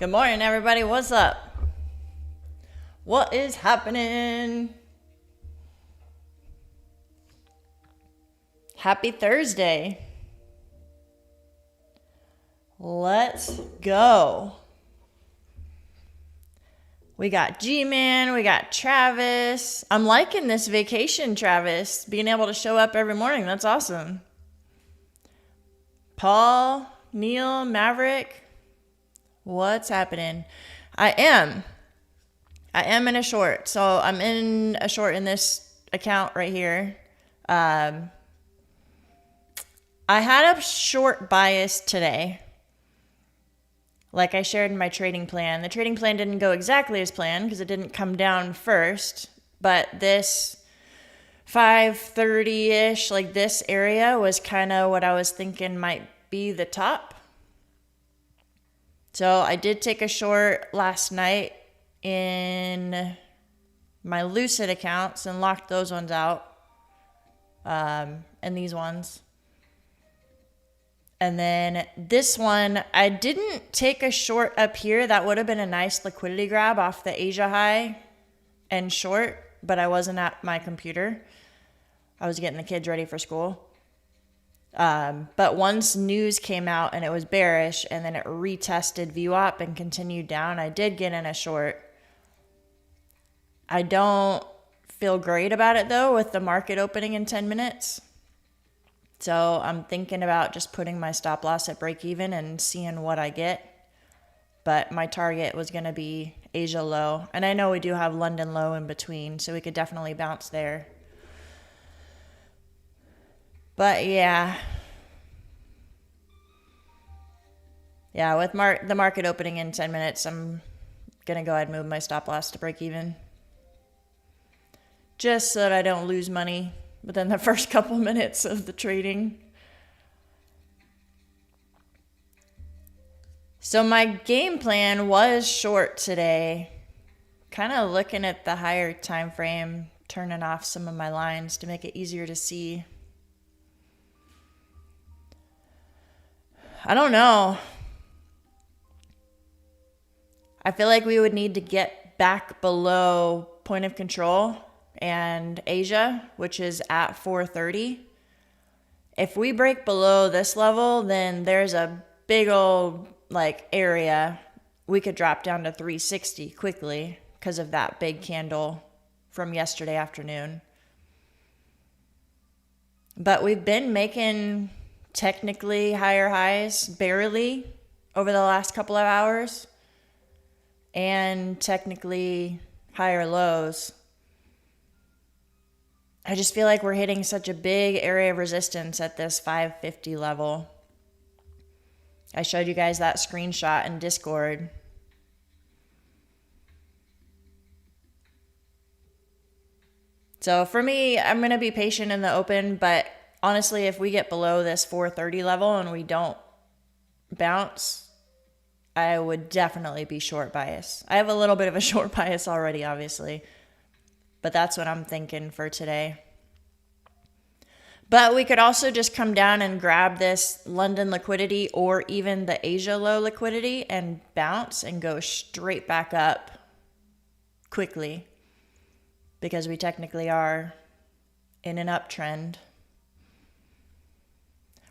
Good morning, everybody. What's up? What is happening? Happy Thursday. Let's go. We got G-Man, we got Travis. I'm liking this vacation, Travis. Being able to show up every morning. That's awesome. Paul, Neil, Maverick. What's happening? I am in a short. So I'm in a short in this account right here. I had a short bias today. Like I shared in my trading plan. The trading plan didn't go exactly as planned because it didn't come down first. But this 530-ish, like this area was kind of what I was thinking might be the top. So I did take a short last night in my Lucid accounts and locked those ones out. And these ones. And then this one, I didn't take a short up here. That would have been a nice liquidity grab off the Asia high and short, but I wasn't at my computer. I was getting the kids ready for school. But once news came out and it was bearish and then it retested VWAP and continued down, I did get in a short. I don't feel great about it though with the market opening in 10 minutes. So I'm thinking about just putting my stop loss at break even and seeing what I get. But my target was going to be Asia low. And I know we do have London low in between, so we could definitely bounce there. But yeah. Yeah, with the market opening in 10 minutes, I'm going to go ahead and move my stop loss to break even. Just so that I don't lose money within the first couple minutes of the trading. So my game plan was short today. Kind of looking at the higher time frame, turning off some of my lines to make it easier to see. I don't know. I feel like we would need to get back below point of control and Asia, which is at 430. If we break below this level, then there's a big old area. We could drop down to 360 quickly because of that big candle from yesterday afternoon. But we've been making technically higher highs barely over the last couple of hours and technically higher lows. I just feel like we're hitting such a big area of resistance at this 550 level. I showed you guys that screenshot in Discord. So for me, I'm going to be patient in the open, but honestly, if we get below this 430 level and we don't bounce, I would definitely be short bias. I have a little bit of a short bias already, obviously, but that's what I'm thinking for today. But we could also just come down and grab this London liquidity or even the Asia low liquidity and bounce and go straight back up quickly because we technically are in an uptrend.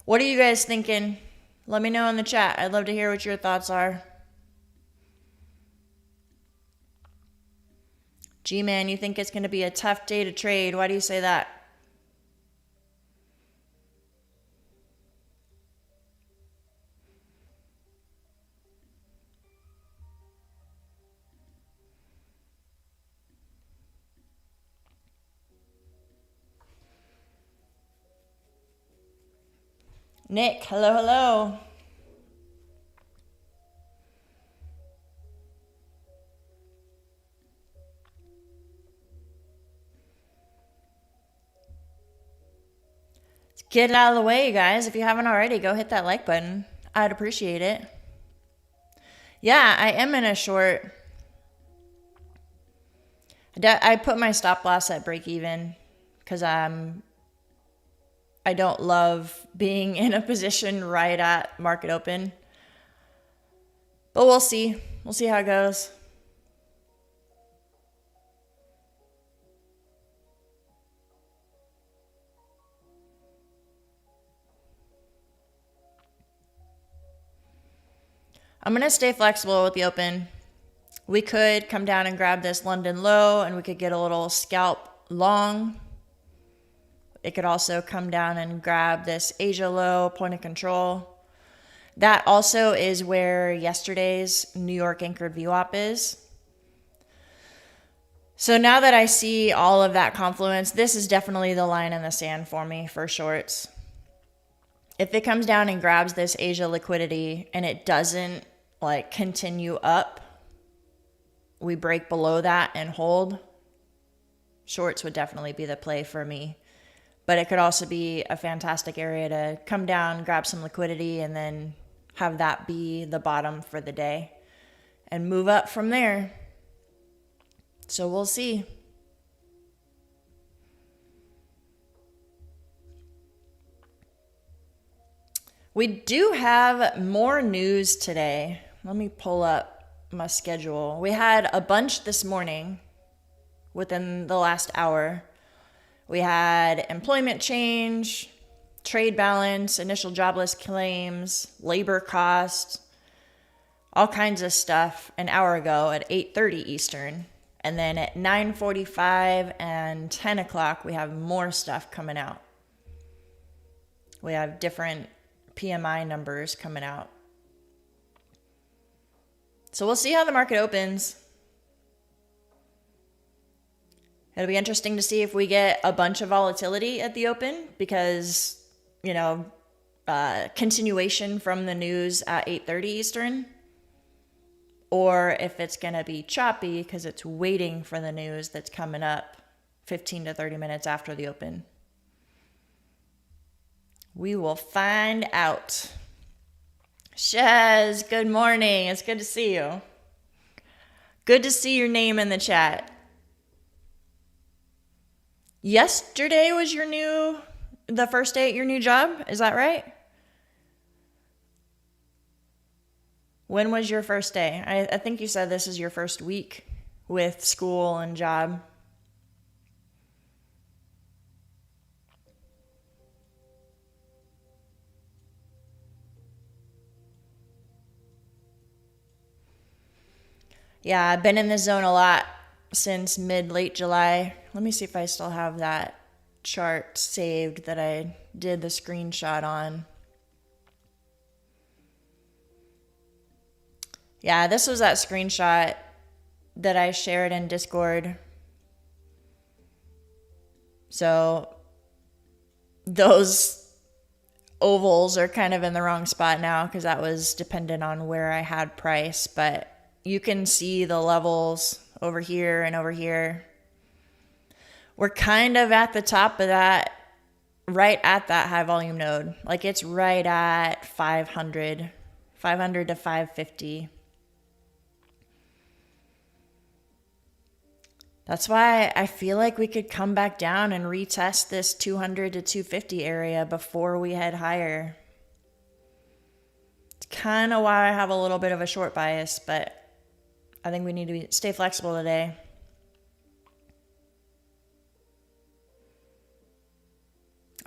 What are you guys thinking? Let me know in the chat. I'd love to hear what your thoughts are. G-Man, you think it's going to be a tough day to trade. Why do you say that? Nick, hello, hello. Let's get it out of the way, you guys. If you haven't already, go hit that like button. I'd appreciate it. Yeah, I am in a short. I put my stop loss at break even because I don't love being in a position right at market open. But we'll see. We'll see how it goes. I'm going to stay flexible with the open. We could come down and grab this London low and we could get a little scalp long. It could also come down and grab this Asia low, point of control. That also is where yesterday's New York anchored VWAP is. So now that I see all of that confluence, this is definitely the line in the sand for me for shorts. If it comes down and grabs this Asia liquidity and it doesn't like continue up, we break below that and hold, shorts would definitely be the play for me. But it could also be a fantastic area to come down, grab some liquidity, and then have that be the bottom for the day and move up from there. So we'll see. We do have more news today. Let me pull up my schedule. We had a bunch this morning within the last hour. We had employment change, trade balance, initial jobless claims, labor costs, all kinds of stuff an hour ago at 8:30 Eastern. And then at 9:45 and 10 o'clock, we have more stuff coming out. We have different PMI numbers coming out. So we'll see how the market opens. It'll be interesting to see if we get a bunch of volatility at the open because, continuation from the news at 8:30 Eastern, or if it's going to be choppy because it's waiting for the news that's coming up 15 to 30 minutes after the open. We will find out. Shez, good morning. It's good to see you. Good to see your name in the chat. Yesterday was the first day at your new job? Is that right? When was your first day? I think you said this is your first week with school and job. Yeah, I've been in this zone a lot since late July. Let me see if I still have that chart saved that I did the screenshot on. Yeah, this was that screenshot that I shared in Discord. So those ovals are kind of in the wrong spot now because that was dependent on where I had price, but you can see the levels over here and over here. We're kind of at the top of that, right at that high volume node. Like it's right at 500 to 550. That's why I feel like we could come back down and retest this 200 to 250 area before we head higher. It's kind of why I have a little bit of a short bias, but I think we need to stay flexible today.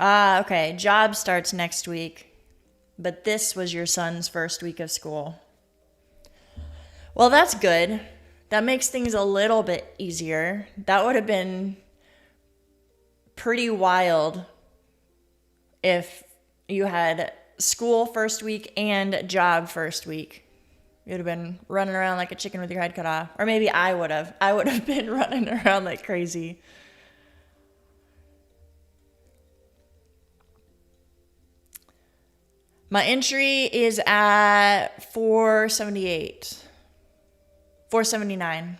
Okay. Job starts next week, but this was your son's first week of school. Well, that's good. That makes things a little bit easier. That would have been pretty wild if you had school first week and job first week. You would have been running around like a chicken with your head cut off. Or maybe I would have. I would have been running around like crazy. My entry is at 478. 479.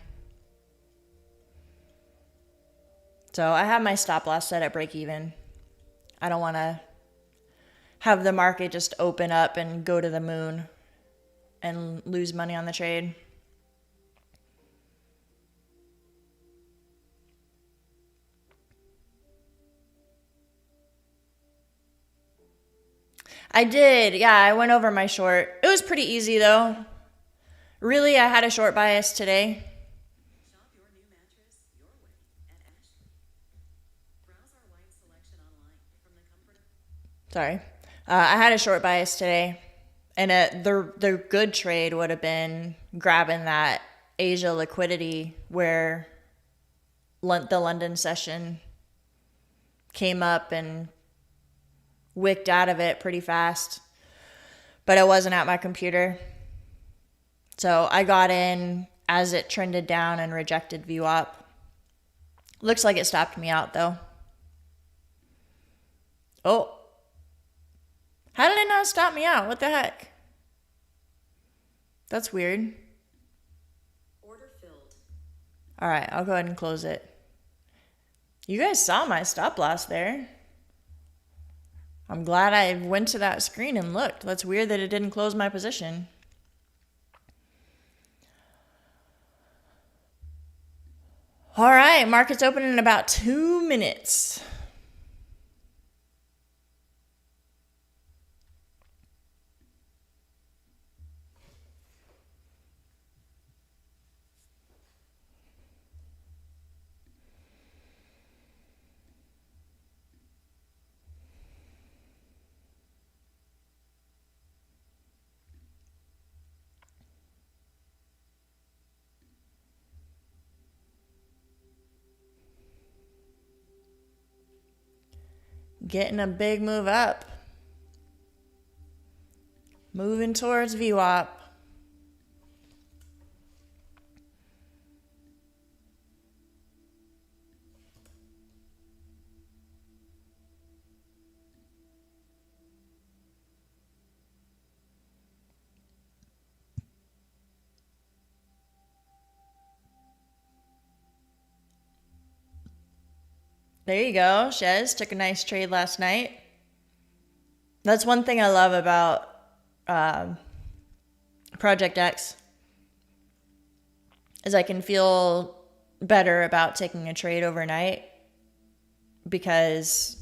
So I have my stop loss set at break even. I don't want to have the market just open up and go to the moon and lose money on the trade. I did. Yeah, I went over my short. It was pretty easy though. Really, I had a short bias today. Shop your new mattress your way at Ashley. Browse our wide selection online from the comfort of... Sorry. I had a short bias today. And the good trade would have been grabbing that Asia liquidity where the London session came up and wicked out of it pretty fast. But I wasn't at my computer. So I got in as it trended down and rejected VWAP. Looks like it stopped me out though. Oh. How did it not stop me out? What the heck? That's weird. Order filled. All right, I'll go ahead and close it. You guys saw my stop loss there. I'm glad I went to that screen and looked. That's weird that it didn't close my position. All right, market's open in about 2 minutes. Getting a big move up. Moving towards VWAP. There you go. Shez took a nice trade last night. That's one thing I love about Project X is I can feel better about taking a trade overnight because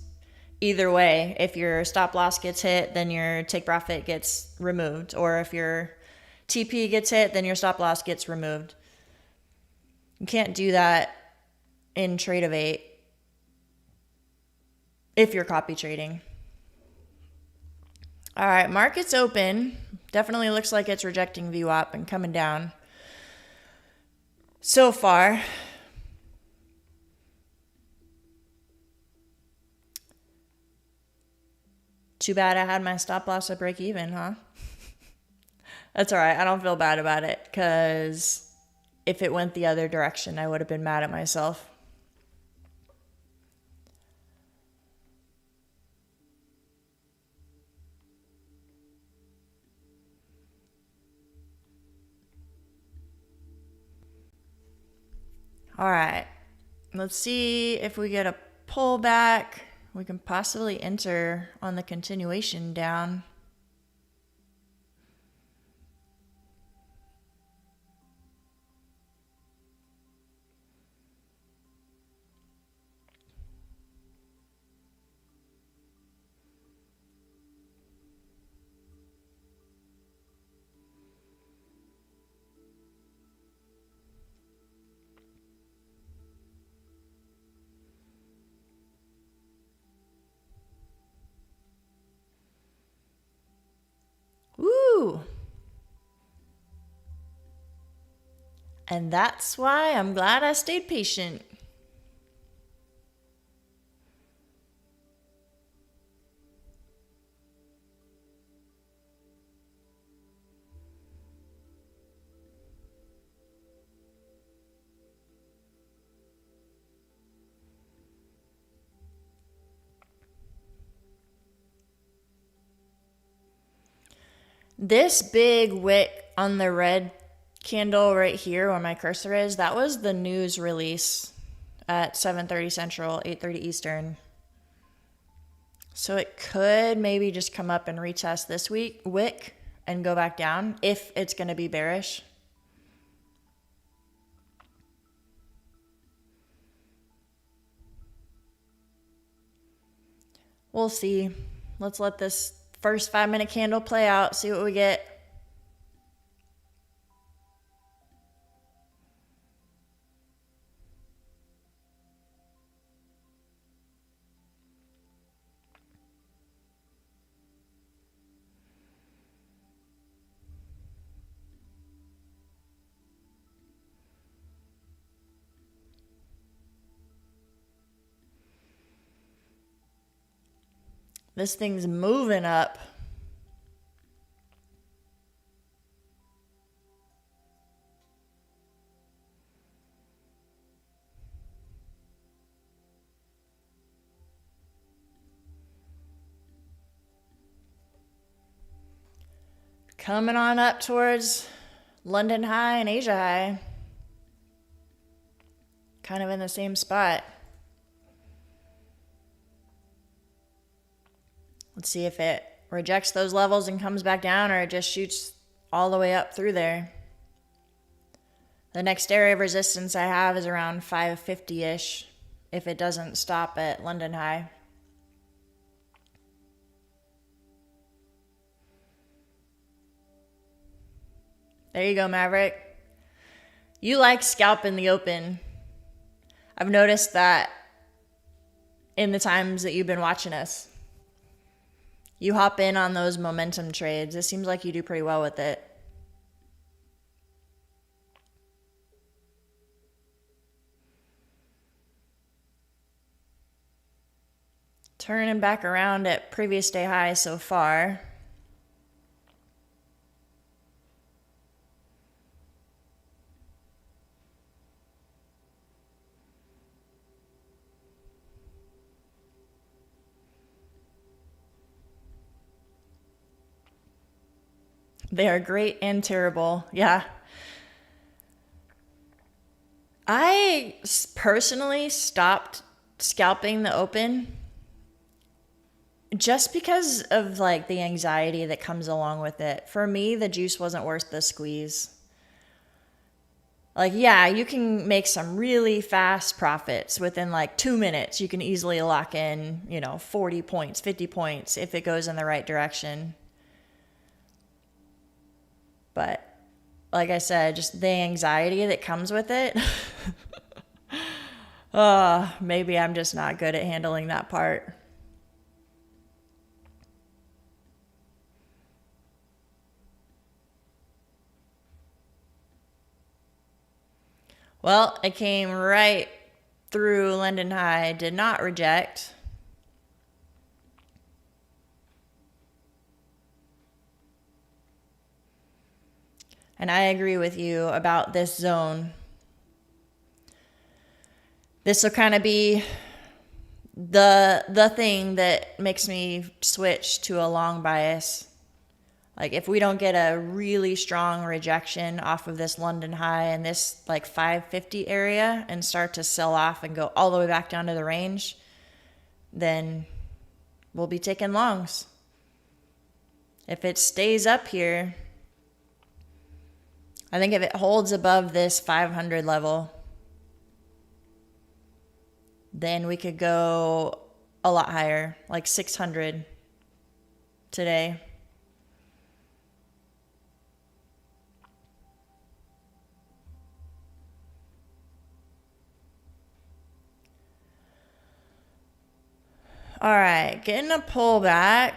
either way, if your stop loss gets hit, then your take profit gets removed. Or if your TP gets hit, then your stop loss gets removed. You can't do that in Trade of 8 if you're copy trading. All right, market's open. Definitely looks like it's rejecting VWAP and coming down so far. Too bad I had my stop loss at break even, huh? That's all right. I don't feel bad about it because if it went the other direction, I would have been mad at myself. All right, let's see if we get a pullback. We can possibly enter on the continuation down. Woo! And that's why I'm glad I stayed patient. This big wick on the red candle right here where my cursor is, that was the news release at 7:30 Central, 8:30 Eastern. So it could maybe just come up and retest this wick and go back down if it's going to be bearish. We'll see. Let's let this first 5-minute candle play out, see what we get. This thing's moving up. Coming on up towards London high and Asia high. Kind of in the same spot. Let's see if it rejects those levels and comes back down, or it just shoots all the way up through there. The next area of resistance I have is around 550-ish if it doesn't stop at London high. There you go, Maverick. You like scalping the open. I've noticed that in the times that you've been watching us. You hop in on those momentum trades. It seems like you do pretty well with it. Turning back around at previous day high so far. They are great and terrible. Yeah. I personally stopped scalping the open just because of like the anxiety that comes along with it. For me, the juice wasn't worth the squeeze. Like, yeah, you can make some really fast profits within like 2 minutes. You can easily lock in, 40 points, 50 points if it goes in the right direction. But like I said, just the anxiety that comes with it. Maybe I'm just not good at handling that part. Well, it came right through London high, did not reject. And I agree with you about this zone. This will kind of be the thing that makes me switch to a long bias. Like if we don't get a really strong rejection off of this London high and this like 550 area and start to sell off and go all the way back down to the range, then we'll be taking longs. If it stays up here, I think if it holds above this 500 level, then we could go a lot higher, like 600 today. All right, getting a pullback.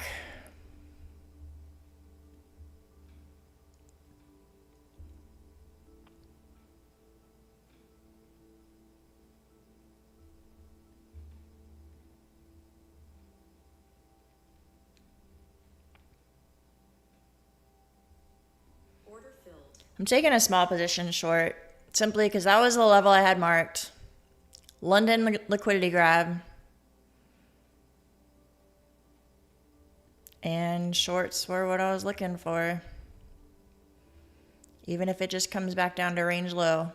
Order filled. I'm taking a small position short simply because that was the level I had marked. London liquidity grab. And shorts were what I was looking for. Even if it just comes back down to range low.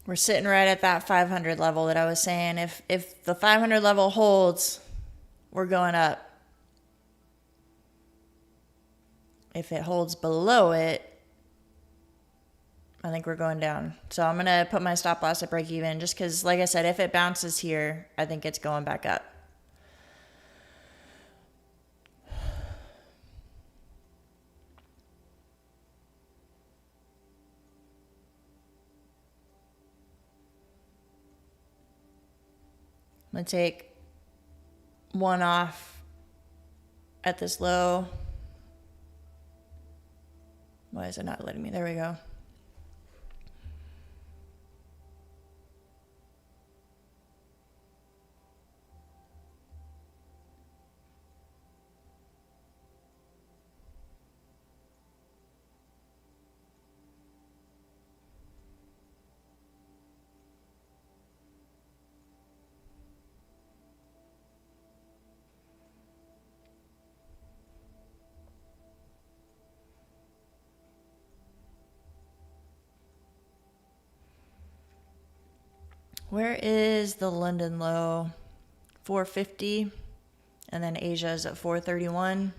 We're sitting right at that 500 level that I was saying. If the 500 level holds, we're going up. If it holds below it, I think we're going down. So I'm going to put my stop loss at break even just because, like I said, if it bounces here, I think it's going back up. I'm going to take one off at this low. Why is it not letting me? There we go. Where is the London low? 450. And then Asia is at 431.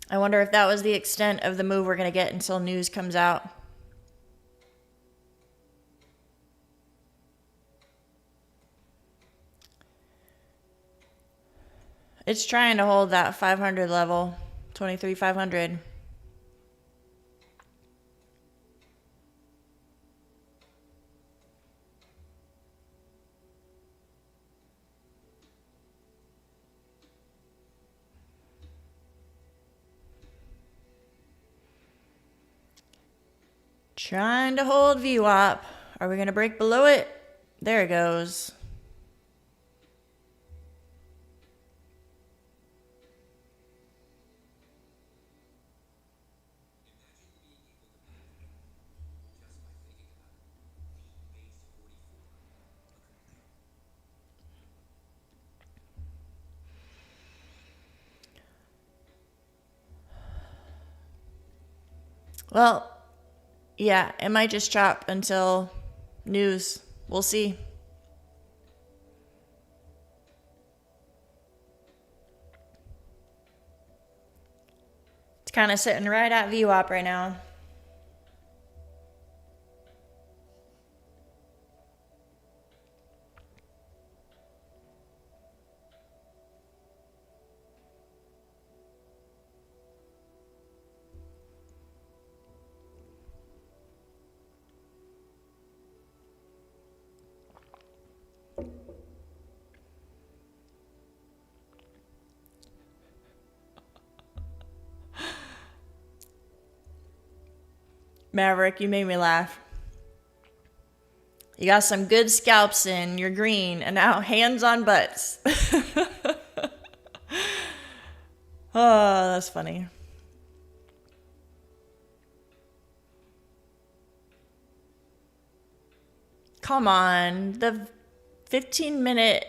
I wonder if that was the extent of the move we're going to get until news comes out. It's trying to hold that 500 level, 23,500. Trying to hold VWAP. Are we going to break below it? There it goes. Well, yeah, it might just chop until news. We'll see. It's kind of sitting right at VWAP right now. Maverick, you made me laugh. You got some good scalps in, you're green, and now hands on butts. Oh, that's funny. Come on, the 15-minute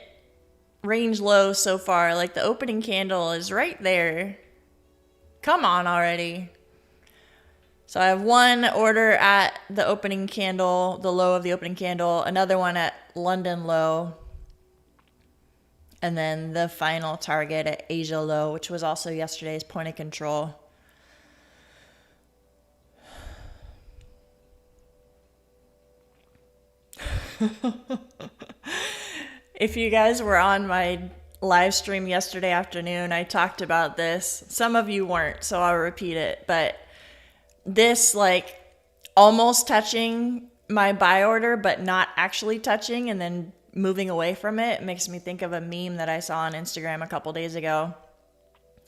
range low so far, like the opening candle is right there. Come on already. So I have one order at the opening candle, the low of the opening candle, another one at London low, and then the final target at Asia low, which was also yesterday's point of control. If you guys were on my live stream yesterday afternoon, I talked about this. Some of you weren't, so I'll repeat it, but this almost touching my buy order but not actually touching, and then moving away from it makes me think of a meme that I saw on Instagram a couple days ago.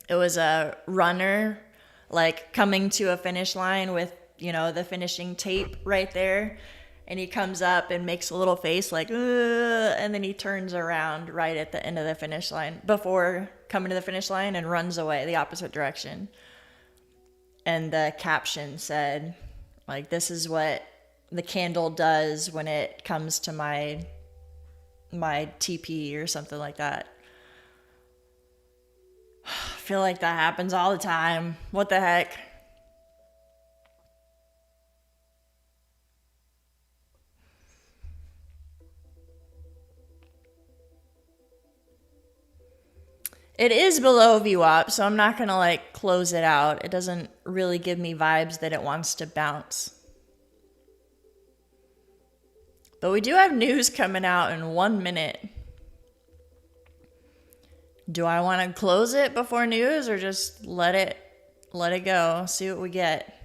It was a runner like coming to a finish line with, you know, the finishing tape right there. And he comes up and makes a little face like, ugh, and then he turns around right at the end of the finish line before coming to the finish line and runs away the opposite direction. And the caption said, like, this is what the candle does when it comes to my TP or something like that. I feel like that happens all the time. What the heck? It is below VWAP, so I'm not going to like close it out. It doesn't really give me vibes that it wants to bounce. But we do have news coming out in 1 minute. Do I want to close it before news or just let it go, see what we get?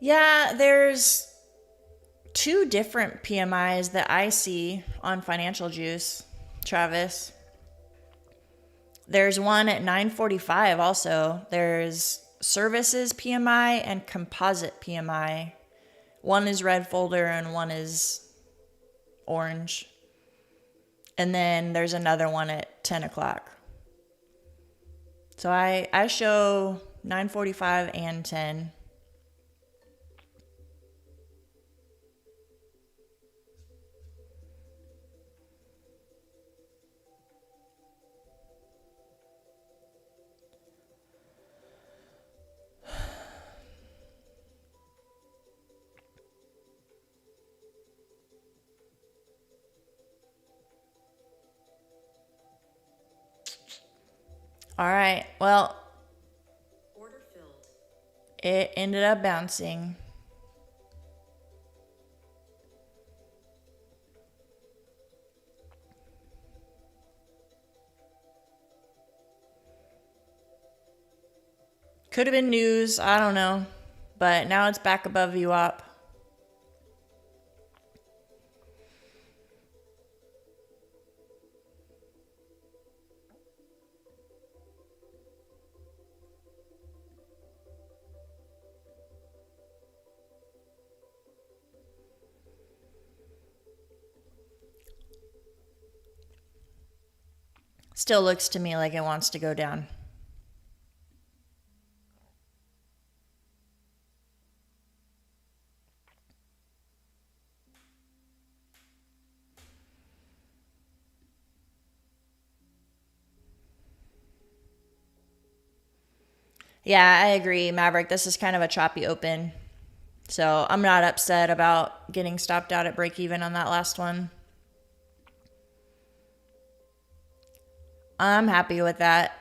Yeah, there's 2 different PMIs that I see on Financial Juice, Travis. There's one at 9:45 also. There's Services PMI and Composite PMI. One is red folder and one is orange. And then there's another one at 10 o'clock. So I show 9:45 and 10. All right. Well, Order filled. it ended up bouncing. Could have been news, I don't know. But now it's back above VWAP. Still looks to me like it wants to go down. Yeah, I agree, Maverick. This is kind of a choppy open. So I'm not upset about getting stopped out at break even on that last one. I'm happy with that.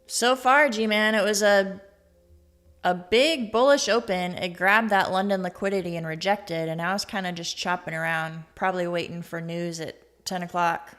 So far, G-Man, it was a big bullish open. It grabbed that London liquidity and rejected, and now it's kind of just chopping around, probably waiting for news at 10 o'clock.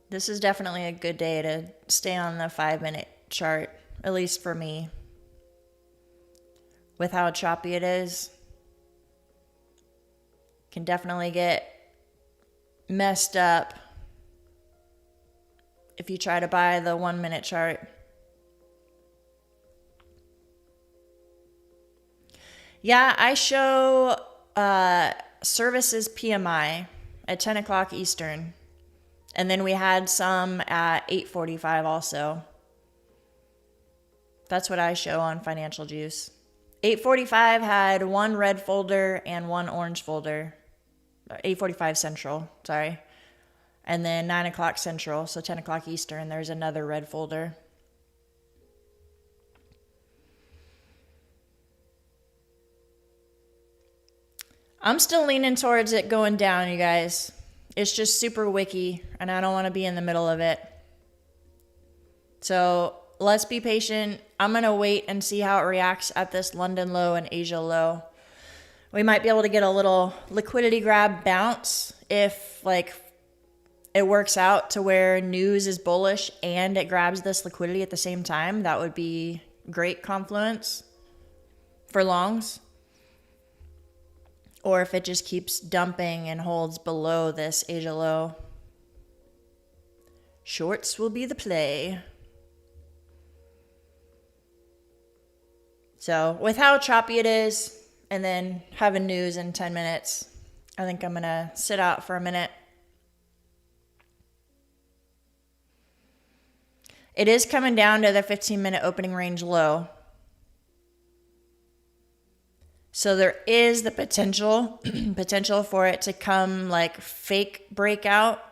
This is definitely a good day to stay on the 5-minute chart, at least for me. With how choppy it is, can definitely get messed up if you try to buy the 1 minute chart. Yeah, I show services PMI at 10 o'clock Eastern. And then we had some at 8:45 also. That's what I show on Financial Juice. 8:45 had one red folder and one orange folder. 8:45 Central, sorry. And then 9 o'clock Central, so 10 o'clock Eastern, there's another red folder. I'm still leaning towards it going down, you guys. It's just super wicky, and I don't want to be in the middle of it. So let's be patient. I'm going to wait and see how it reacts at this London low and Asia low. We might be able to get a little liquidity grab bounce if like it works out to where news is bullish and it grabs this liquidity at the same time. That would be great confluence for longs. Or if it just keeps dumping and holds below this Asia low, shorts will be the play. So with how choppy it is, and then having news in 10 minutes, I think I'm going to sit out for a minute. It is coming down to the 15-minute opening range low. So there is the potential for it to come like fake breakout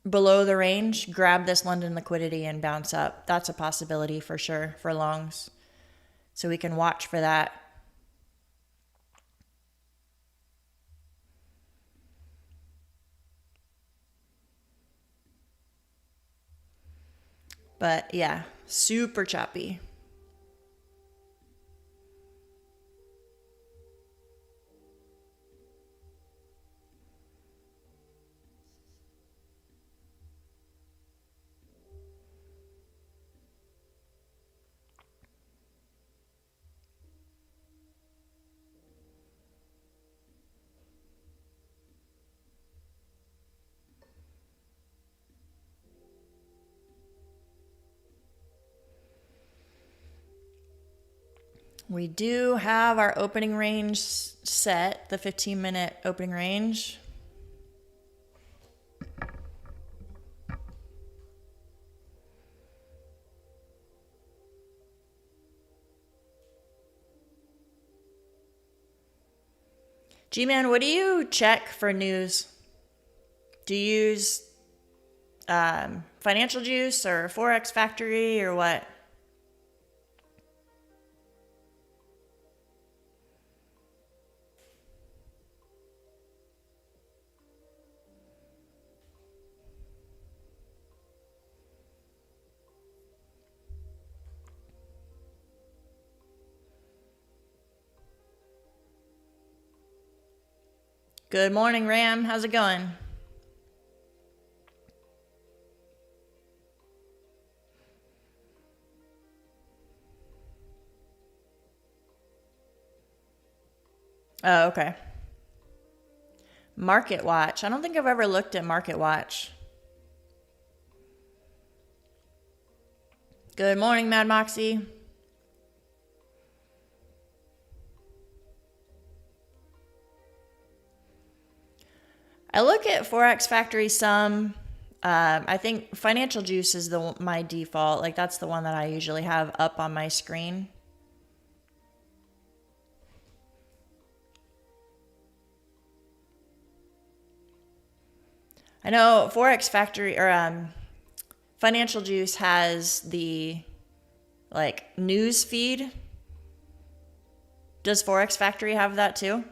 below the range, grab this London liquidity and bounce up. That's a possibility for sure for longs. So we can watch for that. But yeah, super choppy. We do have our opening range set, the 15-minute opening range. G-Man, what do you check for news? Do you use Financial Juice or Forex Factory or what? Good morning, Ram. How's it going? Oh, okay. Market Watch. I don't think I've ever looked at Market Watch. Good morning, Mad Moxie. I look at Forex Factory some. I think Financial Juice is my default. Like that's the one that I usually have up on my screen. I know Forex Factory or Financial Juice has the like news feed. Does Forex Factory have that too?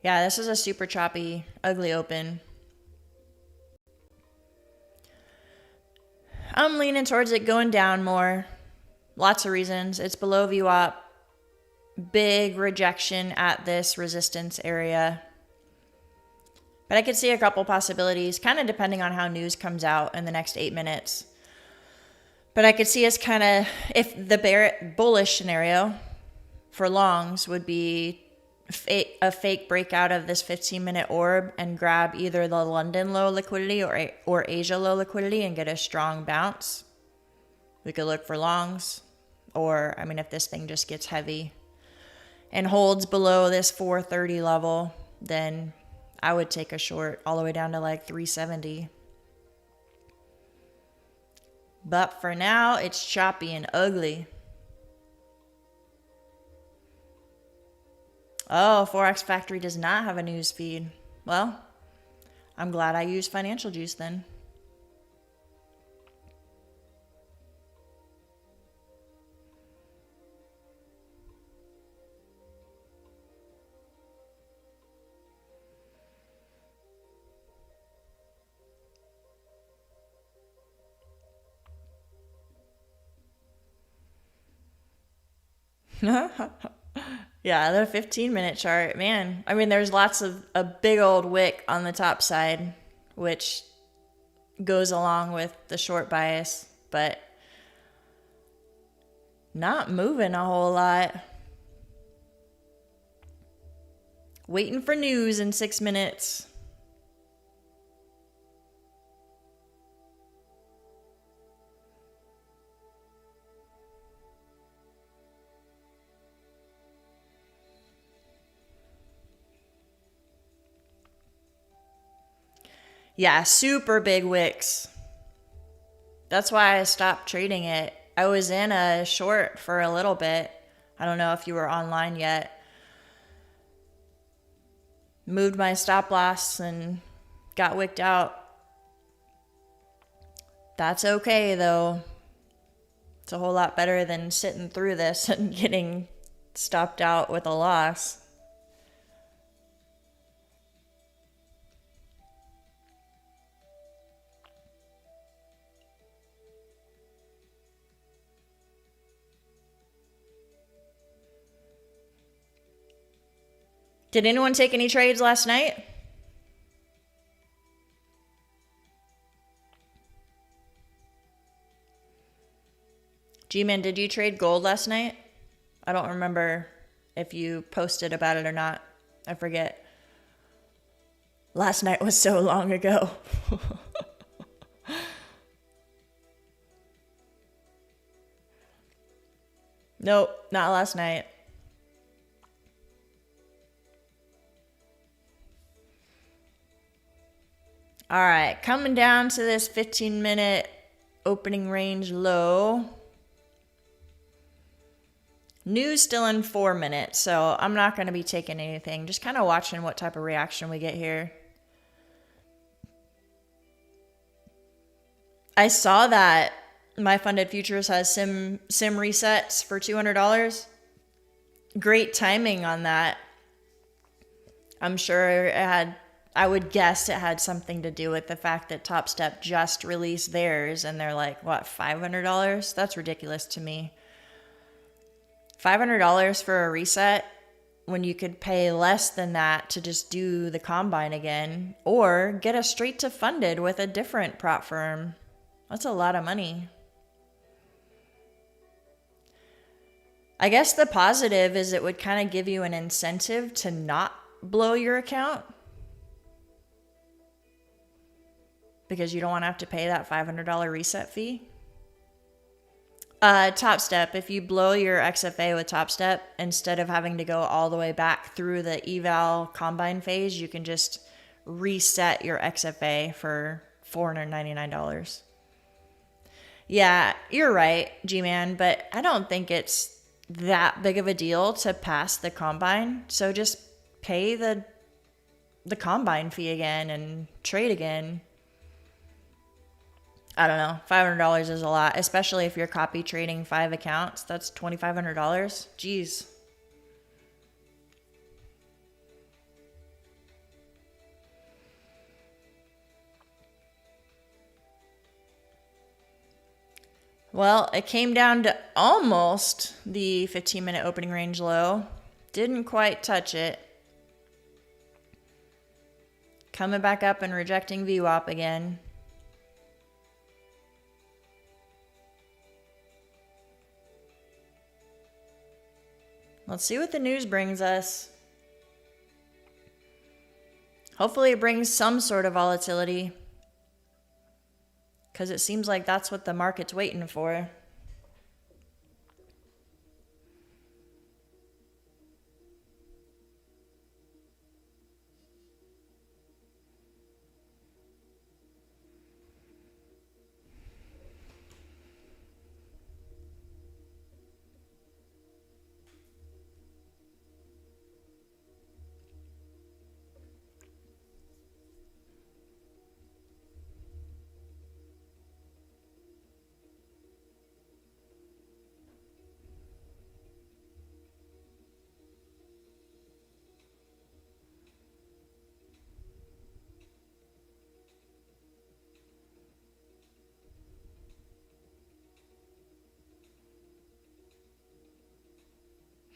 Yeah, this is a super choppy, ugly open. I'm leaning towards it going down more. Lots of reasons. It's below VWAP. Big rejection at this resistance area. But I could see a couple possibilities, kind of depending on how news comes out in the next 8 minutes. But I could see us kind of, if the bullish scenario for longs would be a fake breakout of this 15-minute orb and grab either the London low liquidity or Asia low liquidity and get a strong bounce. We could look for longs. Or, I mean, if this thing just gets heavy and holds below this 430 level, then I would take a short all the way down to like 370. But for now, it's choppy and ugly. Oh, Forex Factory does not have a news feed. Well, I'm glad I used Financial Juice then. Yeah, the 15-minute chart, man. I mean, there's lots of a big old wick on the top side, which goes along with the short bias, but not moving a whole lot. Waiting for news in 6 minutes. Yeah, super big wicks. That's why I stopped trading it. I was in a short for a little bit. I don't know if you were online yet. Moved my stop loss and got wicked out. That's okay though. It's a whole lot better than sitting through this and getting stopped out with a loss. Did anyone take any trades last night? G-Man, did you trade gold last night? I don't remember if you posted about it or not. I forget. Last night was so long ago. Nope, not last night. All right, coming down to this 15-minute opening range low. News still in 4 minutes, so I'm not going to be taking anything. Just kind of watching what type of reaction we get here. I saw that My Funded Futures has sim resets for $200. Great timing on that. I'm sure it had, I would guess it had something to do with the fact that Top Step just released theirs and they're like, what, $500? That's ridiculous to me. $500 for a reset when you could pay less than that to just do the combine again or get a straight to funded with a different prop firm. That's a lot of money. I guess the positive is it would kind of give you an incentive to not blow your account because you don't want to have to pay that $500 reset fee. Top Step, if you blow your XFA with Top Step, instead of having to go all the way back through the eval combine phase, you can just reset your XFA for $499. Yeah, you're right, G-Man, but I don't think it's that big of a deal to pass the combine. So just pay the combine fee again and trade again. I don't know. $500 is a lot, especially if you're copy trading 5 accounts. That's $2,500. Jeez. Well, it came down to almost the 15-minute opening range low. Didn't quite touch it. Coming back up and rejecting VWAP again. Let's see what the news brings us. Hopefully it brings some sort of volatility, because it seems like that's what the market's waiting for.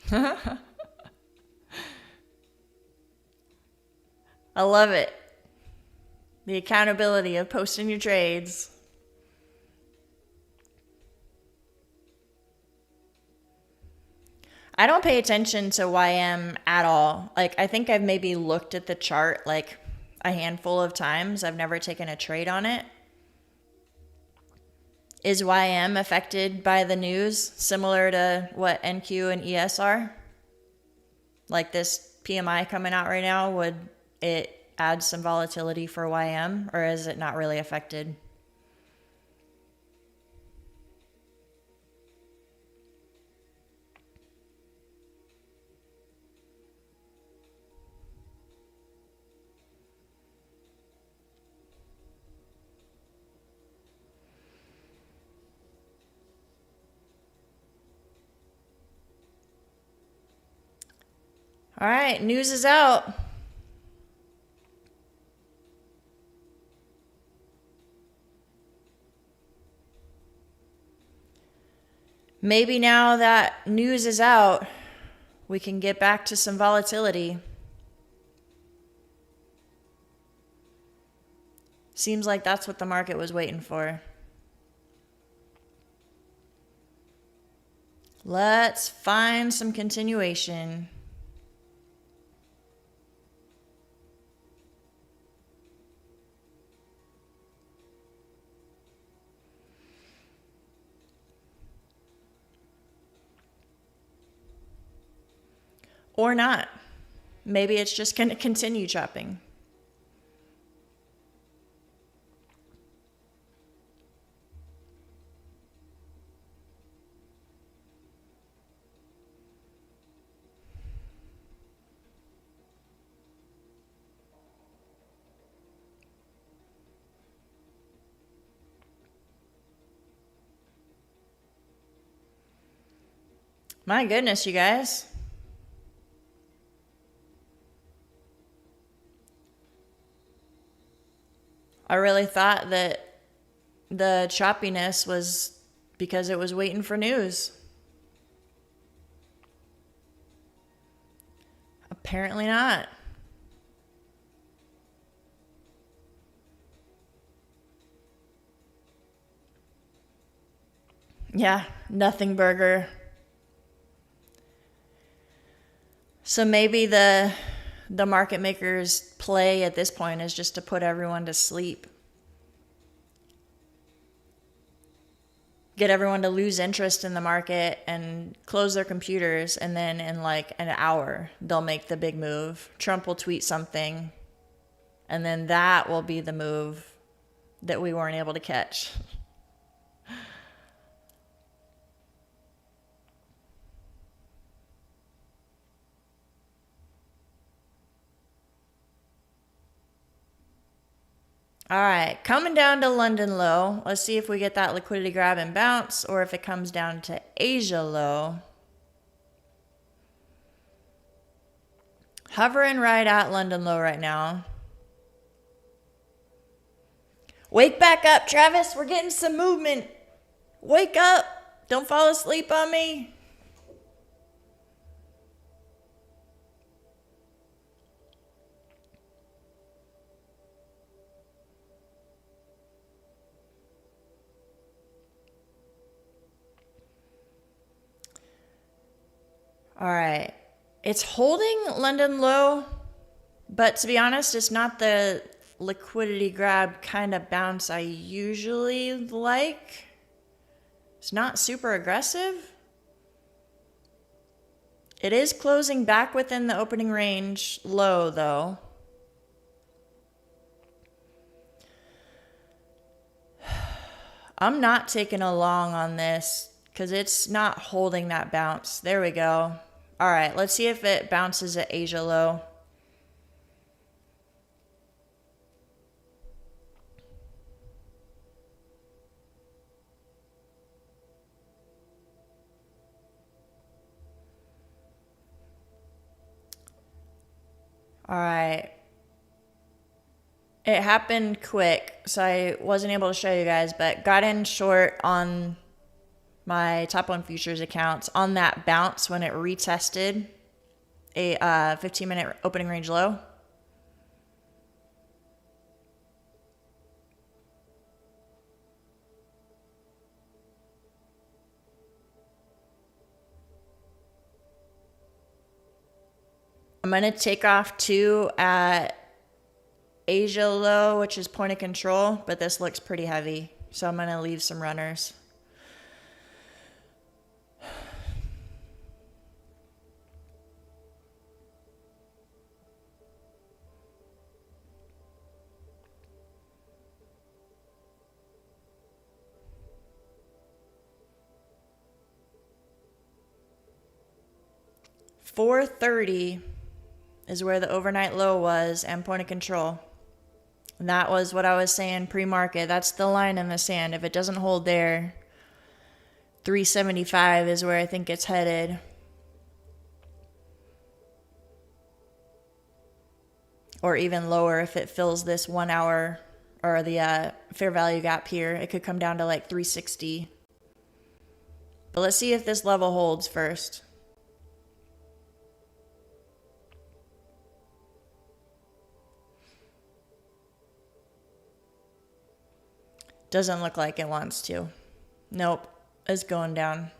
I love it. The accountability of posting your trades. I don't pay attention to YM at all. Like, I think I've maybe looked at the chart like a handful of times. I've never taken a trade on it. Is YM affected by the news similar to what NQ and ES are? Like this PMI coming out right now, would it add some volatility for YM, or is it not really affected? All right, news is out. Maybe now that news is out, we can get back to some volatility. Seems like that's what the market was waiting for. Let's find some continuation. Or not. Maybe it's just going to continue chopping. My goodness, you guys. I really thought that the choppiness was because it was waiting for news. Apparently not. Yeah, nothing burger. So maybe the market maker's play at this point is just to put everyone to sleep. Get everyone to lose interest in the market and close their computers, and then in like an hour, they'll make the big move. Trump will tweet something, and then that will be the move that we weren't able to catch. All right, coming down to London low. Let's see if we get that liquidity grab and bounce, or if it comes down to Asia low. Hovering right at London low right now. Wake back up, Travis. We're getting some movement. Wake up. Don't fall asleep on me. All right. It's holding London low, but to be honest, it's not the liquidity grab kind of bounce I usually like. It's not super aggressive. It is closing back within the opening range low, though. I'm not taking a long on this because it's not holding that bounce. There we go. All right, let's see if it bounces at Asia low. All right. It happened quick, so I wasn't able to show you guys, but got in short on my Top 1 Futures accounts on that bounce when it retested a 15-minute opening range low. I'm going to take off 2 at Asia low, which is point of control, but this looks pretty heavy, so I'm going to leave some runners. $430 is where the overnight low was and point of control. And that was what I was saying pre-market. That's the line in the sand. If it doesn't hold there, 375 is where I think it's headed. Or even lower if it fills this 1 hour or the fair value gap here. It could come down to like 360. But let's see if this level holds first. Doesn't look like it wants to. Nope, it's going down.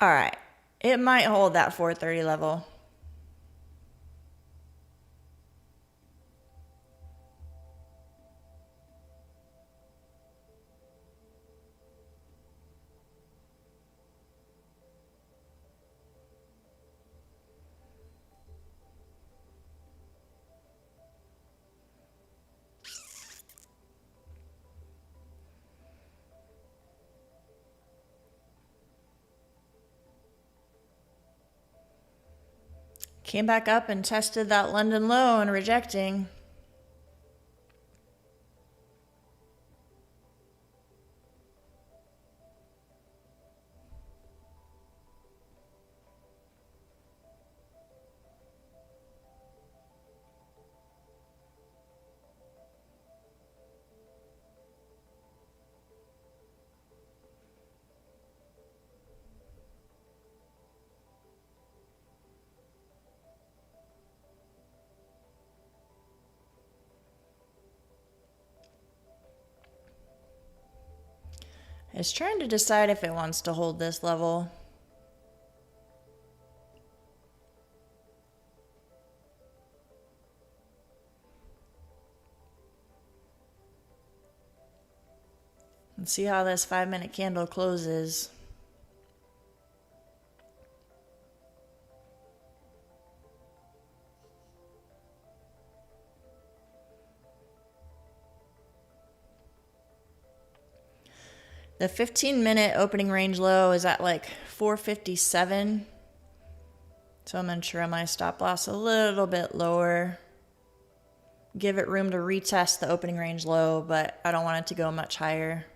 All right, it might hold that 430 level. Came back up and tested that London low and rejecting. It's trying to decide if it wants to hold this level. Let's see how this 5-minute candle closes. The 15-minute opening range low is at like 457. So I'm going to trim my stop loss a little bit lower. Give it room to retest the opening range low, but I don't want it to go much higher.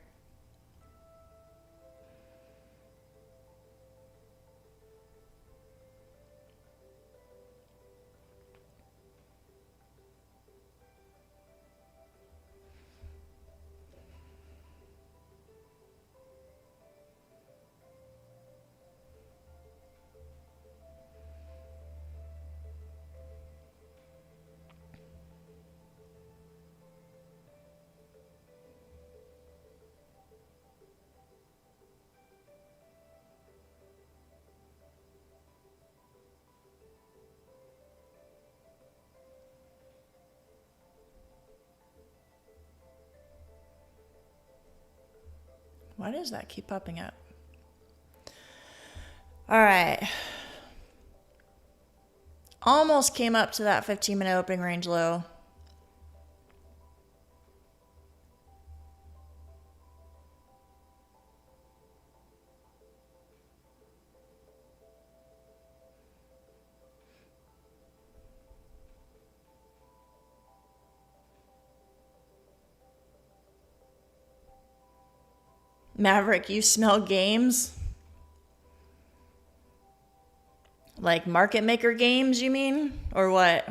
Why does that keep popping up? All right. Almost came up to that 15-minute opening range low. Maverick, you smell games? Like market maker games, you mean? Or what?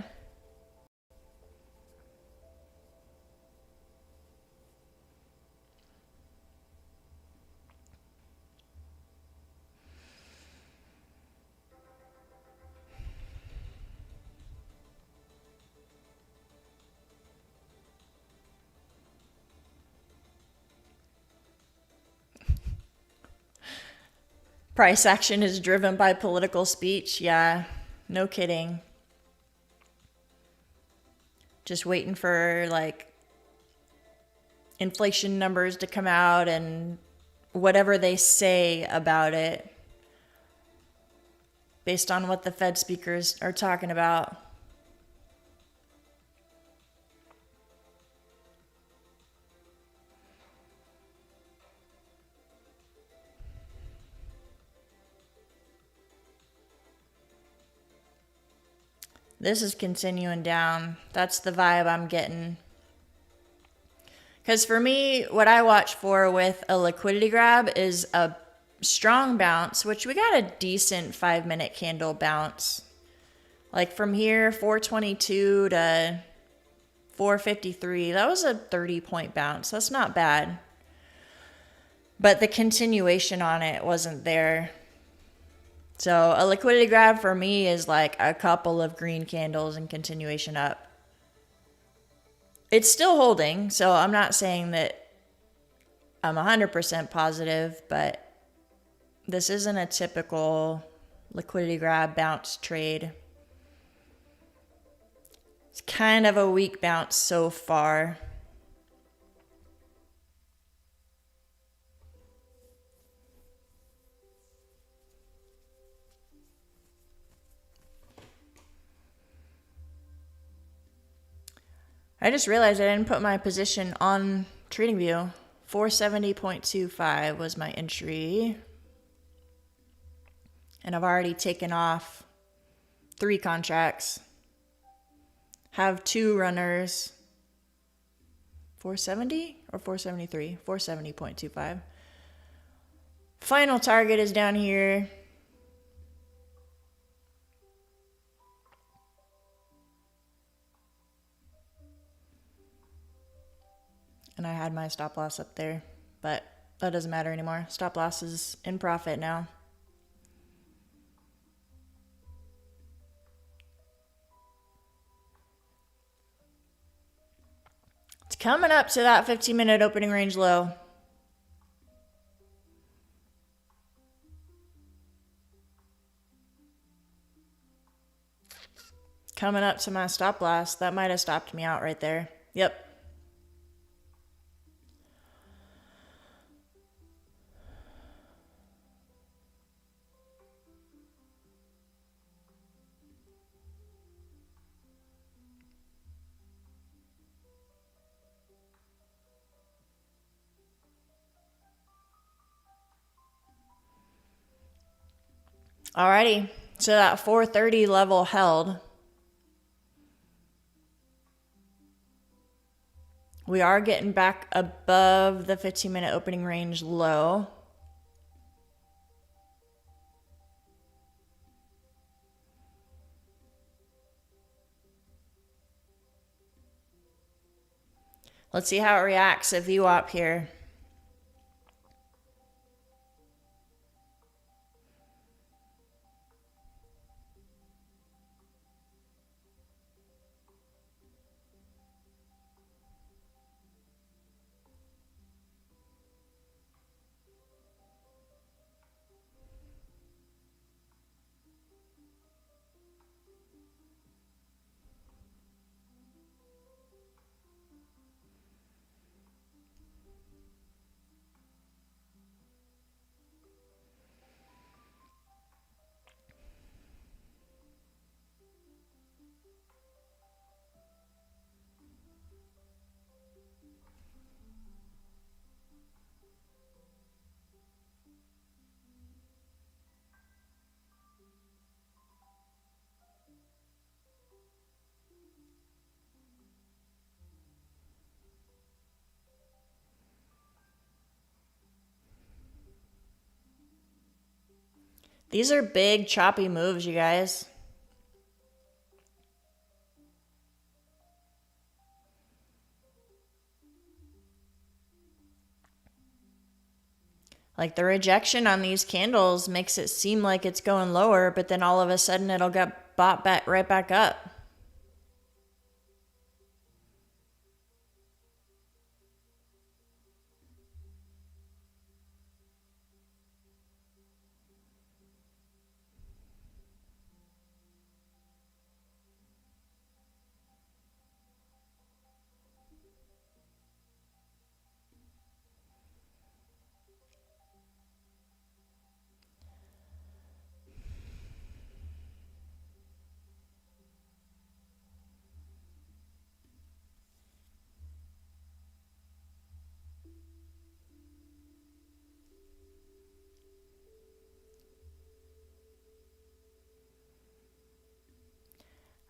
Price action is driven by political speech. Yeah, no kidding. Just waiting for like inflation numbers to come out and whatever they say about it based on what the Fed speakers are talking about. This is continuing down. That's the vibe I'm getting. Because for me, what I watch for with a liquidity grab is a strong bounce, which we got a decent 5-minute candle bounce. Like from here, 422 to 453. That was a 30-point bounce. That's not bad. But the continuation on it wasn't there. So a liquidity grab for me is like a couple of green candles and continuation up. It's still holding, so I'm not saying that I'm 100% positive, but this isn't a typical liquidity grab bounce trade. It's kind of a weak bounce so far. I just realized I didn't put my position on TradingView. 470.25 was my entry. And I've already taken off 3 contracts. Have 2 runners. 470 or 473? 470.25. Final target is down here. And I had my stop loss up there, but that doesn't matter anymore. Stop loss is in profit now. It's coming up to that 15-minute opening range low. Coming up to my stop loss. That might have stopped me out right there. Yep. Alrighty, so that 430 level held. We are getting back above the 15-minute opening range low. Let's see how it reacts if VWAP here. These are big, choppy moves, you guys. Like the rejection on these candles makes it seem like it's going lower, but then all of a sudden it'll get bought back right back up.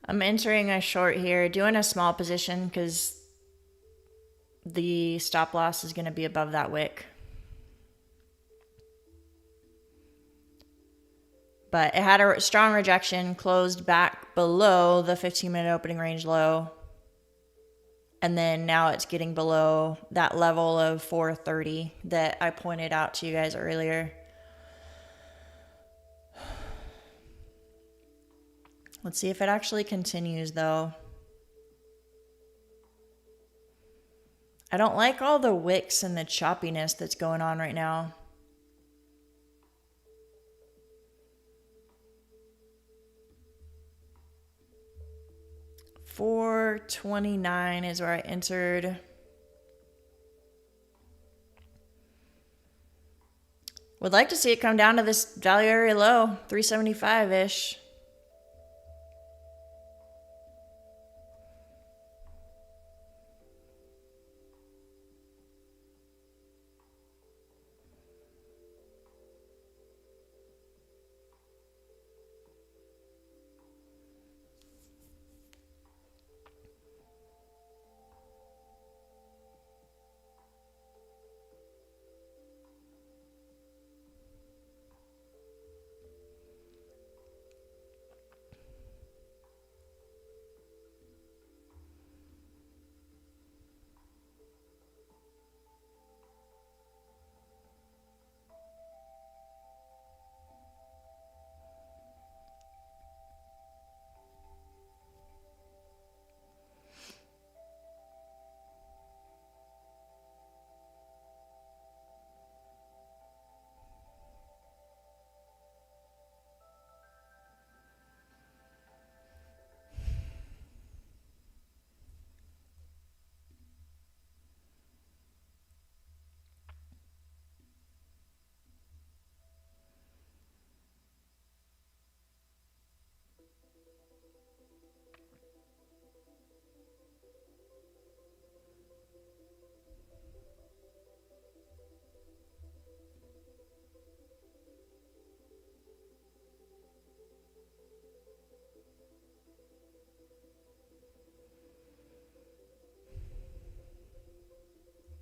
I'm entering a short here, doing a small position because the stop loss is going to be above that wick. But it had a strong rejection, closed back below the 15-minute opening range low. And then now it's getting below that level of 430 that I pointed out to you guys earlier. Let's see if it actually continues though. I don't like all the wicks and the choppiness that's going on right now. $429 is where I entered. Would like to see it come down to this value area low, 375-ish.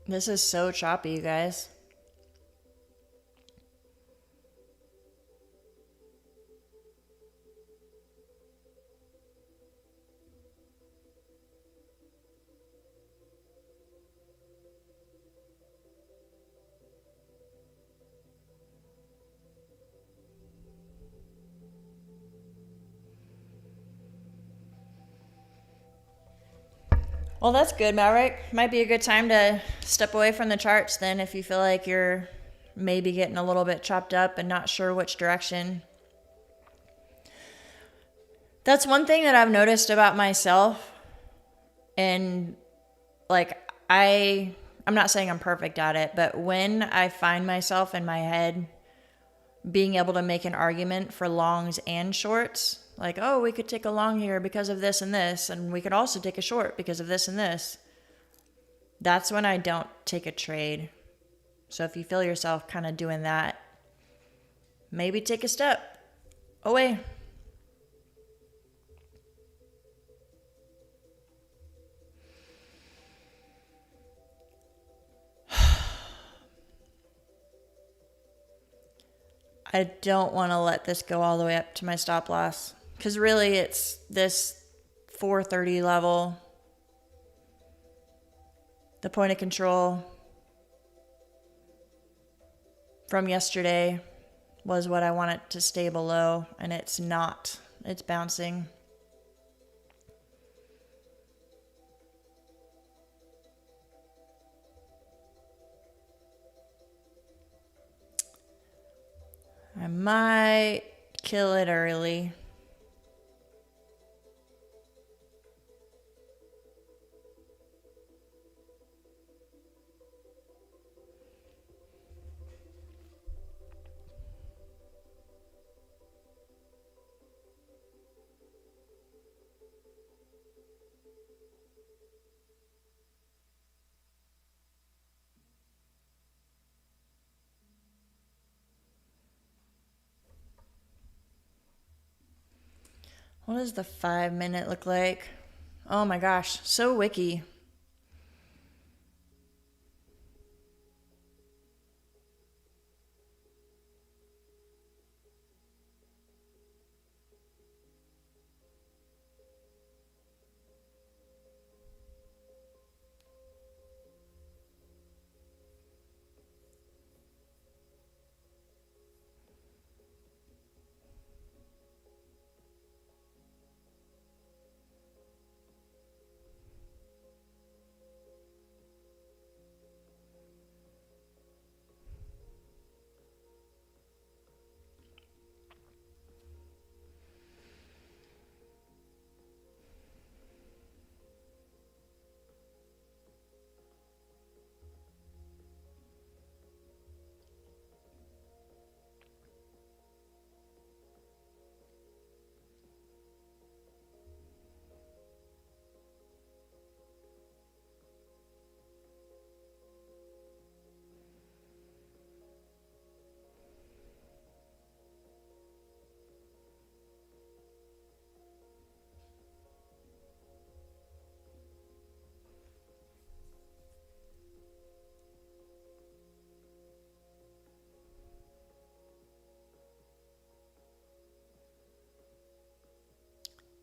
This is so choppy, you guys. Well, that's good, Maverick. Might be a good time to step away from the charts then if you feel like you're maybe getting a little bit chopped up and not sure which direction. That's one thing that I've noticed about myself. And like I'm not saying I'm perfect at it, but when I find myself in my head being able to make an argument for longs and shorts, like, oh, we could take a long here because of this and this, and we could also take a short because of this and this. That's when I don't take a trade. So if you feel yourself kind of doing that, maybe take a step away. I don't want to let this go all the way up to my stop loss. Because really it's this 430 level. The point of control from yesterday was what I want it to stay below, and it's not. It's bouncing. I might kill it early. What does the 5-minute look like? Oh my gosh, so wicky.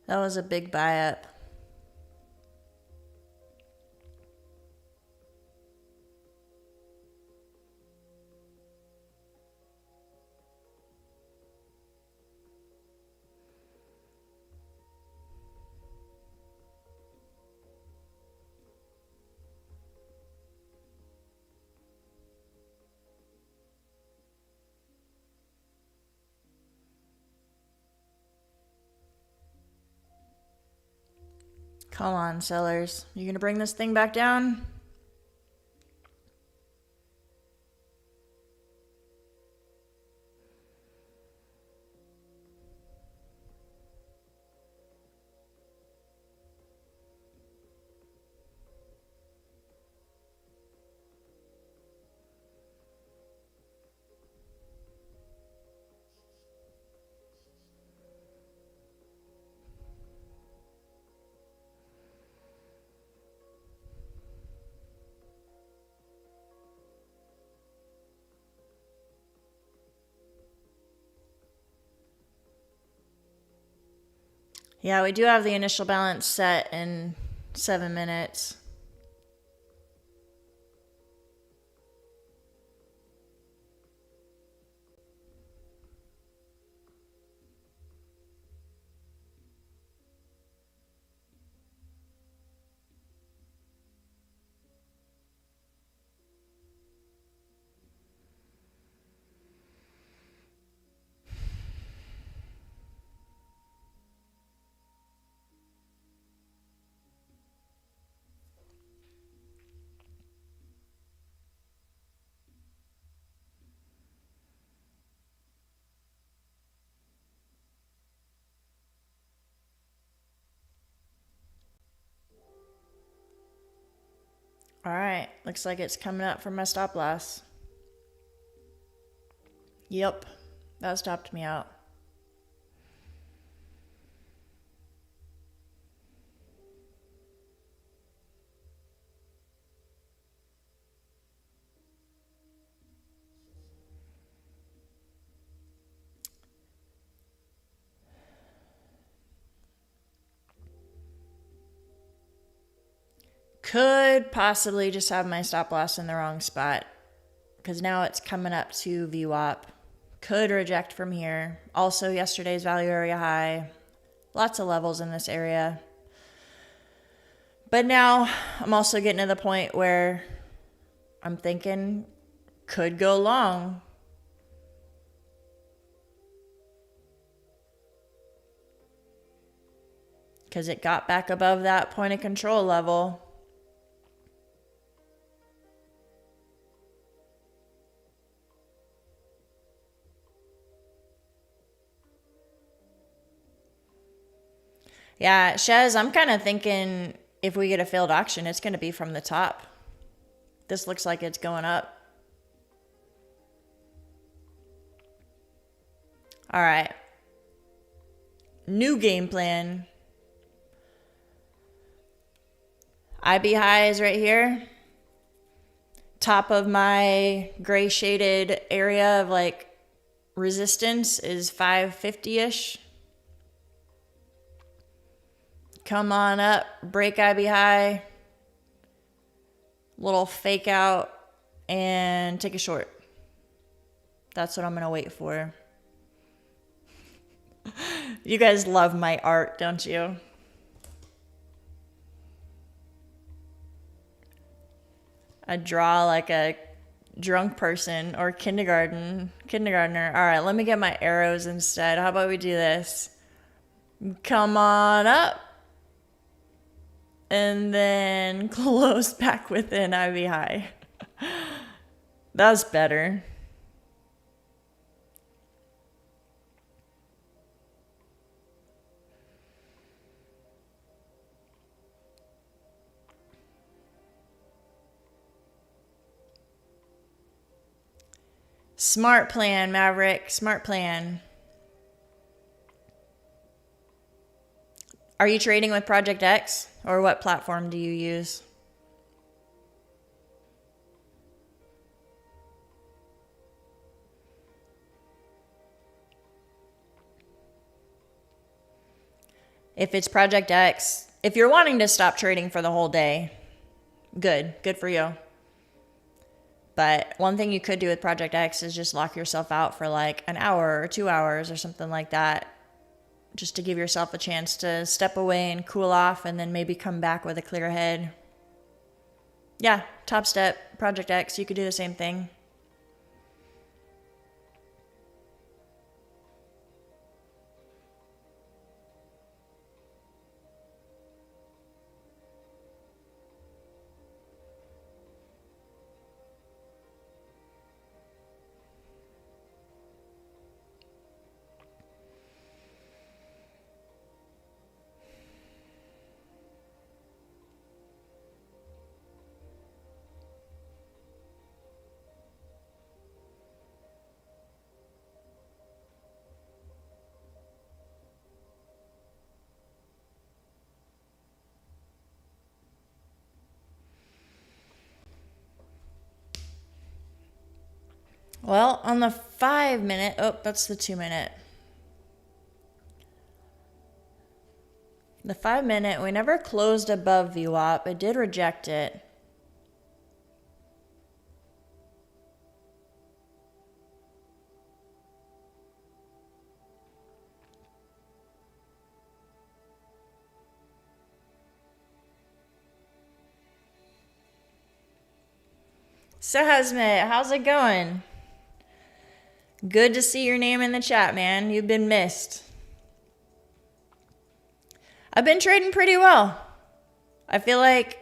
That was a big buy up. Come on, sellers. You gonna bring this thing back down? Yeah, we do have the initial balance set in 7 minutes. All right, looks like it's coming up for my stop loss. Yep, that stopped me out. Could possibly just have my stop loss in the wrong spot because now it's coming up to VWAP. Could reject from here. Also yesterday's value area high. Lots of levels in this area. But now I'm also getting to the point where I'm thinking could go long. Because it got back above that point of control level. Yeah, Shez, I'm kind of thinking if we get a failed auction, it's going to be from the top. This looks like it's going up. All right. New game plan. IB high is right here. Top of my gray shaded area of like resistance is 550-ish. Come on up, break IB high, little fake out, and take a short. That's what I'm going to wait for. You guys love my art, don't you? I draw like a drunk person or kindergartner. All right, let me get my arrows instead. How about we do this? Come on up. And then close back within IB high. That's better. Smart plan, Maverick. Smart plan. Are you trading with Project X? Or what platform do you use? If it's Project X, if you're wanting to stop trading for the whole day, good for you. But one thing you could do with Project X is just lock yourself out for like an hour or 2 hours or something like that. Just to give yourself a chance to step away and cool off and then maybe come back with a clear head. Yeah, Top Step, Project X, you could do the same thing. Well, on the 5 minute, oh, that's the 2 minute. The 5 minute, we never closed above VWAP. It did reject it. Sahasmit, how's it going? Good to see your name in the chat, man. You've been missed. I've been trading pretty well. I feel like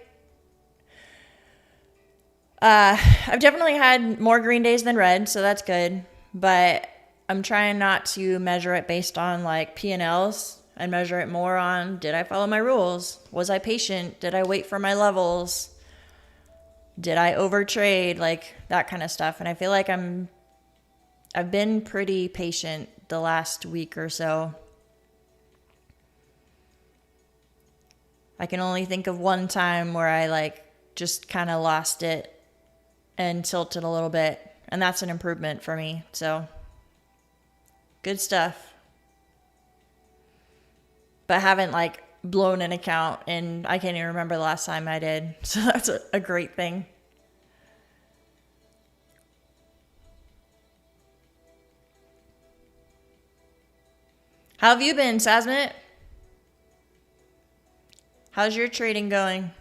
I've definitely had more green days than red, so that's good. But I'm trying not to measure it based on like P&Ls and measure it more on, did I follow my rules? Was I patient? Did I wait for my levels? Did I overtrade? Like that kind of stuff. And I feel like I've been pretty patient the last week or so. I can only think of one time where I like just kind of lost it and tilted a little bit. And that's an improvement for me. So good stuff. But haven't like blown an account, and I can't even remember the last time I did. So that's a great thing. How have you been, Sasmit? How's your trading going?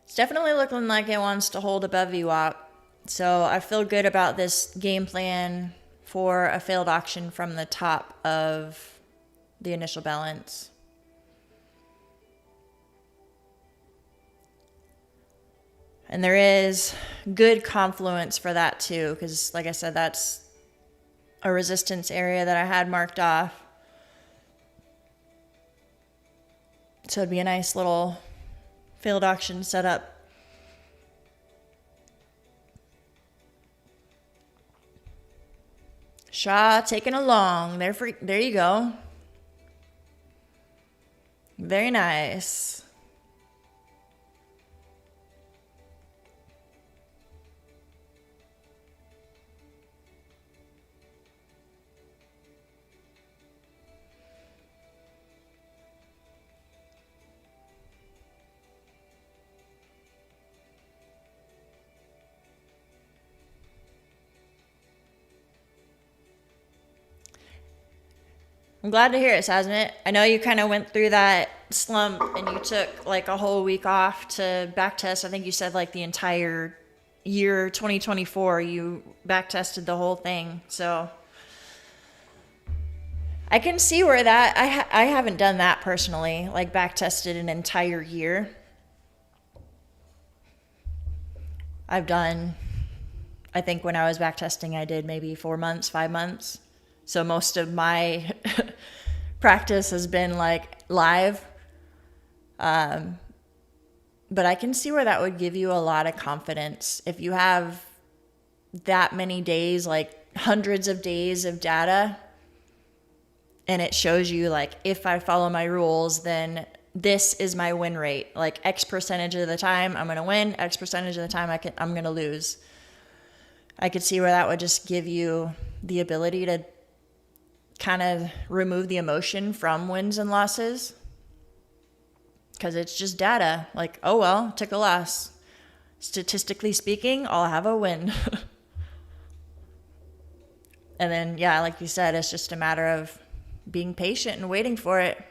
It's definitely looking like it wants to hold above VWAP. So I feel good about this game plan for a failed auction from the top of the initial balance. And there is good confluence for that too, because like I said, that's a resistance area that I had marked off. So it'd be a nice little failed auction setup. Shaw taking along. There you go. Very nice. I'm glad to hear it, Sasmit. I know you kind of went through that slump and you took like a whole week off to back test. I think you said like the entire year 2024 you back tested the whole thing. So I can see where that I haven't done that personally, like back tested an entire year. I've done, I think when I was back testing I did maybe 4 months, 5 months. So most of my practice has been like live. But I can see where that would give you a lot of confidence. If you have that many days, like hundreds of days of data, and it shows you like, if I follow my rules, then this is my win rate. Like X percentage of the time I'm going to win, X percentage of the time I'm going to lose. I could see where that would just give you the ability to kind of remove the emotion from wins and losses, because it's just data. Like, oh well, took a loss. Statistically speaking, I'll have a win. And then, yeah, like you said, it's just a matter of being patient and waiting for it.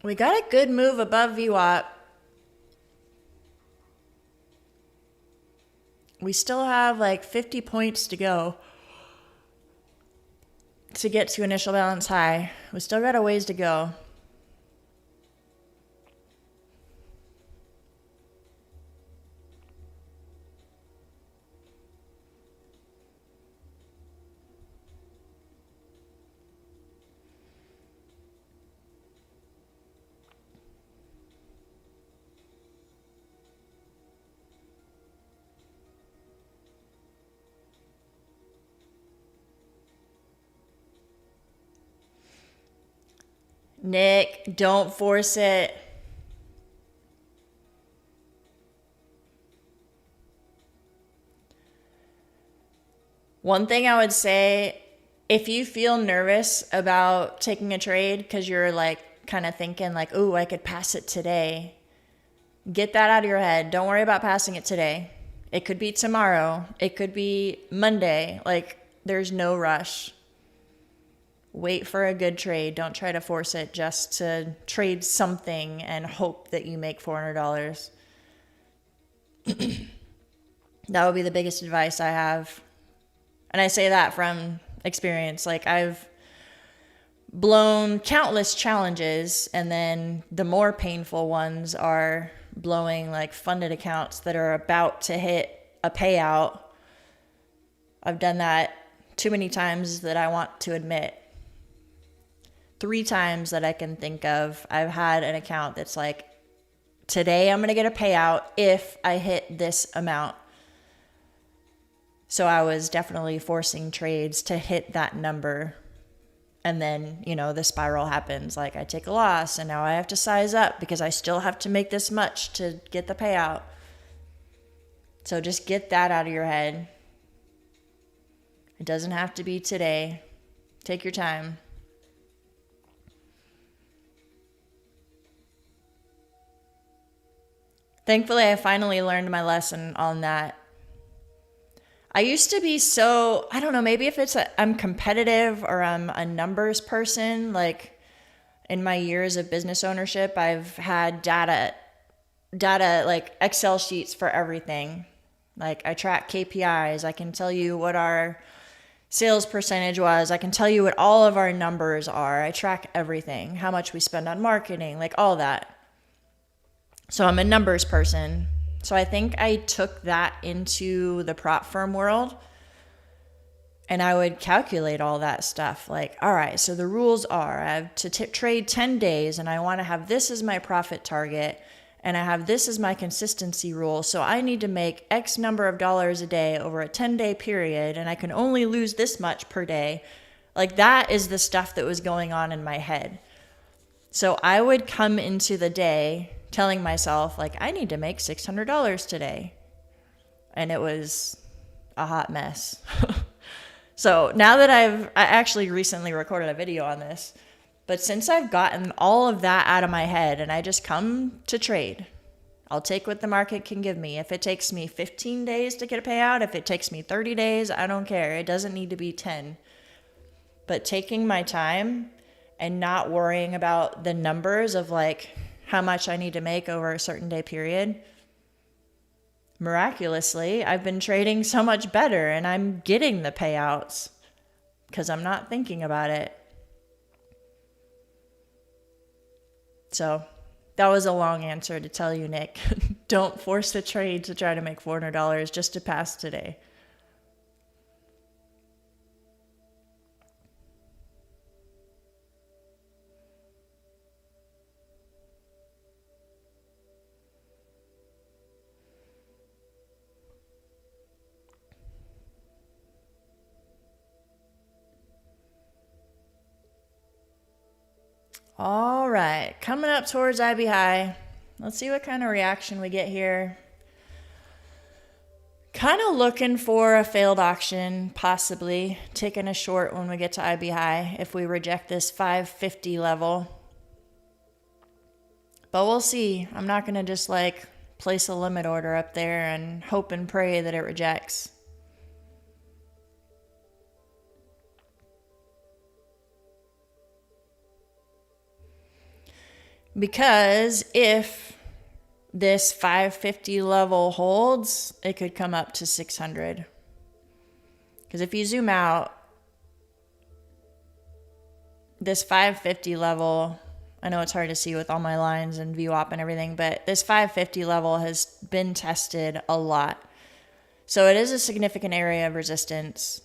We got a good move above VWAP. We still have like 50 points to go to get to initial balance high. We still got a ways to go. Nick, don't force it. One thing I would say, if you feel nervous about taking a trade because you're like kind of thinking like, oh, I could pass it today, get that out of your head. Don't worry about passing it today. It could be tomorrow. It could be Monday. Like, there's no rush. Wait for a good trade. Don't try to force it just to trade something and hope that you make $400. That would be the biggest advice I have. And I say that from experience. Like, I've blown countless challenges, and then the more painful ones are blowing like funded accounts that are about to hit a payout. I've done that too many times that I want to admit. 3 times that I can think of, I've had an account that's like, today I'm going to get a payout if I hit this amount. So I was definitely forcing trades to hit that number. And then, you know, the spiral happens. Like, I take a loss and now I have to size up because I still have to make this much to get the payout. So just get that out of your head. It doesn't have to be today. Take your time. Thankfully, I finally learned my lesson on that. I used to be so, I don't know, maybe if I'm competitive or I'm a numbers person. Like, in my years of business ownership, I've had data like Excel sheets for everything. Like, I track KPIs. I can tell you what our sales percentage was. I can tell you what all of our numbers are. I track everything, how much we spend on marketing, like all that. So I'm a numbers person. So I think I took that into the prop firm world, and I would calculate all that stuff. Like, all right, so the rules are I have to trade 10 days, and I want to have this as my profit target, and I have this as my consistency rule. So I need to make X number of dollars a day over a 10-day period, and I can only lose this much per day. Like, that is the stuff that was going on in my head. So I would come into the day telling myself, like, I need to make $600 today. And it was a hot mess. So now that I actually recently recorded a video on this, but since I've gotten all of that out of my head and I just come to trade, I'll take what the market can give me. If it takes me 15 days to get a payout, if it takes me 30 days, I don't care. It doesn't need to be 10. But taking my time and not worrying about the numbers of like how much I need to make over a certain day period. Miraculously, I've been trading so much better and I'm getting the payouts because I'm not thinking about it. So that was a long answer to tell you, Nick. Don't force the trade to try to make $400 just to pass today. All right, coming up towards IB high. Let's see what kind of reaction we get here. Kind of looking for a failed auction, possibly taking a short when we get to IB high if we reject this 550 level. But we'll see. I'm not going to just like place a limit order up there and hope and pray that it rejects. Because if this 550 level holds, it could come up to 600. Because if you zoom out, this 550 level, I know it's hard to see with all my lines and VWAP and everything, but this 550 level has been tested a lot. So it is a significant area of resistance.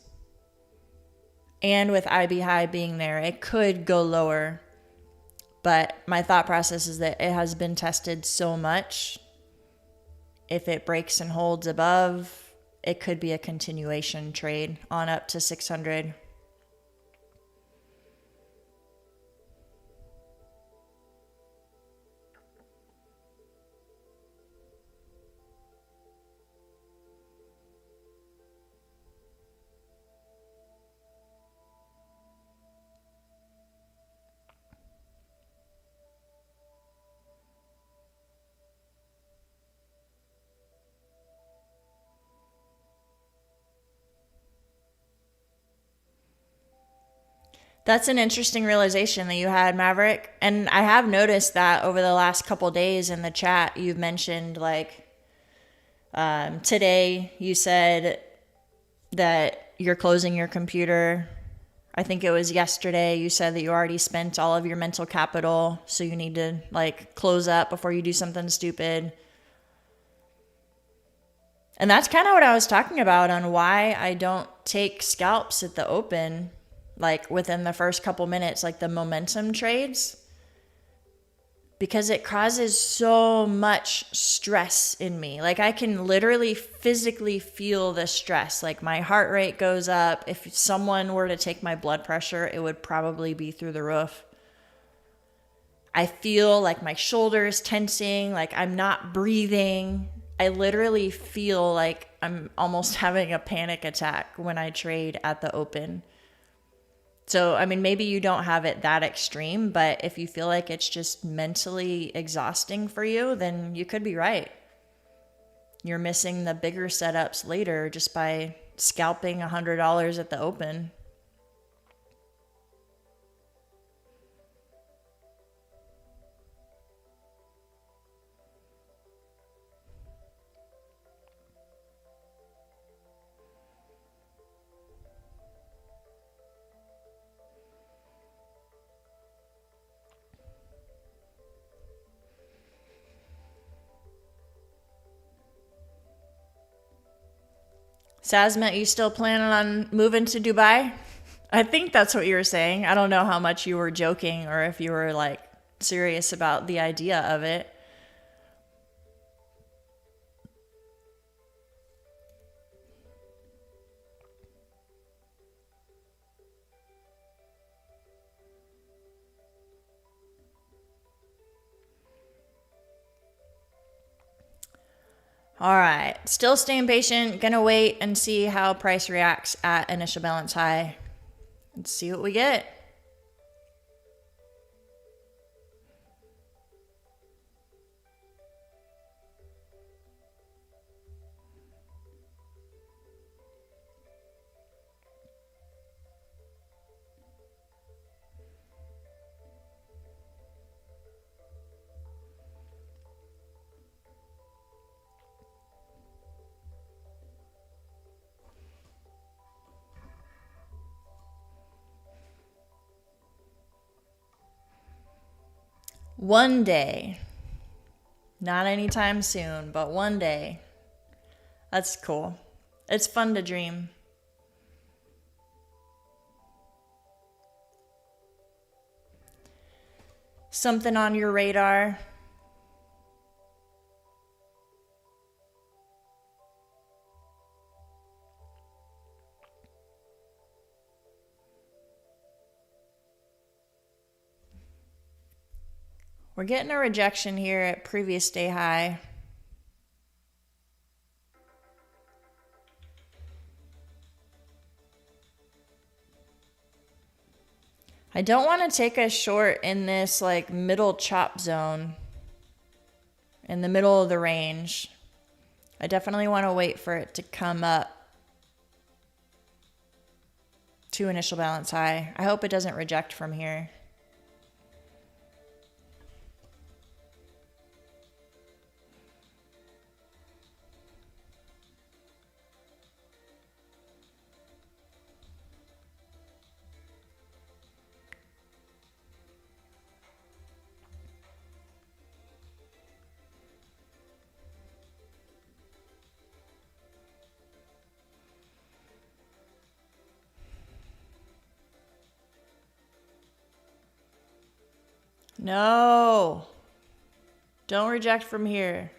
And with IB high being there, it could go lower. But my thought process is that it has been tested so much. If it breaks and holds above, it could be a continuation trade on up to 600. That's an interesting realization that you had, Maverick. And I have noticed that over the last couple days in the chat, you've mentioned like today you said that you're closing your computer. I think it was yesterday you said that you already spent all of your mental capital, so you need to like close up before you do something stupid. And that's kind of what I was talking about on why I don't take scalps at the open, like within the first couple minutes, like the momentum trades, because it causes so much stress in me. Like I can literally physically feel the stress. Like my heart rate goes up. If someone were to take my blood pressure, it would probably be through the roof. I feel like my shoulders tensing, like I'm not breathing. I literally feel like I'm almost having a panic attack when I trade at the open. So, I mean, maybe you don't have it that extreme, but if you feel like it's just mentally exhausting for you, then you could be right. You're missing the bigger setups later just by scalping $100 at the open. Sazmet, you still planning on moving to Dubai? I think that's what you were saying. I don't know how much you were joking or if you were like serious about the idea of it. All right, still staying patient. Gonna wait and see how price reacts at initial balance high. Let's see what we get. One day, not anytime soon, but one day. That's cool. It's fun to dream. Something on your radar? We're getting a rejection here at previous day high. I don't want to take a short in this like middle chop zone in the middle of the range. I definitely want to wait for it to come up to initial balance high. I hope it doesn't reject from here. No, don't reject from here.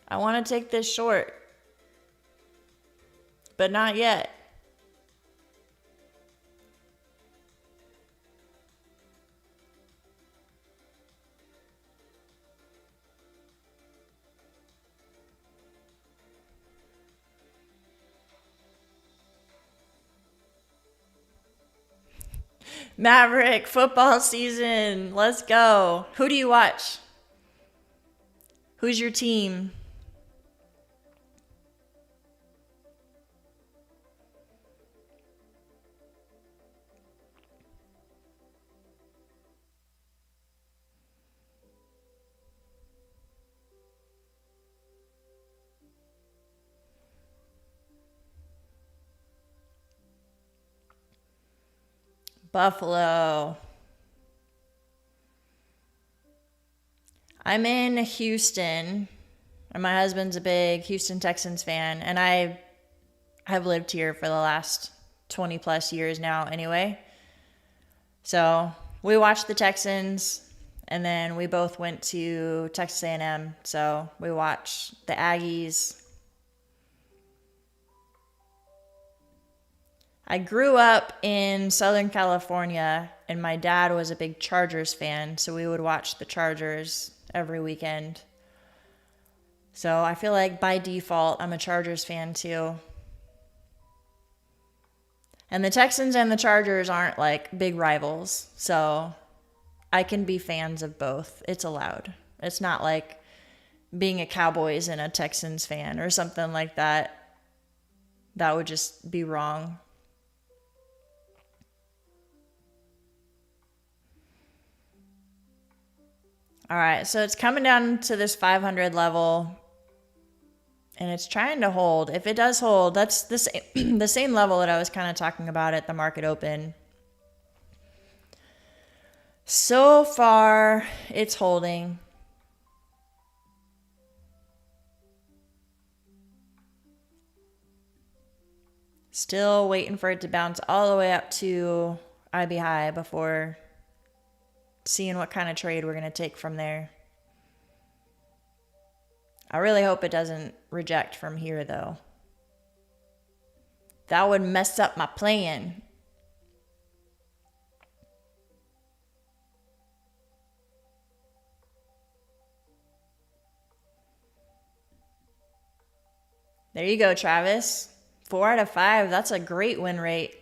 I want to take this short, but not yet. Maverick, football season. Let's go. Who do you watch? Who's your team? Buffalo. I'm in Houston, and my husband's a big Houston Texans fan, and I have lived here for the last 20 plus years now anyway. So we watched the Texans, and then we both went to Texas A&M, so we watched the Aggies. I grew up in Southern California, and my dad was a big Chargers fan, so we would watch the Chargers every weekend. So I feel like by default, I'm a Chargers fan too. And the Texans and the Chargers aren't like big rivals, so I can be fans of both. It's allowed. It's not like being a Cowboys and a Texans fan or something like that. That would just be wrong. All right, so it's coming down to this 500 level, and it's trying to hold. If it does hold, that's the same level that I was kind of talking about at the market open. So far, it's holding. Still waiting for it to bounce all the way up to IB high before seeing what kind of trade we're going to take from there. I really hope it doesn't reject from here, though. That would mess up my plan. There you go, Travis. 4 out of 5. That's a great win rate.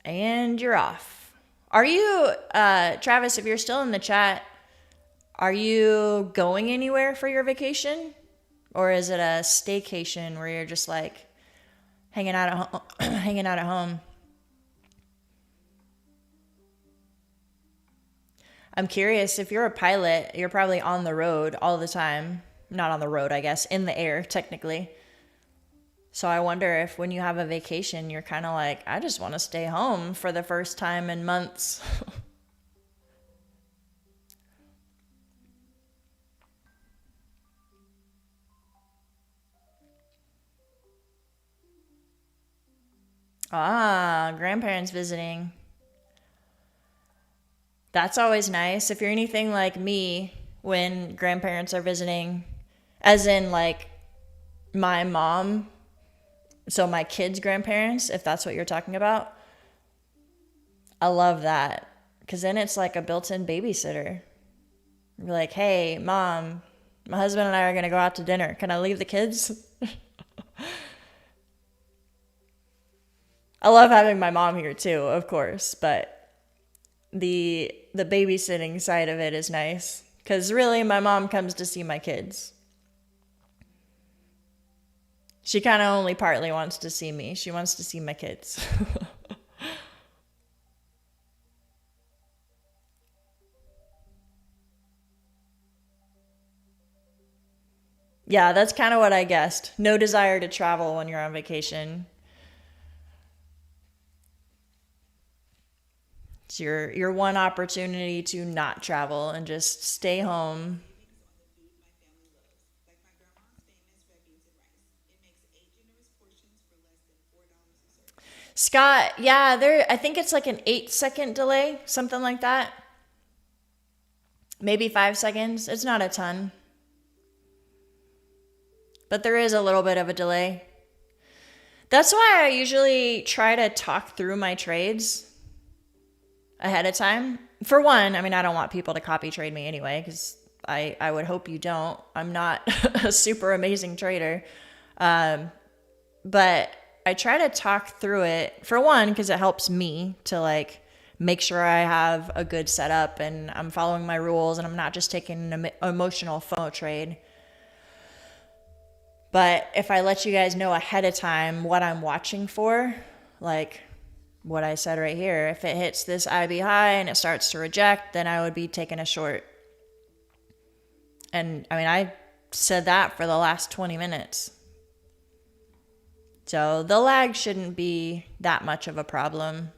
And you're off. Are you, Travis, if you're still in the chat, are you going anywhere for your vacation? Or is it a staycation where you're just like hanging out at home? I'm curious, if you're a pilot, you're probably on the road all the time. Not on the road, I guess, in the air, technically. So I wonder if when you have a vacation, you're kind of like, I just want to stay home for the first time in months. Grandparents visiting. That's always nice. If you're anything like me, when grandparents are visiting, as in like my mom, so my kids' grandparents, if that's what you're talking about, I love that. Because then it's like a built-in babysitter. You're like, hey, mom, my husband and I are going to go out to dinner. Can I leave the kids? I love having my mom here too, of course, but the babysitting side of it is nice. Because really, my mom comes to see my kids. She kind of only partly wants to see me. She wants to see my kids. Yeah, that's kind of what I guessed. No desire to travel when you're on vacation. It's your one opportunity to not travel and just stay home. Scott, yeah, I think it's like an 8-second delay, something like that. Maybe 5 seconds. It's not a ton. But there is a little bit of a delay. That's why I usually try to talk through my trades ahead of time. For one, I mean, I don't want people to copy trade me anyway, because I would hope you don't. I'm not a super amazing trader. But I try to talk through it, for one, because it helps me to like make sure I have a good setup and I'm following my rules and I'm not just taking an emotional FOMO trade. But if I let you guys know ahead of time what I'm watching for, like what I said right here, if it hits this IB high and it starts to reject, then I would be taking a short. And I mean, I said that for the last 20 minutes. So the lag shouldn't be that much of a problem.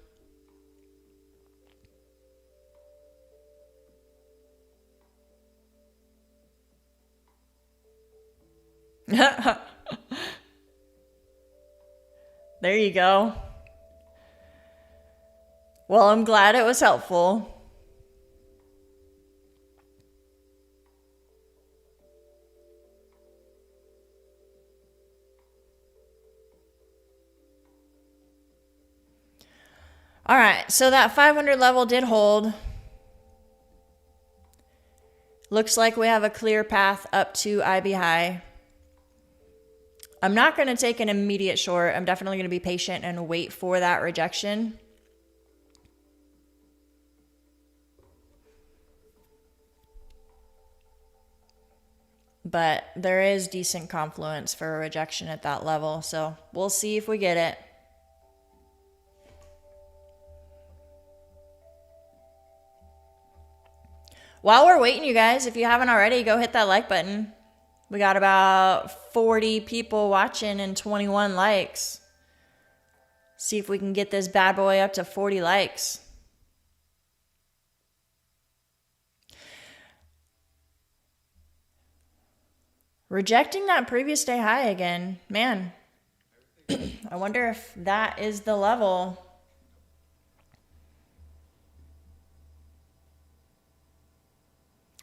There you go. Well, I'm glad it was helpful. All right, so that 500 level did hold. Looks like we have a clear path up to IB high. I'm not going to take an immediate short. I'm definitely going to be patient and wait for that rejection. But there is decent confluence for a rejection at that level, so we'll see if we get it. While we're waiting, you guys, if you haven't already, go hit that like button. We got about 40 people watching and 21 likes. See if we can get this bad boy up to 40 likes. Rejecting that previous day high again. Man, I wonder if that is the level.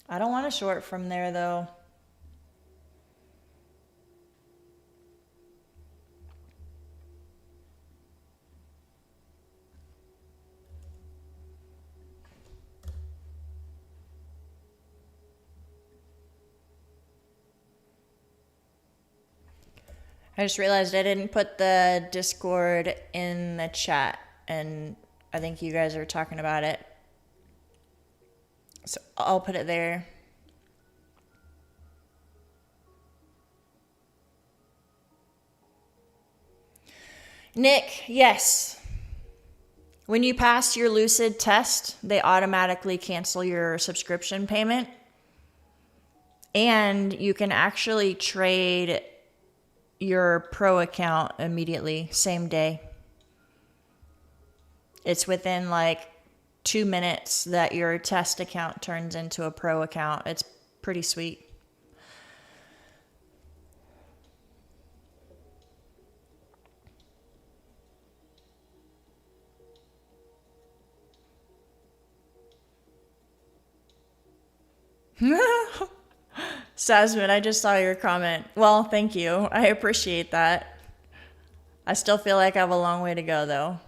I don't want to short from there, though. I just realized I didn't put the Discord in the chat, and I think you guys are talking about it. So I'll put it there. Nick, yes. When you pass your Lucid test, they automatically cancel your subscription payment. And you can actually trade your pro account immediately, same day. It's within like 2 minutes that your test account turns into a pro account. It's pretty sweet. Sasmin, I just saw your comment. Well, thank you. I appreciate that. I still feel like I have a long way to go, though.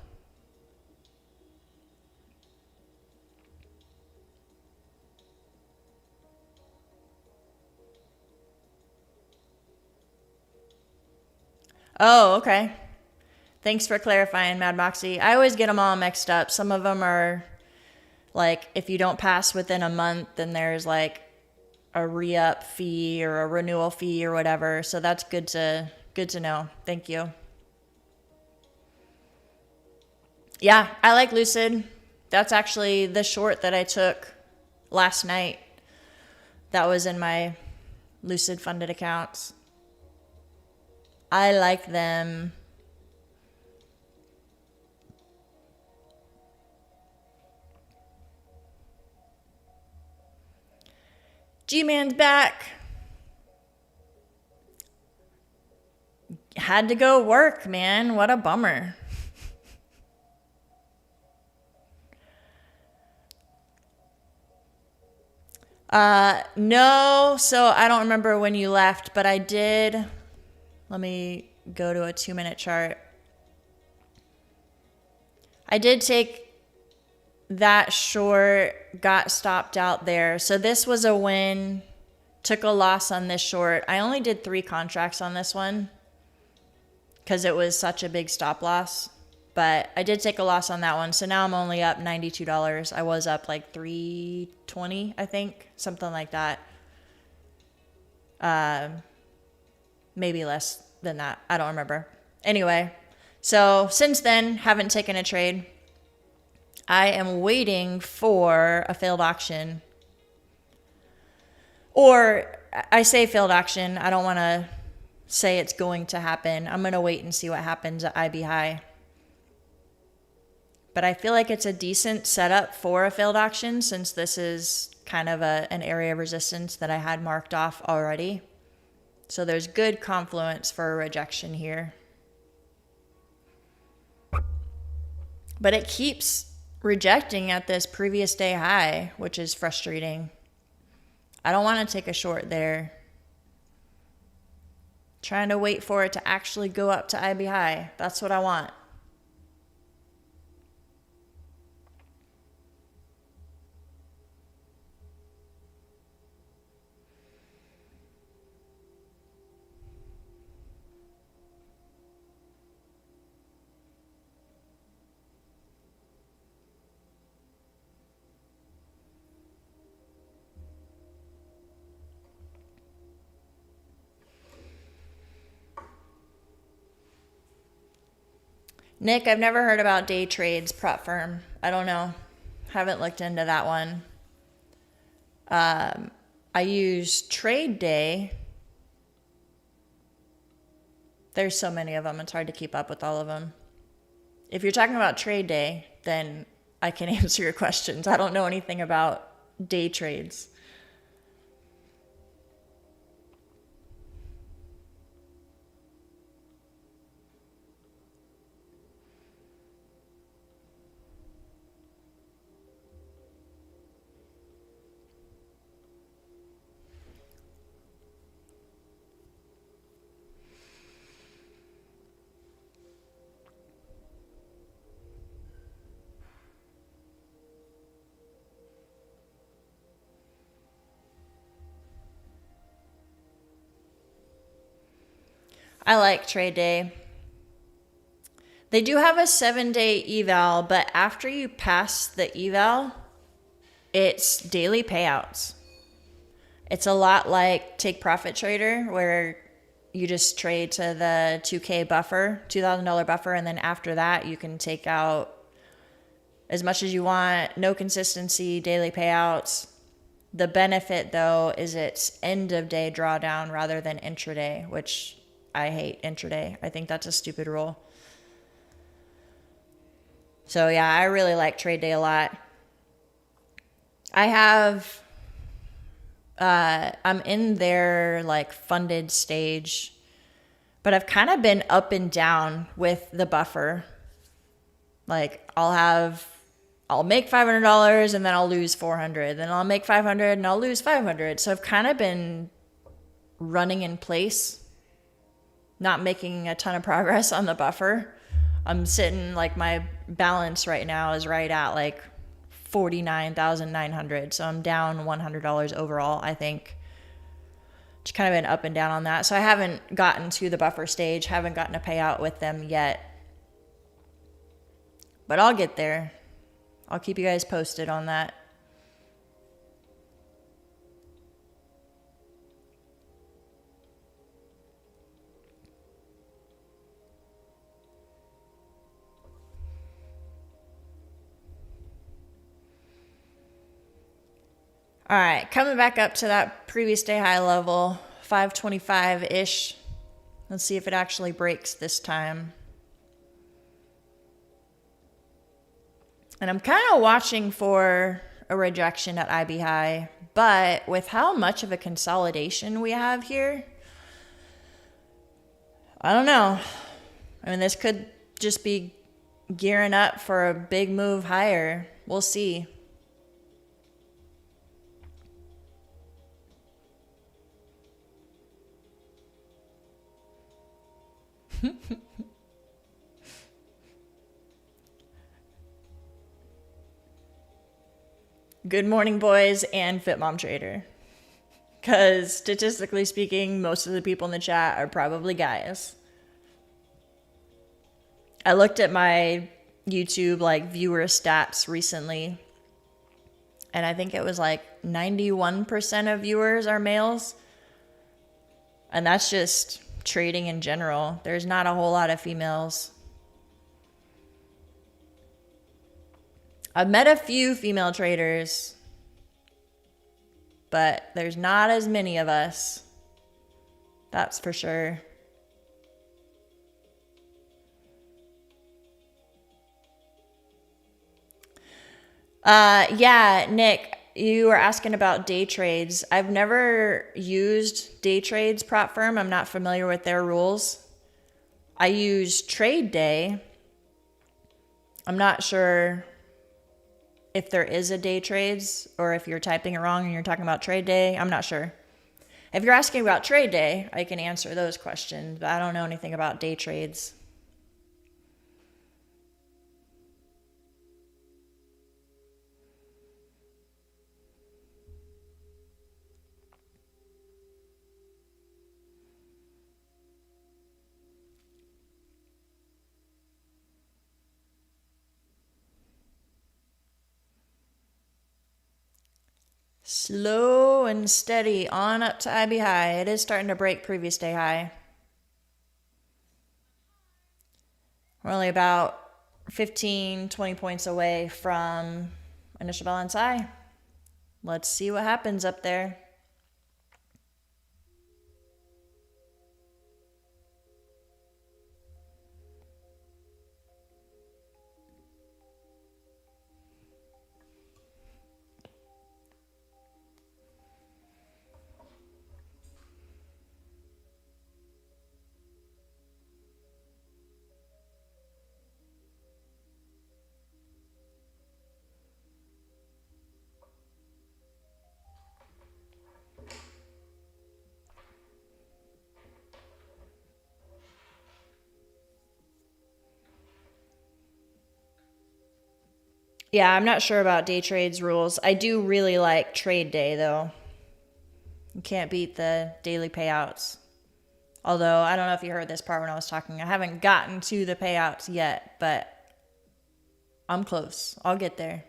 Oh, okay. Thanks for clarifying, Mad Moxie. I always get them all mixed up. Some of them are like, if you don't pass within a month, then there's like a re-up fee or a renewal fee or whatever. So that's good to know. Thank you. Yeah, I like Lucid. That's actually the short that I took last night. That was in my Lucid funded accounts. I like them. G-Man's back. Had to go work, man. What a bummer. No, so I don't remember when you left, but I did. Let me go to a 2-minute chart. I did take that short, got stopped out there. So this was a win. Took a loss on this short. I only did 3 contracts on this one because it was such a big stop loss. But I did take a loss on that one. So now I'm only up $92. I was up like $320, I think. Something like that. Maybe less than that. I don't remember. Anyway, so since then, haven't taken a trade. I am waiting for a failed auction. Or I say failed auction. I don't want to say it's going to happen. I'm going to wait and see what happens at IB high. But I feel like it's a decent setup for a failed auction since this is kind of an area of resistance that I had marked off already. So there's good confluence for a rejection here. But it keeps rejecting at this previous day high, which is frustrating. I don't want to take a short there. Trying to wait for it to actually go up to IB high. That's what I want. Nick, I've never heard about Day Trade's prop firm. I don't know. Haven't looked into that one. I use TradeDay. There's so many of them. It's hard to keep up with all of them. If you're talking about TradeDay, then I can answer your questions. I don't know anything about day trades. I like TradeDay. They do have a 7-day eval, but after you pass the eval, it's daily payouts. It's a lot like Take Profit Trader, where you just trade to the 2K buffer, $2,000 buffer, and then after that you can take out as much as you want, no consistency, daily payouts. The benefit though is it's end of day drawdown rather than intraday, which I hate intraday. I think that's a stupid rule. So yeah, I really like TradeDay a lot. I'm in their like funded stage, but I've kind of been up and down with the buffer. Like I'll make $500 and then I'll lose 400. Then I'll make 500 and I'll lose 500. So I've kind of been running in place, not making a ton of progress on the buffer. I'm sitting like my balance right now is right at like 49,900. So I'm down $100 overall, I think. Just kind of been up and down on that. So I haven't gotten to the buffer stage, haven't gotten a payout with them yet. But I'll get there. I'll keep you guys posted on that. All right, coming back up to that previous day high level, 525-ish. Let's see if it actually breaks this time. And I'm kind of watching for a rejection at IB high, but with how much of a consolidation we have here, I don't know. I mean, this could just be gearing up for a big move higher. We'll see. Good morning, boys, and Fit Mom Trader. Because statistically speaking, most of the people in the chat are probably guys. I looked at my YouTube like viewer stats recently, and I think it was like 91% of viewers are males. And that's just trading in general. There's not a whole lot of females. I've met a few female traders, but there's not as many of us. That's for sure. Yeah, Nick, you were asking about day trades. I've never used day trades prop firm. I'm not familiar with their rules. I use TradeDay. I'm not sure if there is a day trades or if you're typing it wrong and you're talking about TradeDay. I'm not sure. If you're asking about TradeDay, I can answer those questions, but I don't know anything about day trades. Slow and steady on up to IB high. It is starting to break previous day high. We're only about 15, 20 points away from initial balance high. Let's see what happens up there. Yeah, I'm not sure about day trades rules. I do really like TradeDay though. You can't beat the daily payouts. Although I don't know if you heard this part when I was talking. I haven't gotten to the payouts yet, but I'm close. I'll get there.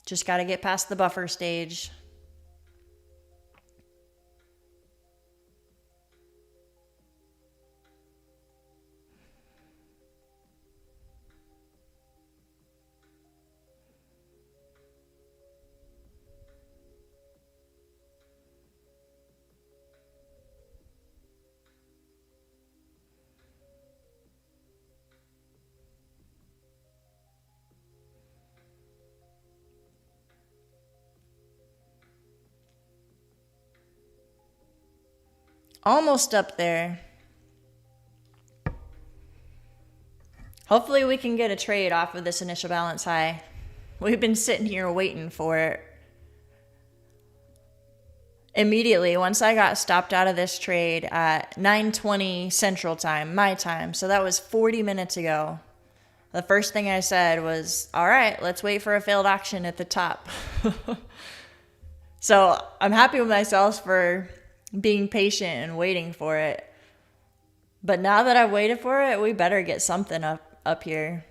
Just got to get past the buffer stage. Almost up there. Hopefully we can get a trade off of this initial balance high. We've been sitting here waiting for it. Immediately, once I got stopped out of this trade at 9:20 Central Time, my time, so that was 40 minutes ago, the first thing I said was, all right, let's wait for a failed auction at the top. So I'm happy with myself for being patient and waiting for it. But now that I've waited for it, we better get something up here.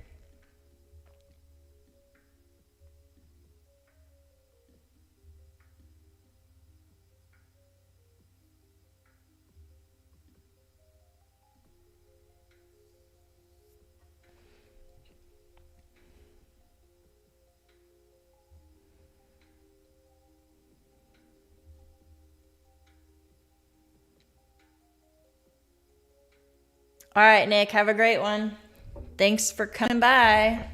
All right, Nick, have a great one. Thanks for coming by.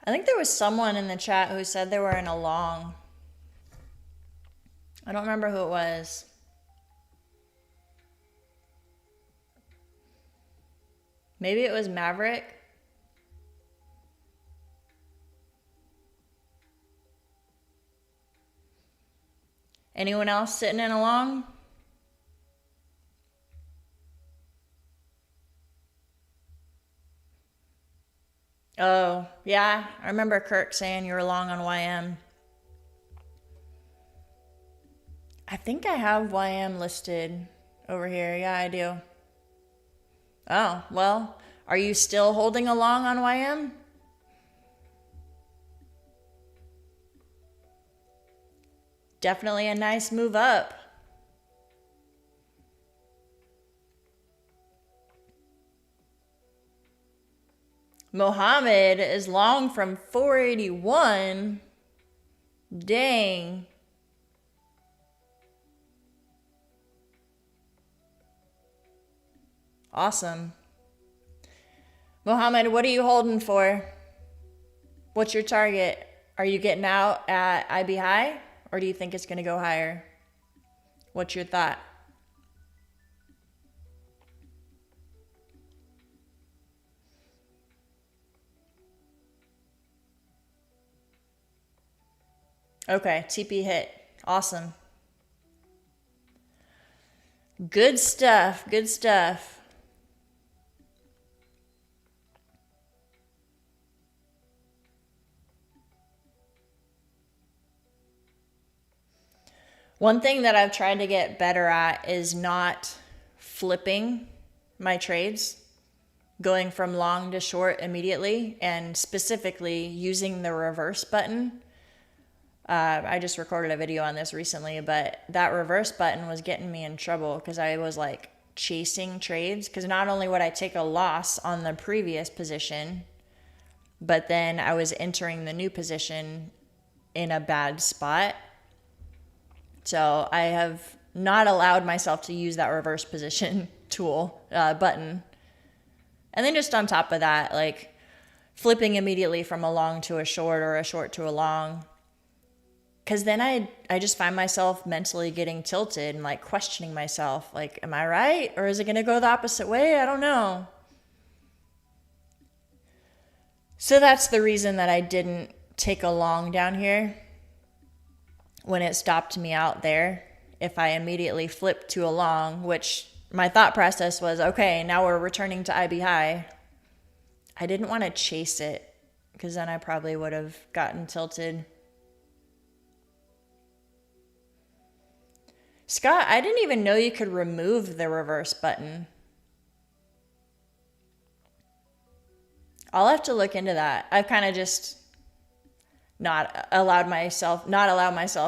I think there was someone in the chat who said they were in a long. I don't remember who it was. Maybe it was Maverick. Anyone else sitting in a long? Oh, yeah. I remember Kirk saying you were long on YM. I think I have YM listed over here. Yeah, I do. Oh, well, are you still holding a long on YM? Definitely a nice move up. Mohammed is long from 481. Dang. Awesome. Mohammed, what are you holding for? What's your target? Are you getting out at IB high, or do you think it's going to go higher? What's your thought? Okay, TP hit. Awesome. Good stuff. Good stuff. One thing that I've tried to get better at is not flipping my trades, going from long to short immediately, and specifically using the reverse button. I just recorded a video on this recently, but that reverse button was getting me in trouble because I was like chasing trades, because not only would I take a loss on the previous position, but then I was entering the new position in a bad spot. So I have not allowed myself to use that reverse position tool button. And then just on top of that, like flipping immediately from a long to a short or a short to a long. Because then I just find myself mentally getting tilted and like questioning myself. Like, am I right? Or is it going to go the opposite way? I don't know. So that's the reason that I didn't take a long down here when it stopped me out there. If I immediately flipped to a long, which my thought process was, okay, now we're returning to IB high. I didn't want to chase it because then I probably would have gotten tilted. Scott, I didn't even know you could remove the reverse button. I'll have to look into that. I've kind of just not allowed myself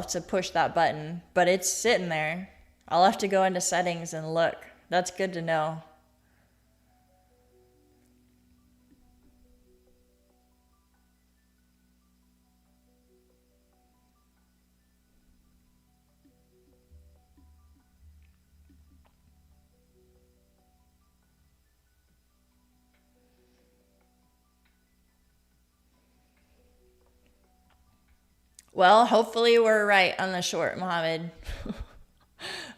to push that button, but it's sitting there. I'll have to go into settings and look. That's good to know. Well, hopefully we're right on the short, Mohammed.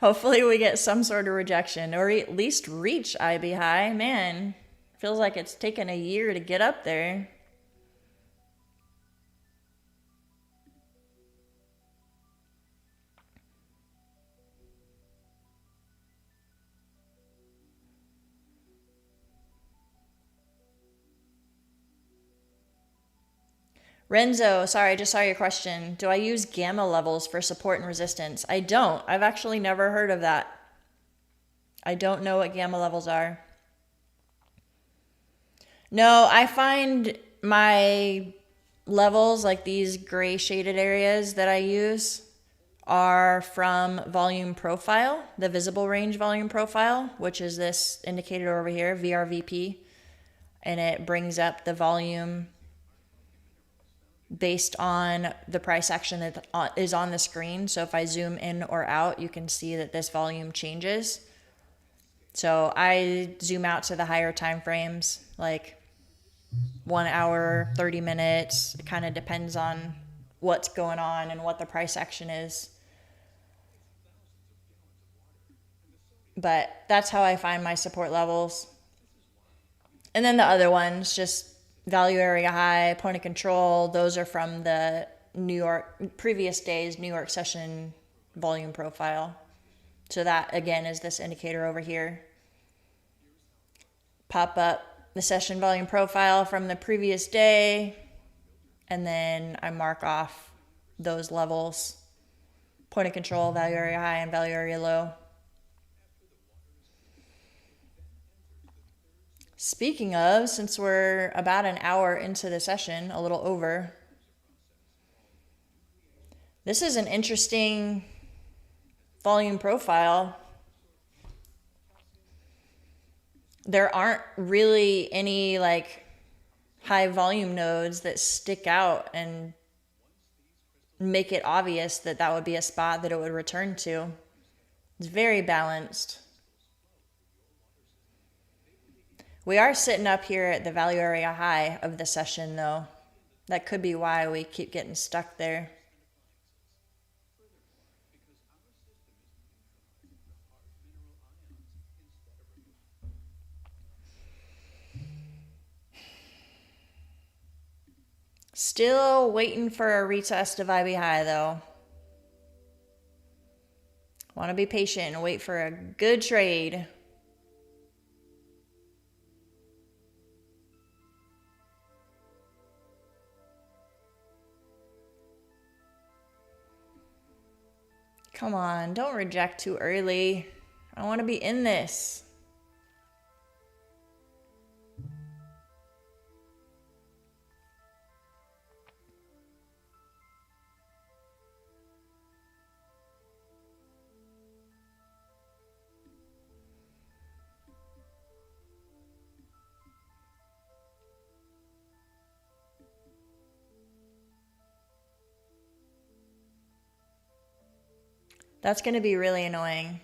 Hopefully we get some sort of rejection or at least reach IB high. Man, feels like it's taken a year to get up there. Renzo, sorry, I just saw your question. Do I use gamma levels for support and resistance? I don't. I've actually never heard of that. I don't know what gamma levels are. No, I find my levels, like these gray shaded areas that I use, are from volume profile, the visible range volume profile, which is this indicator over here, VRVP, and it brings up the volume based on the price action that is on the screen. So if I zoom in or out, you can see that this volume changes. So I zoom out to the higher time frames, like 1 hour, 30 minutes. It kind of depends on what's going on and what the price action is. But that's how I find my support levels. And then the other ones, just value area high, point of control, those are from the previous day's New York session volume profile. So that again is this indicator over here. Pop up the session volume profile from the previous day, and then I mark off those levels. Point of control, value area high and value area low. Speaking of, since we're about an hour into the session, a little over, this is an interesting volume profile. There aren't really any like high volume nodes that stick out and make it obvious that that would be a spot that it would return to. It's very balanced. We are sitting up here at the value area high of the session though. That could be why we keep getting stuck there. Still waiting for a retest of IB high though. Want to be patient and wait for a good trade. Come on, don't reject too early. I want to be in this. That's going to be really annoying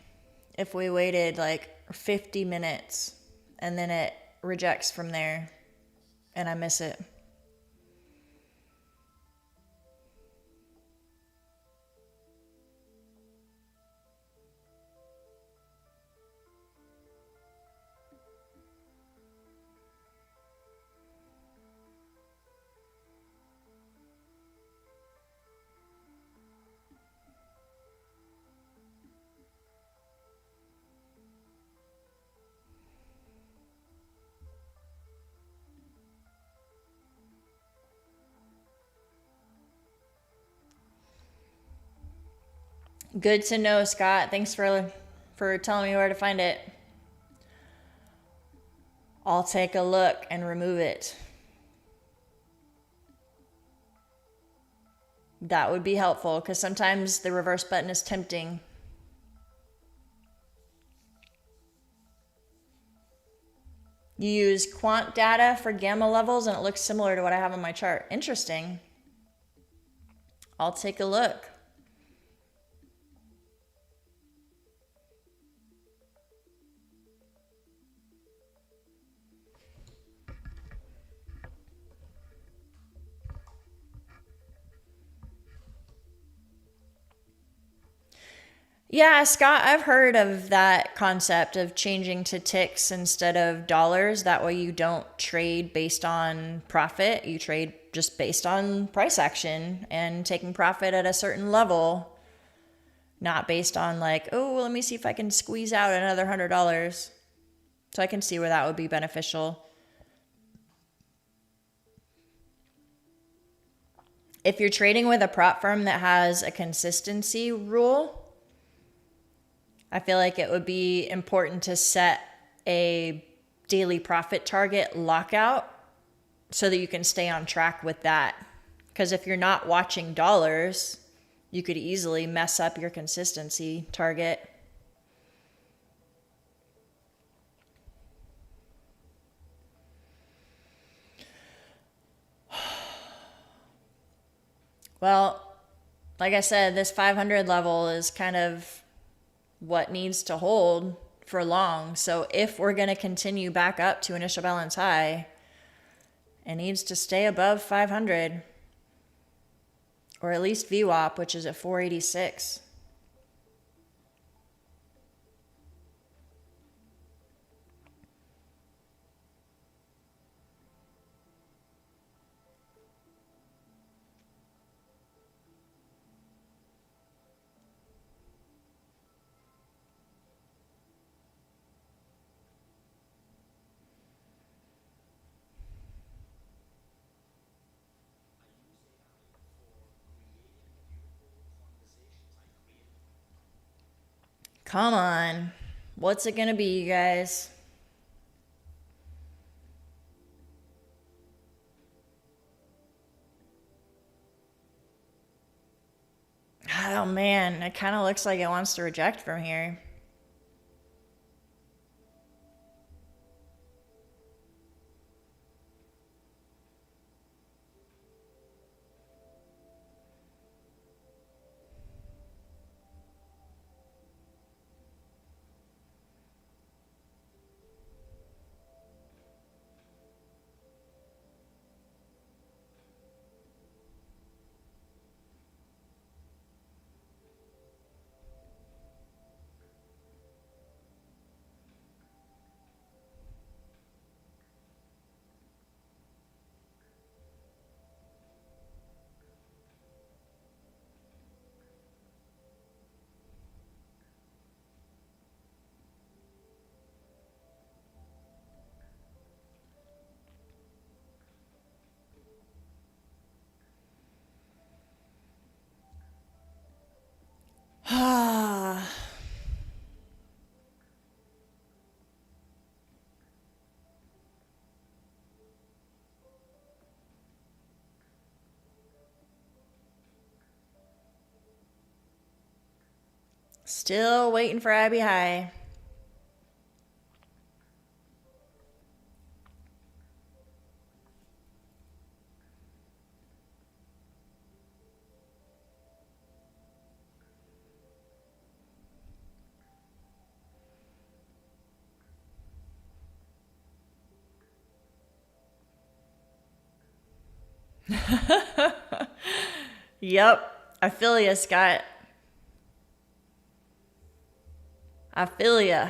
if we waited like 50 minutes and then it rejects from there and I miss it. Good to know, Scott. Thanks for telling me where to find it. I'll take a look and remove it. That would be helpful because sometimes the reverse button is tempting. You use quant data for gamma levels and it looks similar to what I have on my chart. Interesting. I'll take a look. Yeah, Scott, I've heard of that concept of changing to ticks instead of dollars. That way you don't trade based on profit. You trade just based on price action and taking profit at a certain level, not based on like, oh, let me see if I can squeeze out another $100. So I can see where that would be beneficial. If you're trading with a prop firm that has a consistency rule, I feel like it would be important to set a daily profit target lockout so that you can stay on track with that. Because if you're not watching dollars, you could easily mess up your consistency target. Well, like I said, this 500 level is kind of what needs to hold for long. So if we're going to continue back up to initial balance high, it needs to stay above 500 or at least VWAP, which is at 486. Come on. What's it gonna be, you guys? Oh man, it kind of looks like it wants to reject from here. Still waiting for IB high. Yep, I feel ya, Scott. I feel ya.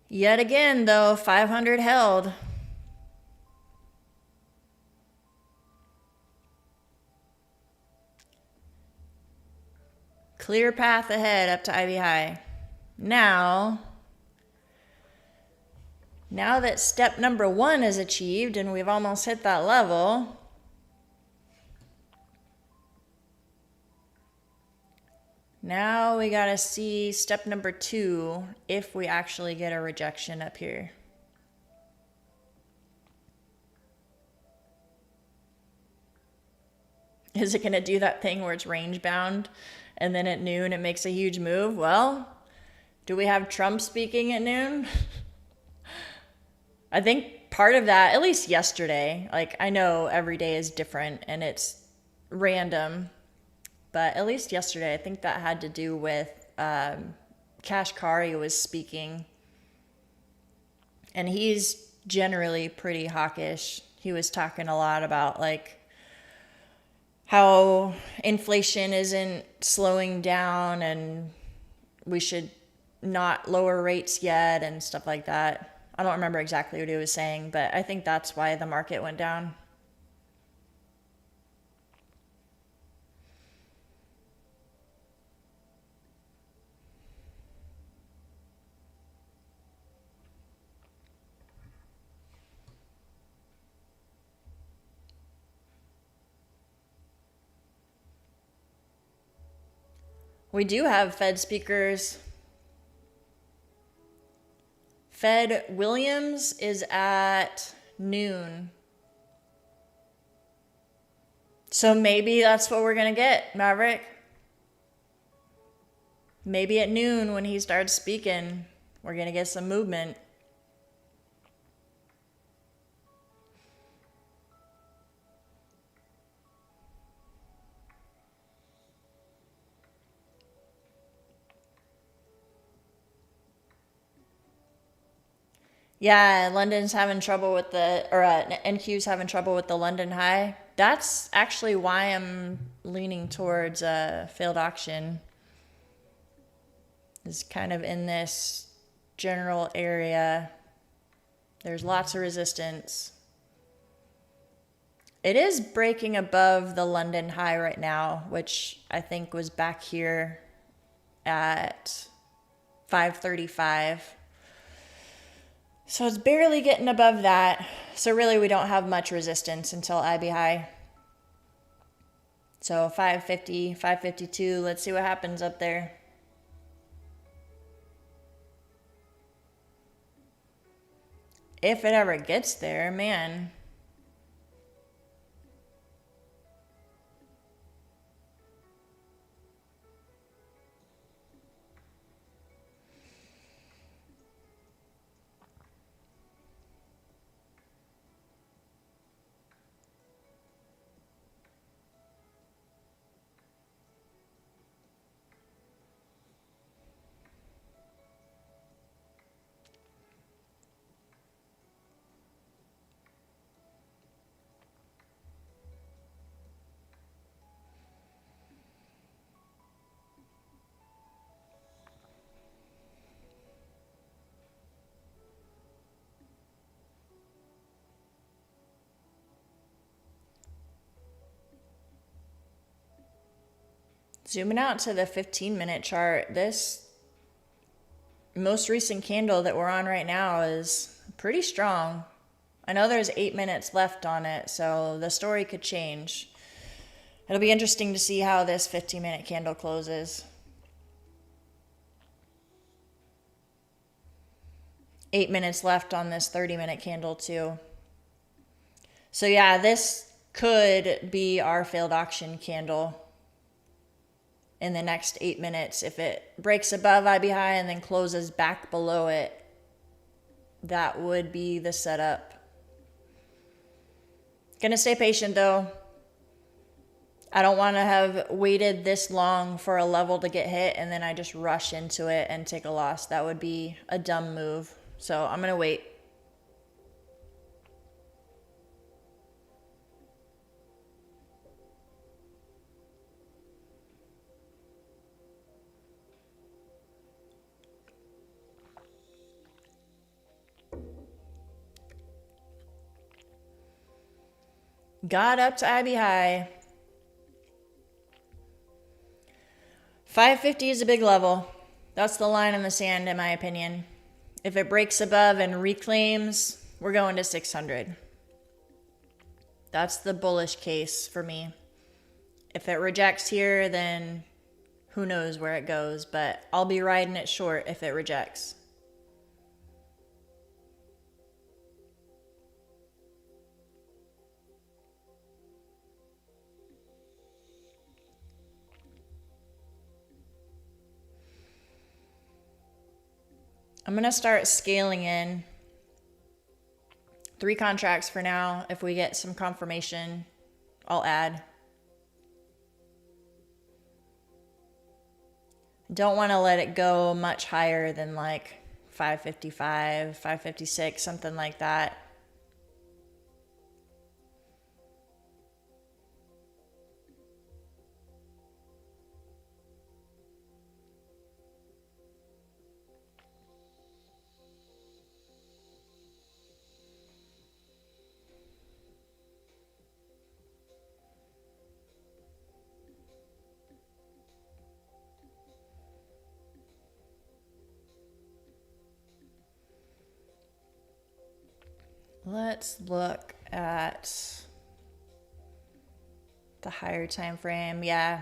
Yet again, though, 500 held. Clear path ahead up to IB high. Now that step number 1 is achieved and we've almost hit that level, now we gotta see step number 2 if we actually get a rejection up here. Is it gonna do that thing where it's range bound and then at noon it makes a huge move? Well, do we have Trump speaking at noon? I think part of that, at least yesterday, like I know every day is different and it's random, but at least yesterday, I think that had to do with Kashkari was speaking. And he's generally pretty hawkish. He was talking a lot about like how inflation isn't slowing down and we should not lower rates yet and stuff like that. I don't remember exactly what he was saying, but I think that's why the market went down. We do have Fed speakers. Fed Williams is at noon. So maybe that's what we're going to get, Maverick. Maybe at noon when he starts speaking, we're going to get some movement. Yeah, London's having trouble with NQ's having trouble with the London high. That's actually why I'm leaning towards a failed auction. Is kind of in this general area. There's lots of resistance. It is breaking above the London high right now, which I think was back here at 535. So it's barely getting above that. So really we don't have much resistance until IB high. So 550, 552, let's see what happens up there. If it ever gets there, man. Zooming out to the 15-minute chart, this most recent candle that we're on right now is pretty strong. I know there's 8 minutes left on it, so the story could change. It'll be interesting to see how this 15-minute candle closes. 8 minutes left on this 30-minute candle too. So yeah, this could be our failed auction candle in the next 8 minutes. If it breaks above IB high and then closes back below it, that would be the setup. Gonna stay patient though. I don't want to have waited this long for a level to get hit and then I just rush into it and take a loss. That would be a dumb move. So I'm gonna wait. Got up to IB high. 550 is a big level. That's the line in the sand, in my opinion. If it breaks above and reclaims, we're going to 600. That's the bullish case for me. If it rejects here, then who knows where it goes, but I'll be riding it short if it rejects. I'm going to start scaling in 3 contracts for now. If we get some confirmation, I'll add. Don't want to let it go much higher than like 555, 556, something like that. Let's look at the higher time frame. Yeah,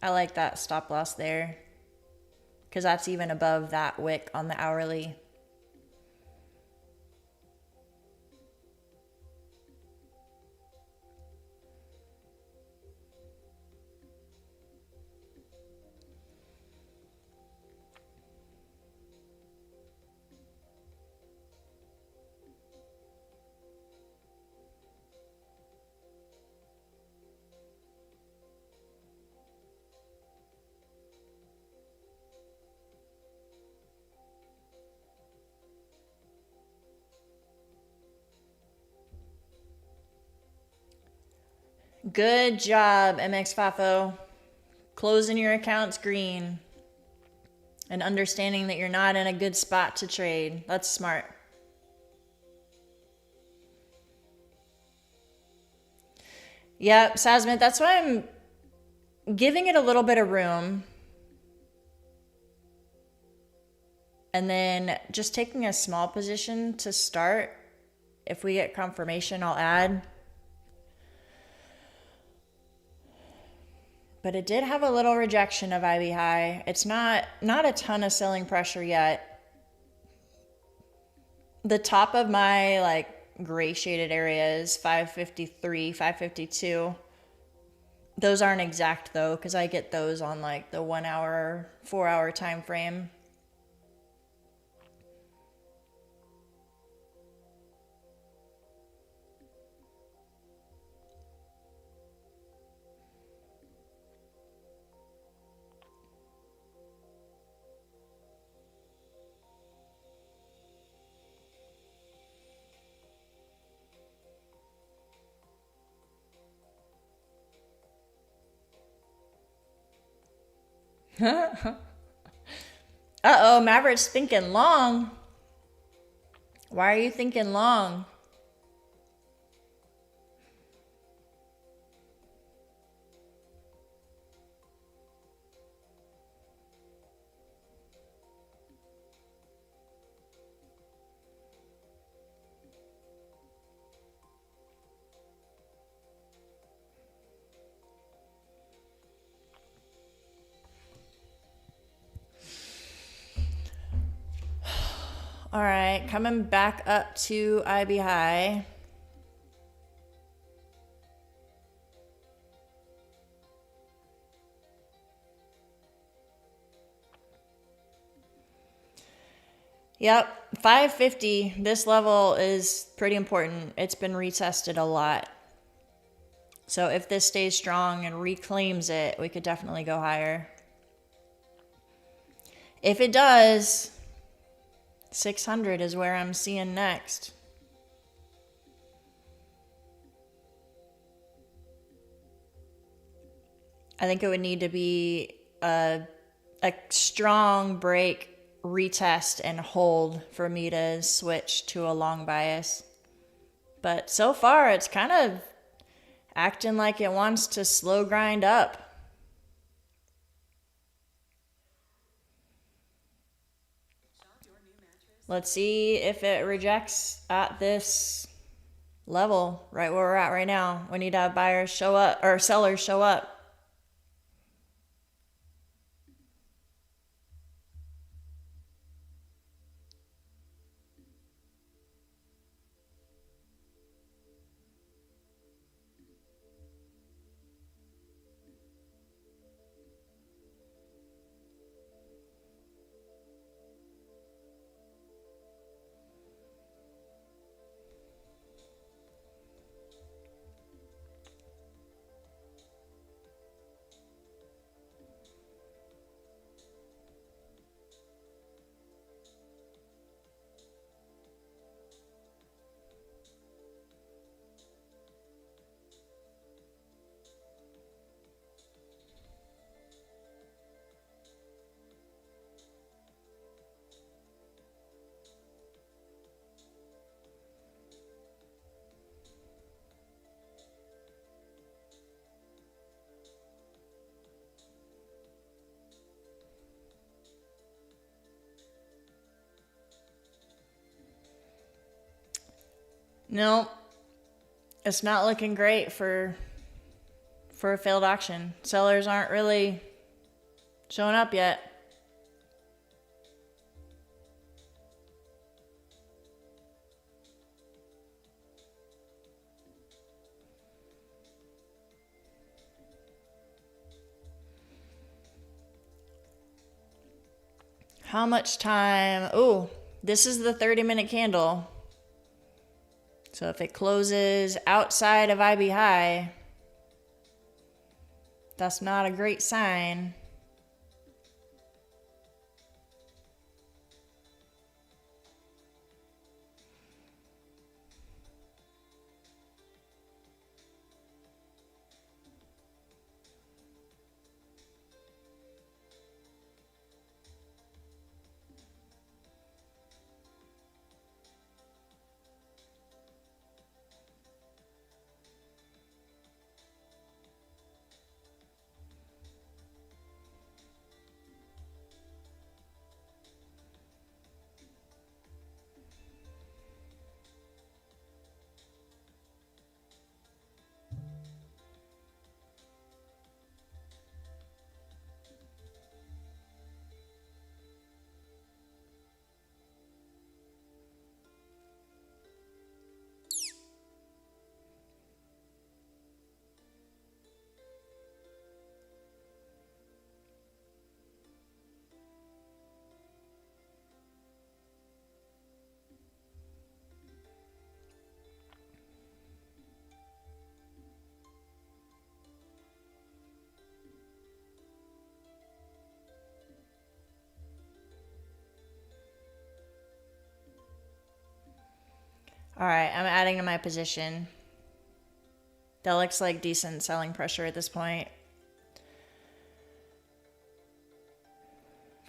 I like that stop loss there because that's even above that wick on the hourly. Good job, MX Fafo. Closing your accounts green. and understanding that you're not in a good spot to trade. That's smart. Yep, Sasmith, that's why I'm giving it a little bit of room. And then just taking a small position to start. If we get confirmation, I'll add. But it did have a little rejection of IB high. It's not a ton of selling pressure yet. The top of my like gray shaded area is 553, 552. Those aren't exact though, because I get those on like the 1 hour, 4 hour time frame. Uh-oh, Maverick's thinking long. Why are you thinking long? All right, coming back up to IB high. Yep, 550. This level is pretty important. It's been retested a lot. So if this stays strong and reclaims it, we could definitely go higher. If it does, 600 is where I'm seeing next. I think it would need to be a strong break, retest, and hold for me to switch to a long bias. But so far, it's kind of acting like it wants to slow grind up. Let's see if it rejects at this level, right where we're at right now. We need to have buyers show up, or sellers show up. No, it's not looking great for a failed auction. Sellers aren't really showing up yet. How much time? Oh, this is the 30-minute candle. So if it closes outside of IB high, that's not a great sign. All right, I'm adding to my position. That looks like decent selling pressure at this point.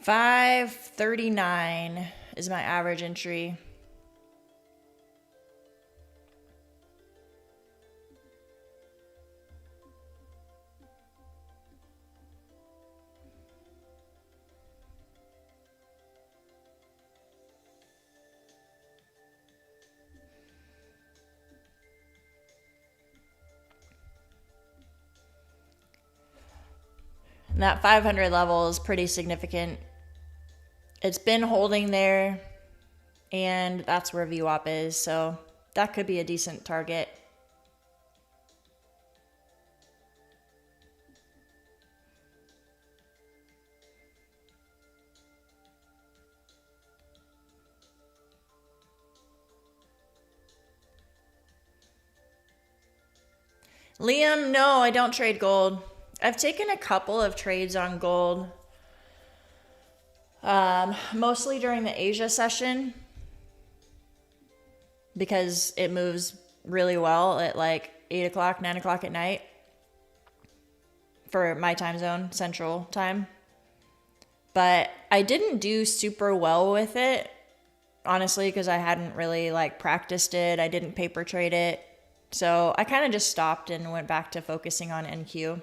539 is my average entry. And that 500 level is pretty significant. It's been holding there, and that's where VWAP is, so that could be a decent target. Liam, no, I don't trade gold. I've taken a couple of trades on gold, mostly during the Asia session, because it moves really well at like 8 o'clock, 9 o'clock at night for my time zone, Central Time. But I didn't do super well with it, honestly, because I hadn't really like practiced it. I didn't paper trade it. So I kind of just stopped and went back to focusing on NQ.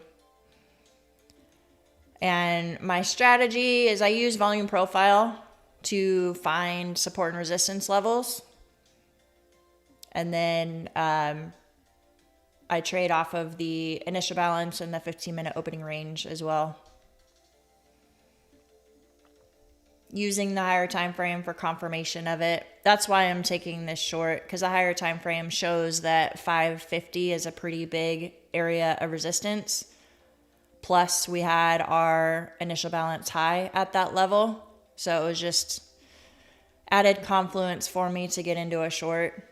And my strategy is I use volume profile to find support and resistance levels. And then I trade off of the initial balance and the 15-minute opening range as well, using the higher time frame for confirmation of it. That's why I'm taking this short, because the higher time frame shows that 550 is a pretty big area of resistance. Plus, we had our initial balance high at that level. So it was just added confluence for me to get into a short.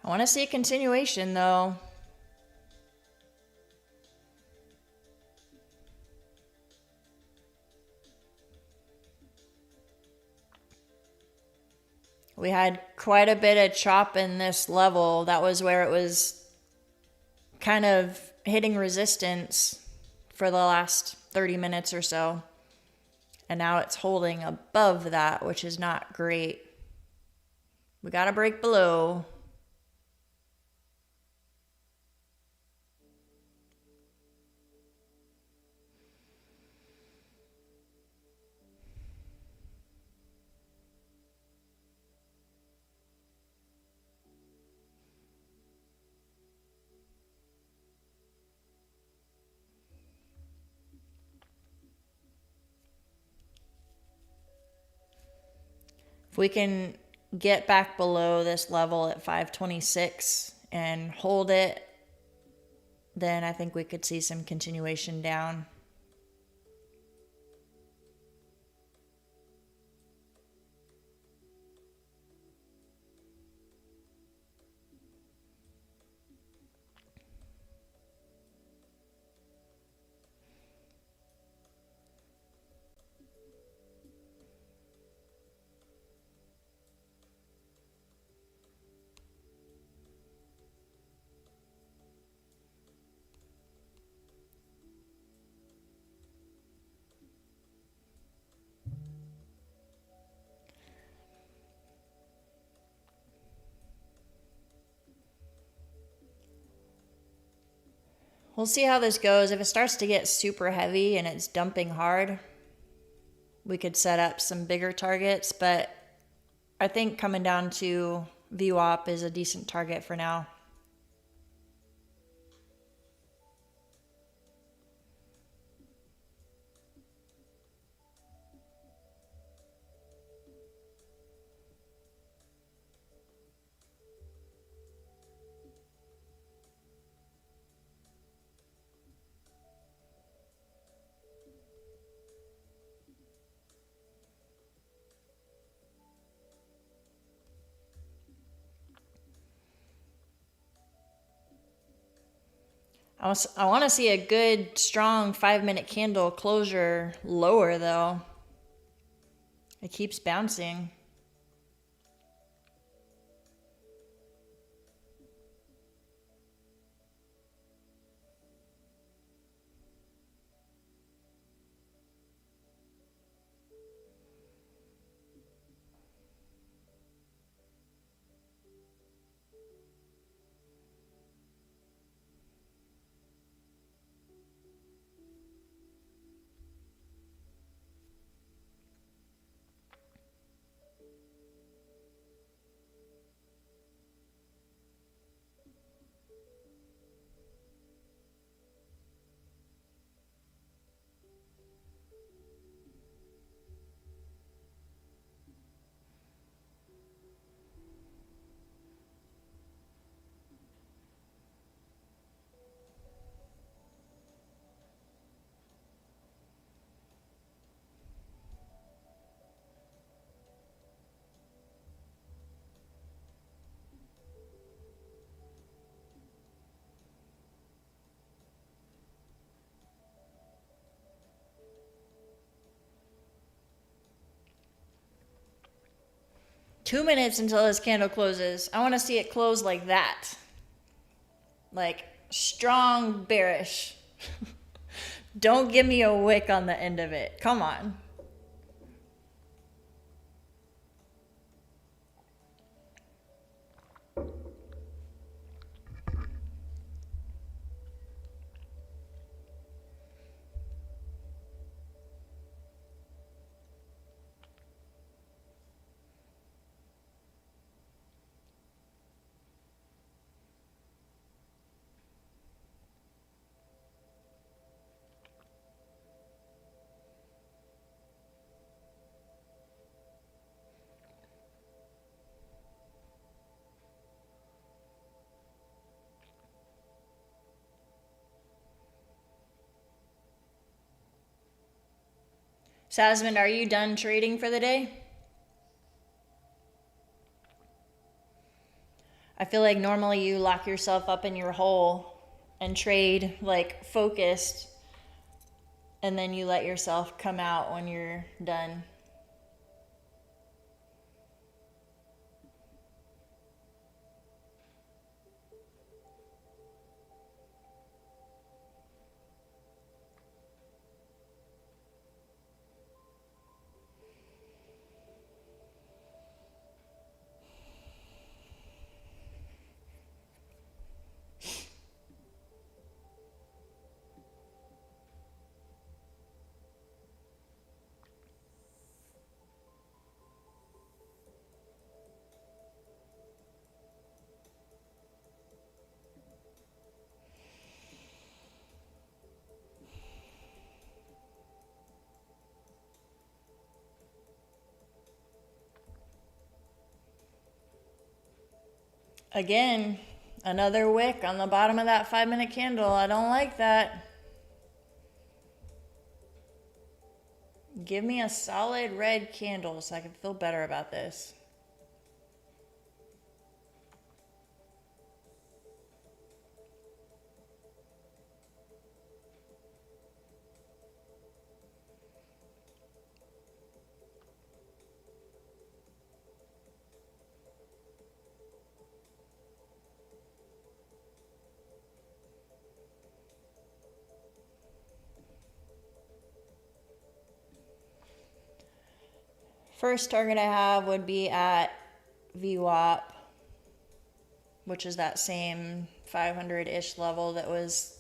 I want to see a continuation, though. We had quite a bit of chop in this level. That was where it was kind of hitting resistance for the last 30 minutes or so. And now it's holding above that, which is not great. We got to break below. If we can get back below this level at 526 and hold it, then I think we could see some continuation down. We'll see how this goes. If it starts to get super heavy and it's dumping hard, we could set up some bigger targets, but I think coming down to VWAP is a decent target for now. I want to see a good, strong 5-minute candle closure lower, though. It keeps bouncing. Two minutes until this candle closes. I want to see it close like that. Like strong bearish. Don't give me a wick on the end of it. Come on. Sasmond, are you done trading for the day? I feel like normally you lock yourself up in your hole and trade like focused, and then you let yourself come out when you're done. Again, another wick on the bottom of that 5-minute candle. I don't like that. Give me a solid red candle so I can feel better about this. First target I have would be at VWAP, which is that same 500-ish level that was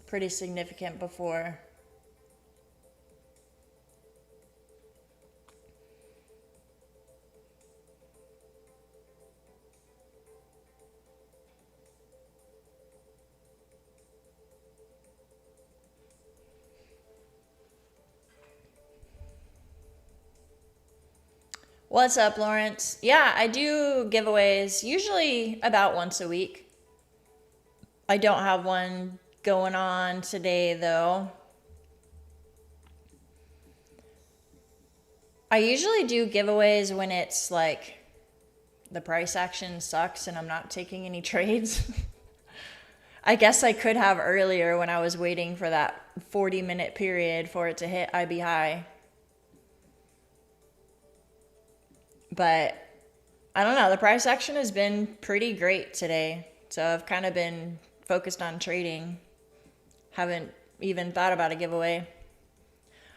pretty significant before. What's up, Lawrence? Yeah, I do giveaways usually about once a week. I don't have one going on today, though. I usually do giveaways when it's like the price action sucks and I'm not taking any trades. I guess I could have earlier when I was waiting for that 40-minute period for it to hit IB high. But I don't know. The price action has been pretty great today. So I've kind of been focused on trading. Haven't even thought about a giveaway.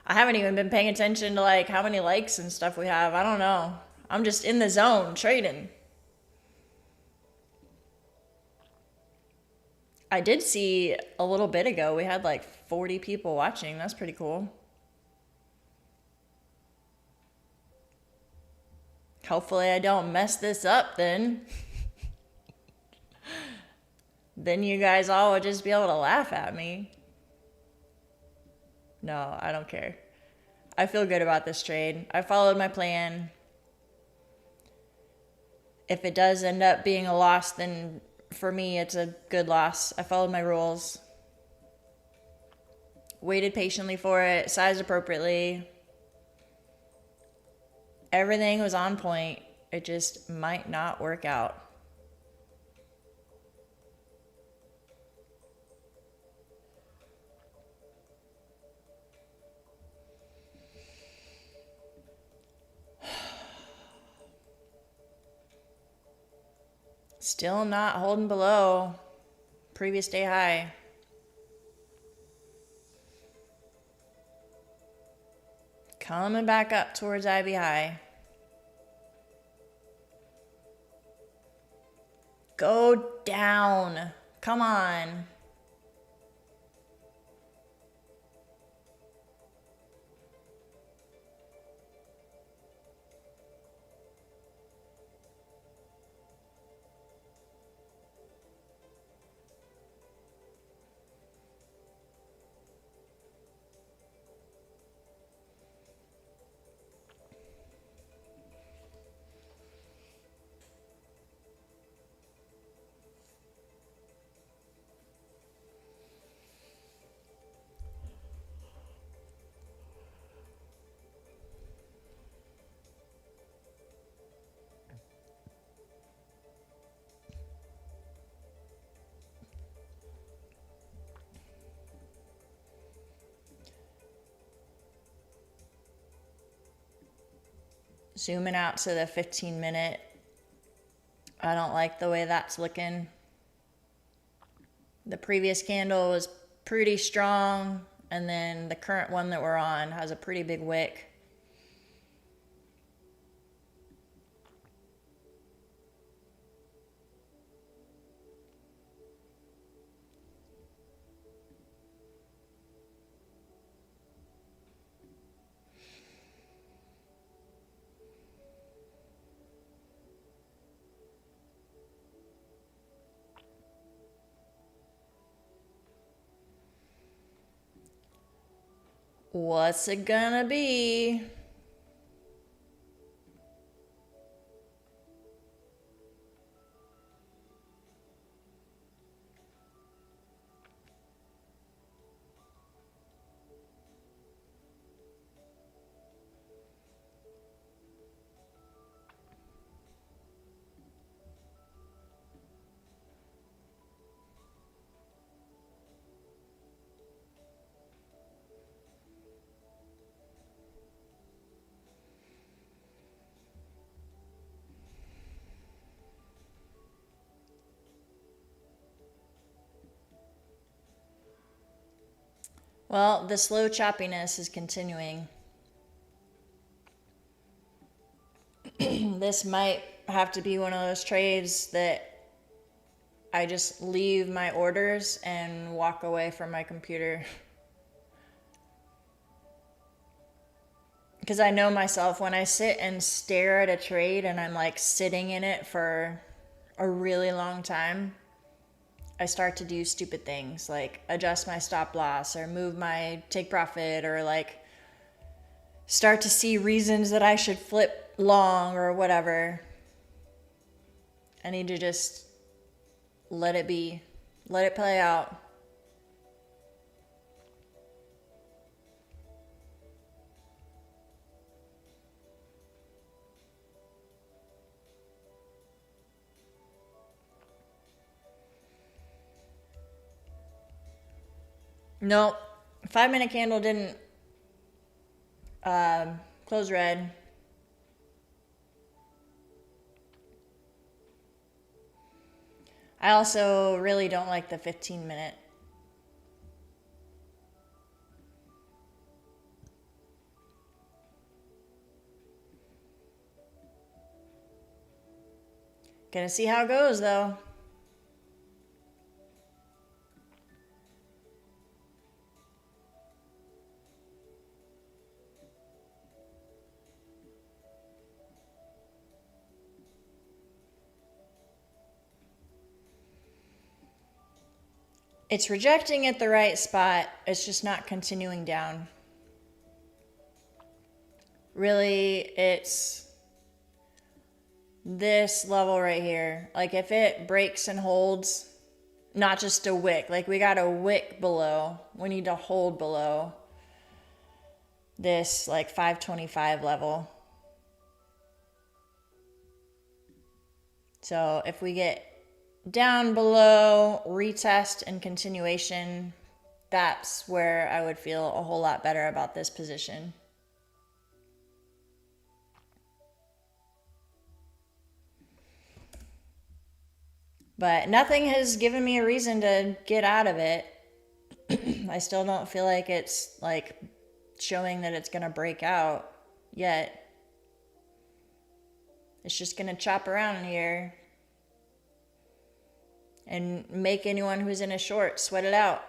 I haven't even been paying attention to like how many likes and stuff we have. I don't know. I'm just in the zone trading. I did see a little bit ago we had like 40 people watching. That's pretty cool. Hopefully I don't mess this up then. Then you guys all would just be able to laugh at me. No, I don't care. I feel good about this trade. I followed my plan. If it does end up being a loss, then for me it's a good loss. I followed my rules. Waited patiently for it, sized appropriately. Everything was on point. It just might not work out. Still not holding below previous day high. Coming back up towards IB high. Go down. Come on. Zooming out to the 15-minute. I don't like the way that's looking. The previous candle was pretty strong, and then the current one that we're on has a pretty big wick. What's it gonna be? Well, the slow choppiness is continuing. This might have to be one of those trades that I just leave my orders and walk away from my computer. Because I know myself, when I sit and stare at a trade and I'm like sitting in it for a really long time, I start to do stupid things like adjust my stop loss or move my take profit or like start to see reasons that I should flip long or whatever. I need to just let it be, let it play out. Nope. 5-minute candle didn't close red. I also really don't like the 15-minute. Gonna see how it goes though. It's rejecting at the right spot. It's just not continuing down. Really, it's this level right here. Like if it breaks and holds, not just a wick, like we got a wick below. We need to hold below this like 525 level. So if we get down below, retest and continuation, that's where I would feel a whole lot better about this position. But nothing has given me a reason to get out of it. I still don't feel like it's like showing that it's gonna break out yet. It's just gonna chop around here and make anyone who's in a short sweat it out.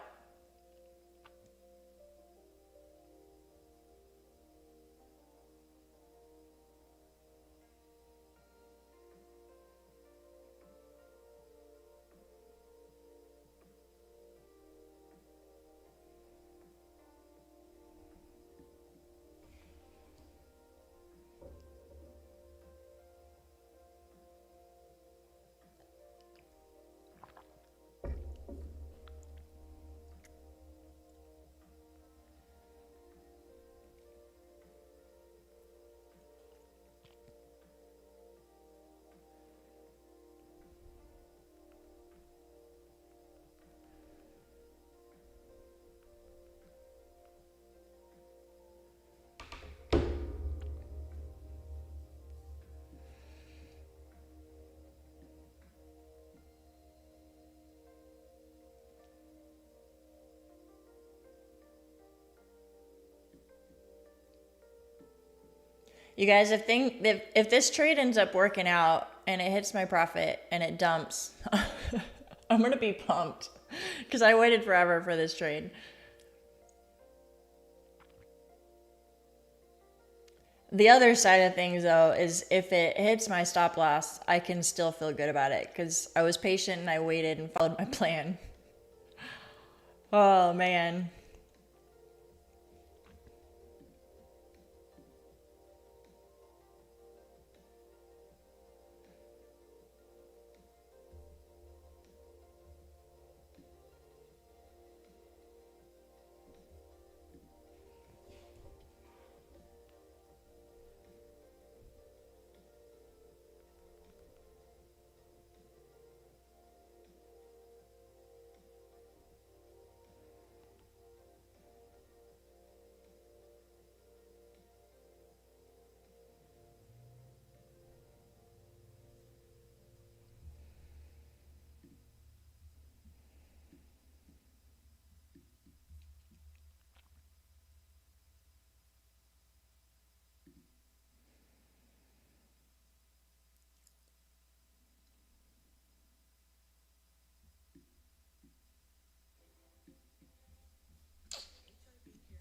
You guys, if this trade ends up working out and it hits my profit and it dumps, I'm gonna be pumped because I waited forever for this trade. The other side of things though is if it hits my stop loss, I can still feel good about it because I was patient and I waited and followed my plan. Oh man.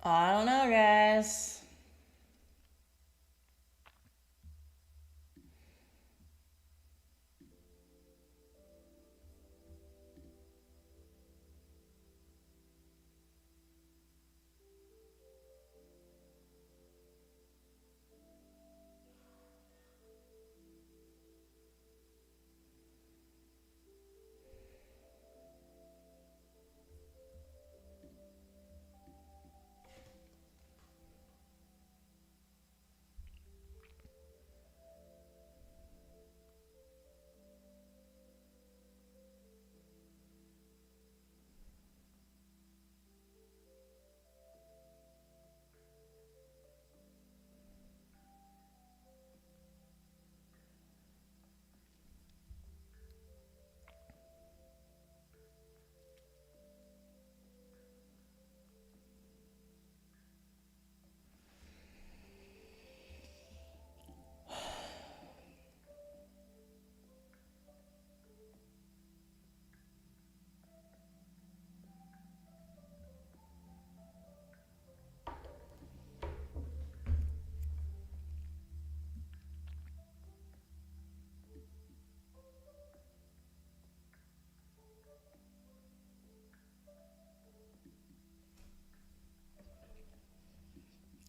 I don't know, guys.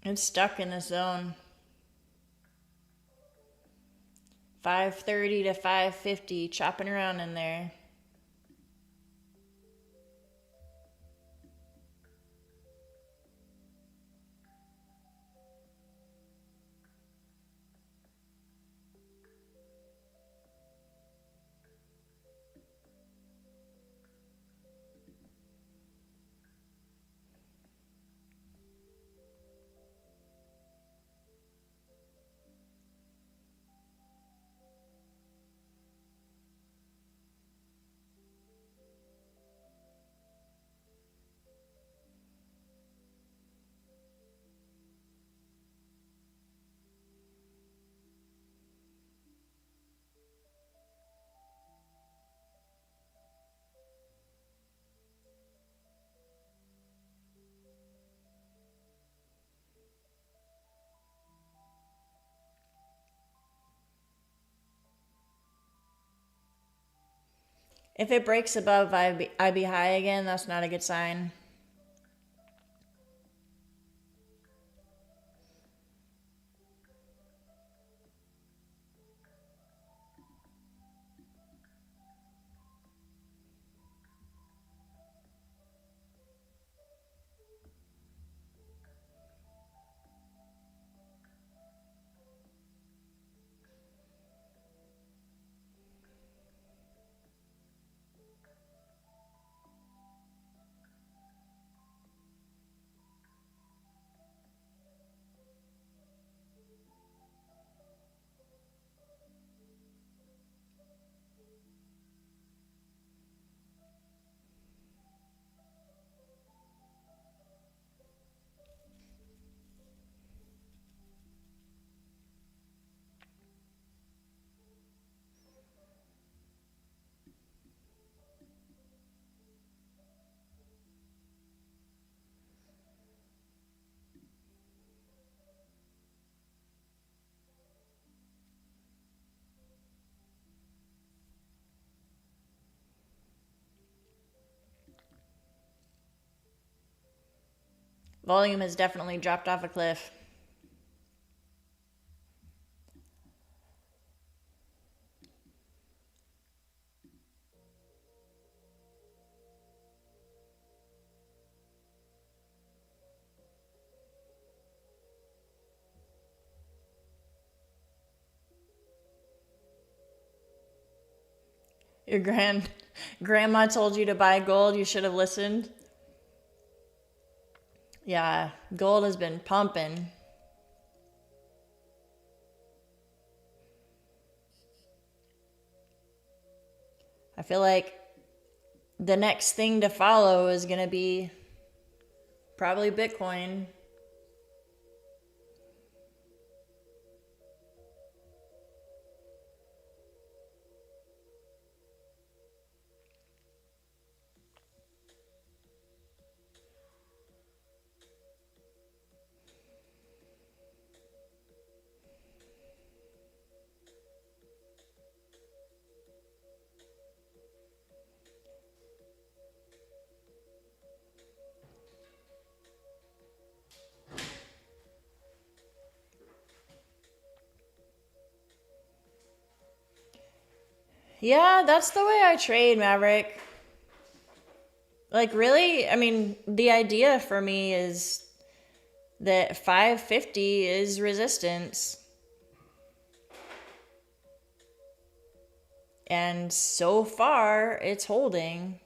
It's stuck in the zone. 530 to 550, chopping around in there. If it breaks above IB high again, that's not a good sign. Volume has definitely dropped off a cliff. Your grandma told you to buy gold, you should have listened. Yeah, gold has been pumping. I feel like the next thing to follow is going to be probably Bitcoin. Yeah, that's the way I trade, Maverick. Like, really? I mean, the idea for me is that 550 is resistance. And so far, it's holding.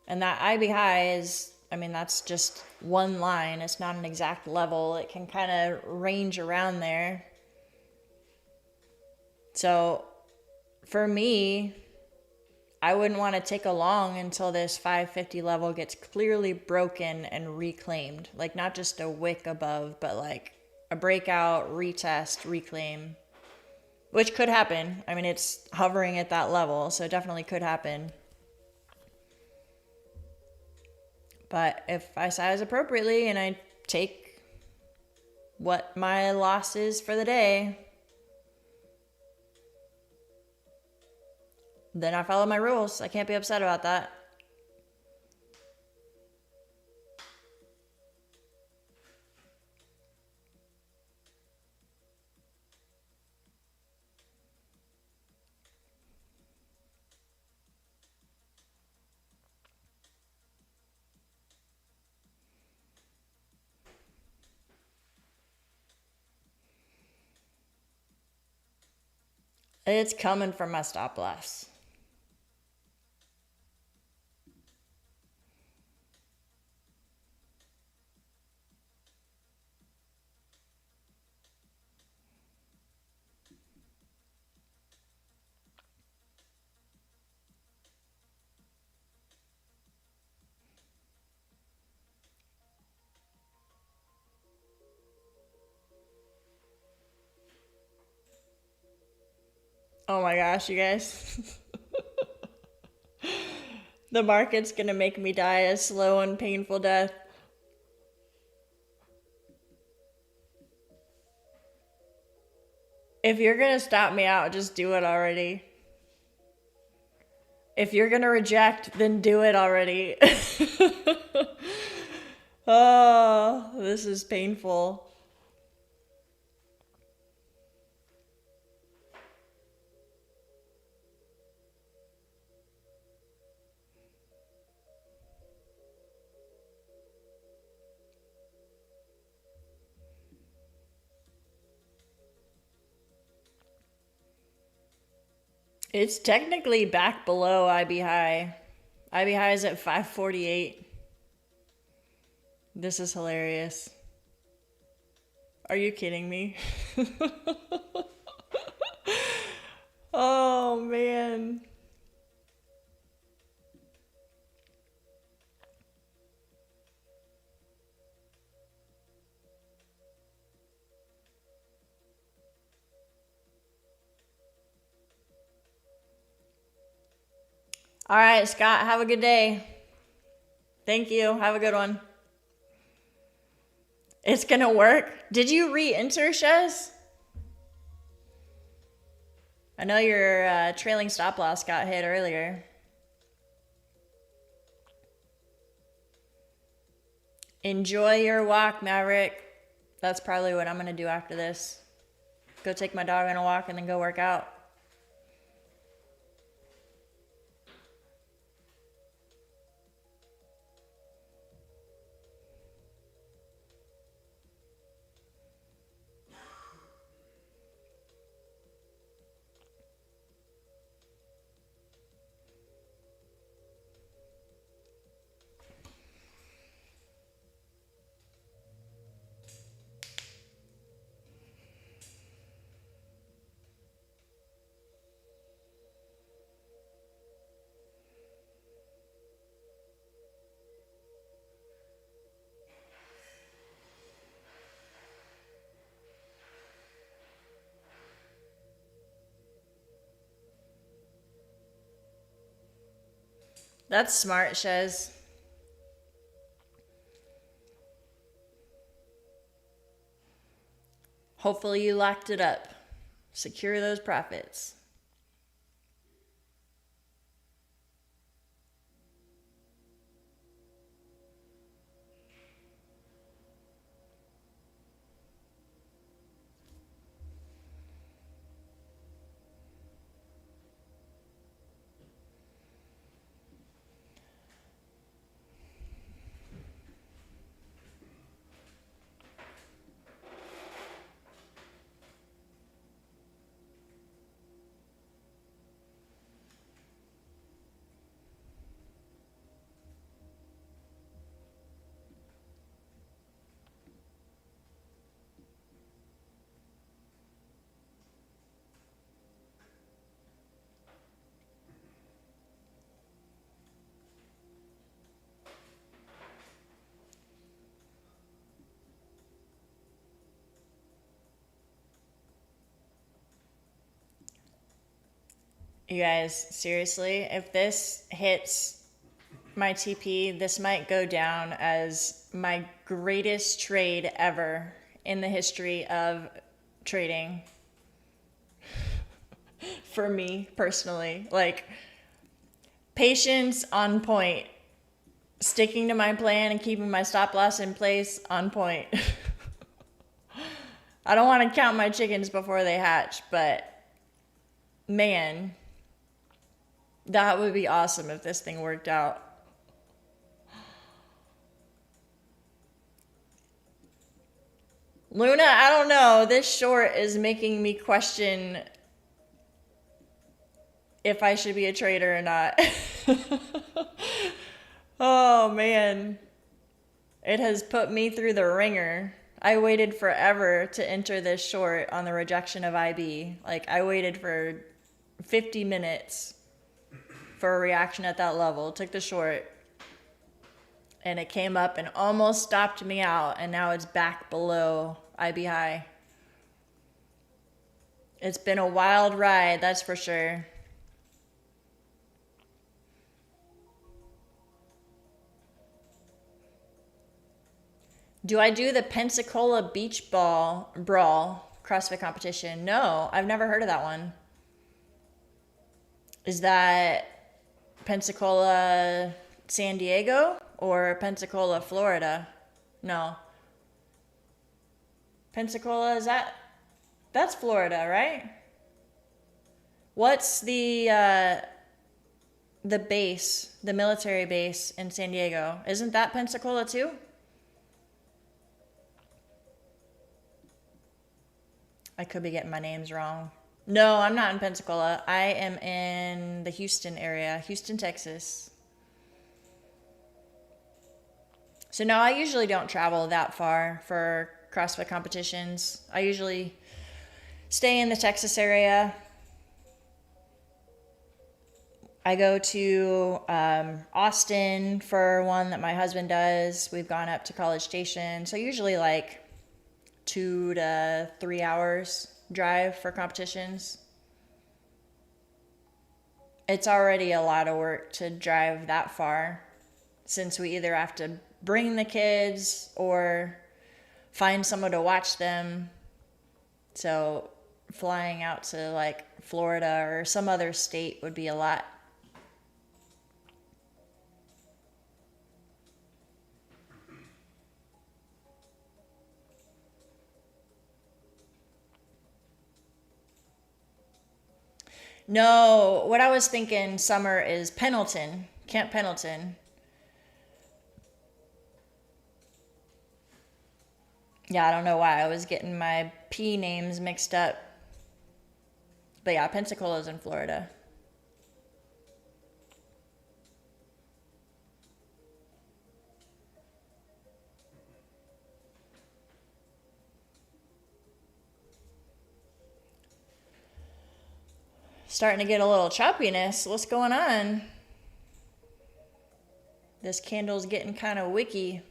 And that IB high is, I mean, that's just one line. It's not an exact level. It can kind of range around there. So for me, I wouldn't want to take a long until this 550 level gets clearly broken and reclaimed. Like, not just a wick above, but like a breakout, retest, reclaim. Which could happen. I mean, it's hovering at that level, so it definitely could happen. But if I size appropriately and I take what my loss is for the day, then I follow my rules. I can't be upset about that. It's coming from my stop loss. Oh my gosh, you guys. The market's gonna make me die a slow and painful death. If you're gonna stop me out, just do it already. If you're gonna reject, then do it already. Oh, this is painful. It's technically back below IB high. IB high is at 548. This is hilarious. Are you kidding me? Oh man. All right, Scott, have a good day. Thank you. Have a good one. It's gonna work. Did you re-enter, Shez? I know your trailing stop loss got hit earlier. Enjoy your walk, Maverick. That's probably what I'm gonna do after this. Go take my dog on a walk and then go work out. That's smart, Shez. Hopefully you locked it up. Secure those profits. You guys, seriously, if this hits my TP, this might go down as my greatest trade ever in the history of trading. For me personally, like, patience on point, sticking to my plan and keeping my stop loss in place on point. I don't want to count my chickens before they hatch, but man, that would be awesome if this thing worked out. Luna, I don't know. This short is making me question if I should be a trader or not. Oh man, it has put me through the ringer. I waited forever to enter this short on the rejection of IB. Like, I waited for 50 minutes for a reaction at that level, took the short, and it came up and almost stopped me out, and now it's back below IB high. It's been a wild ride, that's for sure. Do I do the Pensacola Beach Ball Brawl CrossFit competition? No, I've never heard of that one. Is that Pensacola, San Diego, or Pensacola, Florida? No. Pensacola, that's Florida, right? What's the base, the military base in San Diego? Isn't that Pensacola too? I could be getting my names wrong. No, I'm not in Pensacola. I am in the Houston area, Houston, Texas. So no, I usually don't travel that far for CrossFit competitions. I usually stay in the Texas area. I go to Austin for one that my husband does. We've gone up to College Station. So usually like 2 to 3 hours drive for competitions. It's already a lot of work to drive that far, since we either have to bring the kids or find someone to watch them. So flying out to like Florida or some other state would be a lot. No, what I was thinking summer is Pendleton, Camp Pendleton. Yeah, I don't know why I was getting my P names mixed up. But yeah, Pensacola's in Florida. Starting to get a little choppiness. What's going on? This candle's getting kind of wicky.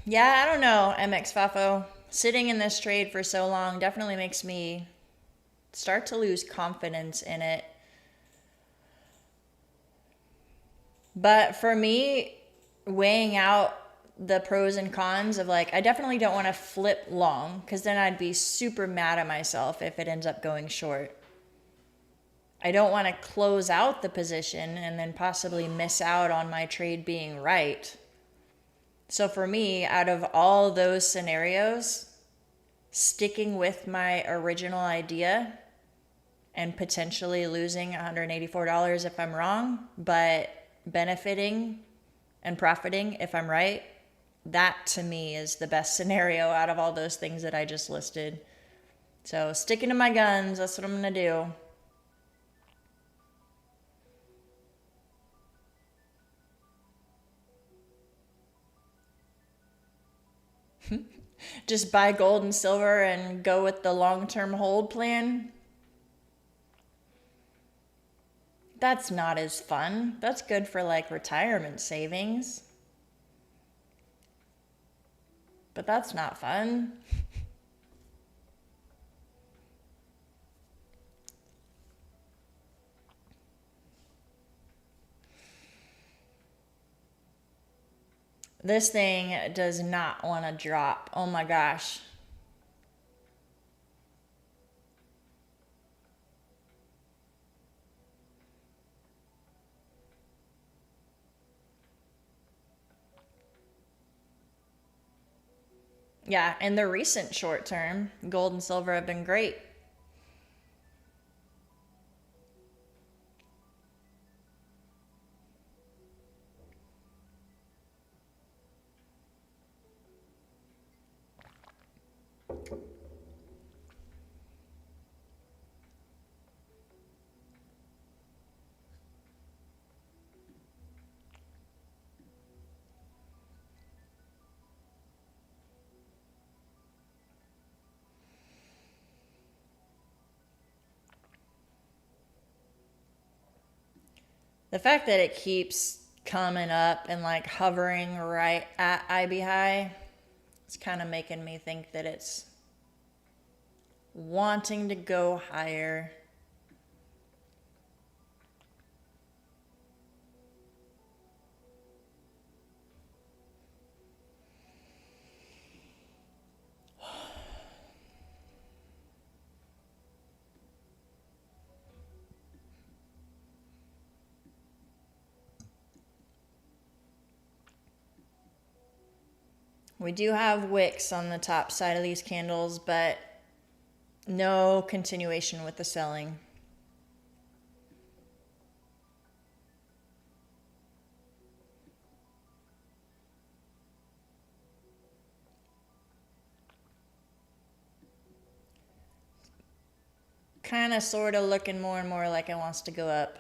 Yeah, I don't know, MX Fafo. Sitting in this trade for so long definitely makes me start to lose confidence in it. But for me, weighing out the pros and cons of like, I definitely don't want to flip long, because then I'd be super mad at myself if it ends up going short. I don't want to close out the position and then possibly miss out on my trade being right. So for me, out of all those scenarios, sticking with my original idea and potentially losing $184 if I'm wrong, but benefiting and profiting if I'm right, that to me is the best scenario out of all those things that I just listed. So sticking to my guns, that's what I'm going to do. Just buy gold and silver and go with the long-term hold plan. That's not as fun. That's good for like retirement savings. But that's not fun. This thing does not want to drop. Oh my gosh. Yeah, in the recent short term, gold and silver have been great. The fact that it keeps coming up and like hovering right at IB high, it's kind of making me think that it's wanting to go higher. We do have wicks on the top side of these candles, but no continuation with the selling. Kind of sort of looking more and more like it wants to go up.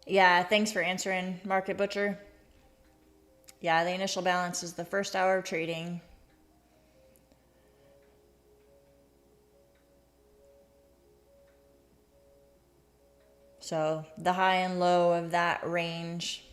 Yeah, thanks for answering, Market Butcher. Yeah, the initial balance is the first hour of trading. So the high and low of that range.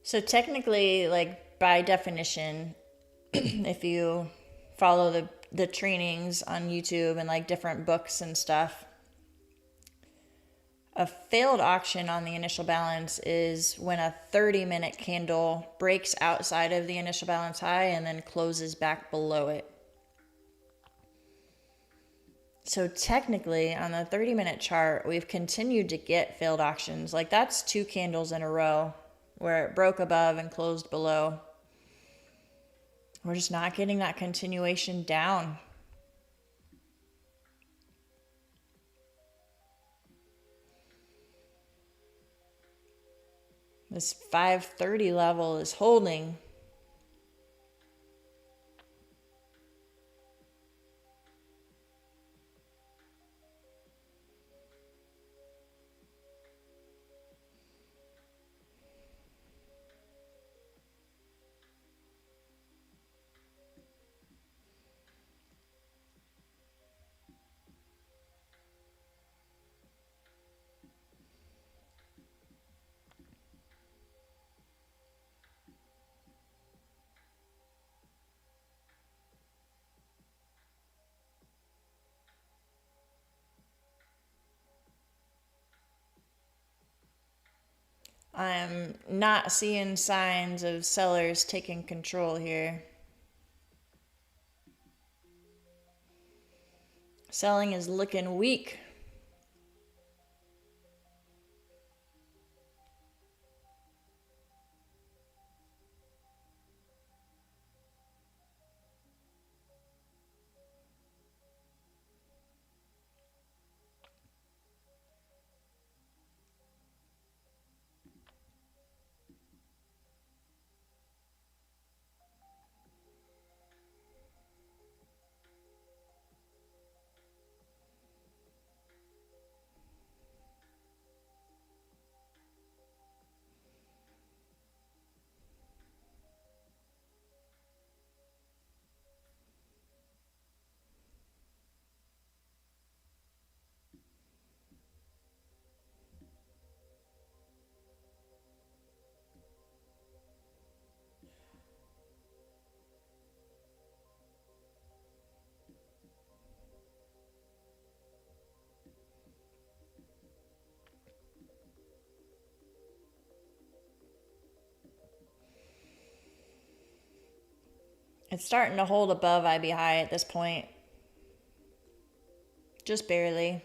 So technically, like by definition, if you follow the trainings on YouTube and like different books and stuff, a failed auction on the initial balance is when a 30-minute candle breaks outside of the initial balance high and then closes back below it. So technically, on the 30-minute chart, we've continued to get failed auctions. Like that's 2 candles in a row where it broke above and closed below. We're just not getting that continuation down. This 530 level is holding. I'm not seeing signs of sellers taking control here. Selling is looking weak. It's starting to hold above IB high at this point. Just barely.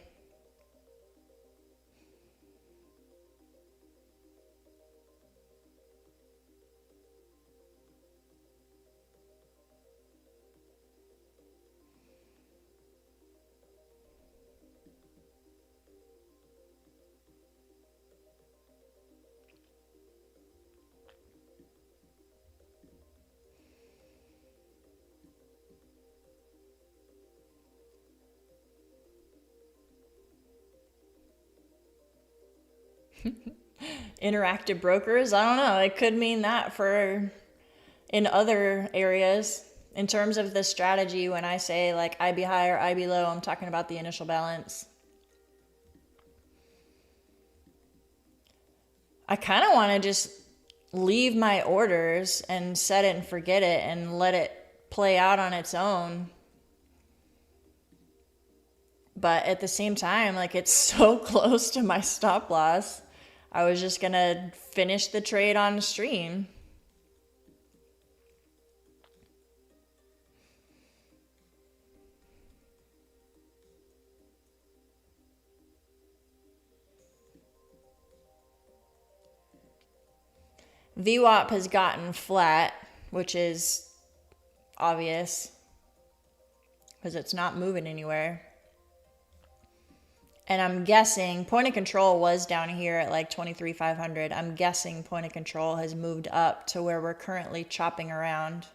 Interactive brokers, I don't know. It could mean that for in other areas. In terms of the strategy, when I say like IB high or IB low, I'm talking about the initial balance. I kind of want to just leave my orders and set it and forget it and let it play out on its own. But at the same time, like it's so close to my stop loss. I was just going to finish the trade on stream. VWAP has gotten flat, which is obvious because it's not moving anywhere. And I'm guessing point of control was down here at like 23,500. I'm guessing point of control has moved up to where we're currently chopping around.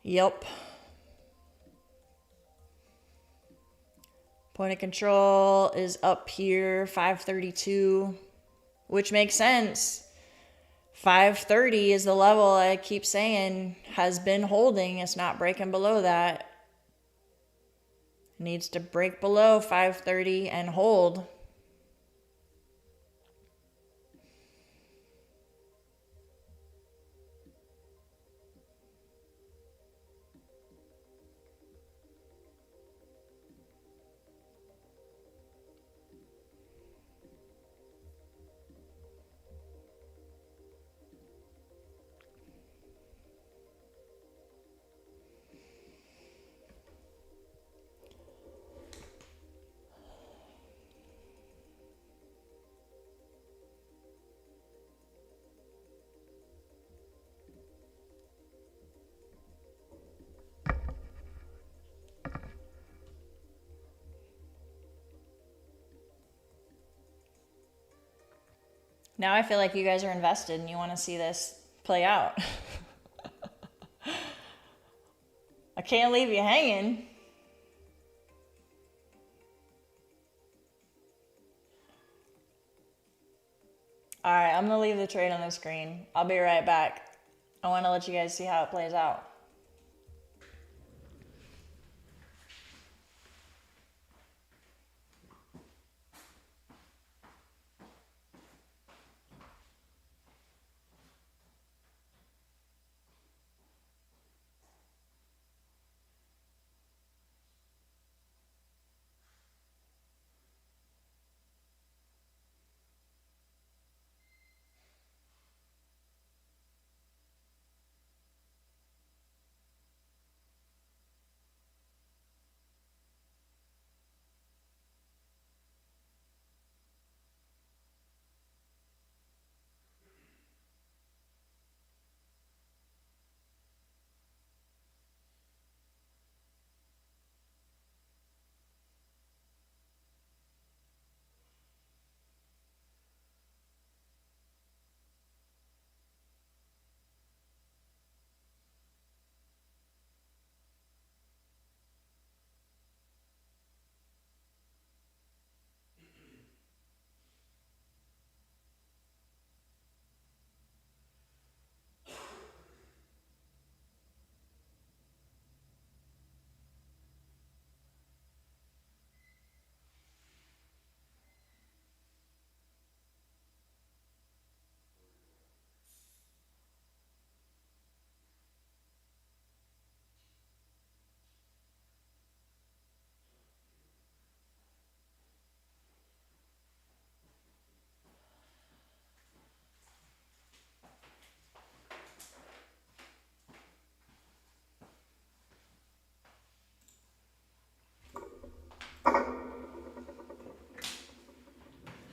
Yep. Point of control is up here, 532, which makes sense. 530 is the level I keep saying has been holding. It's not breaking below that. It needs to break below 530 and hold. Now I feel like you guys are invested and you want to see this play out. I can't leave you hanging. All right, I'm gonna leave the trade on the screen. I'll be right back. I want to let you guys see how it plays out.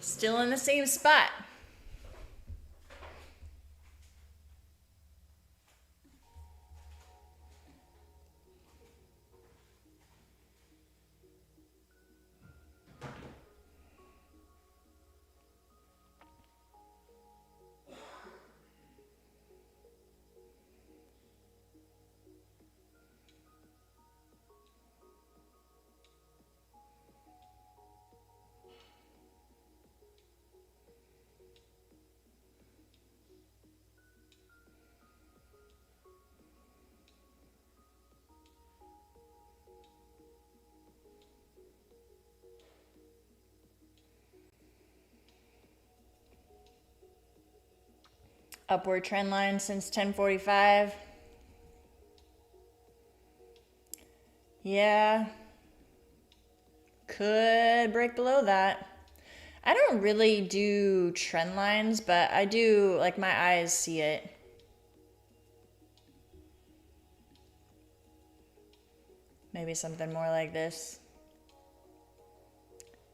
Still in the same spot. Upward trend line since 10:45. Yeah. Could break below that. I don't really do trend lines, but I do, like, my eyes see it. Maybe something more like this.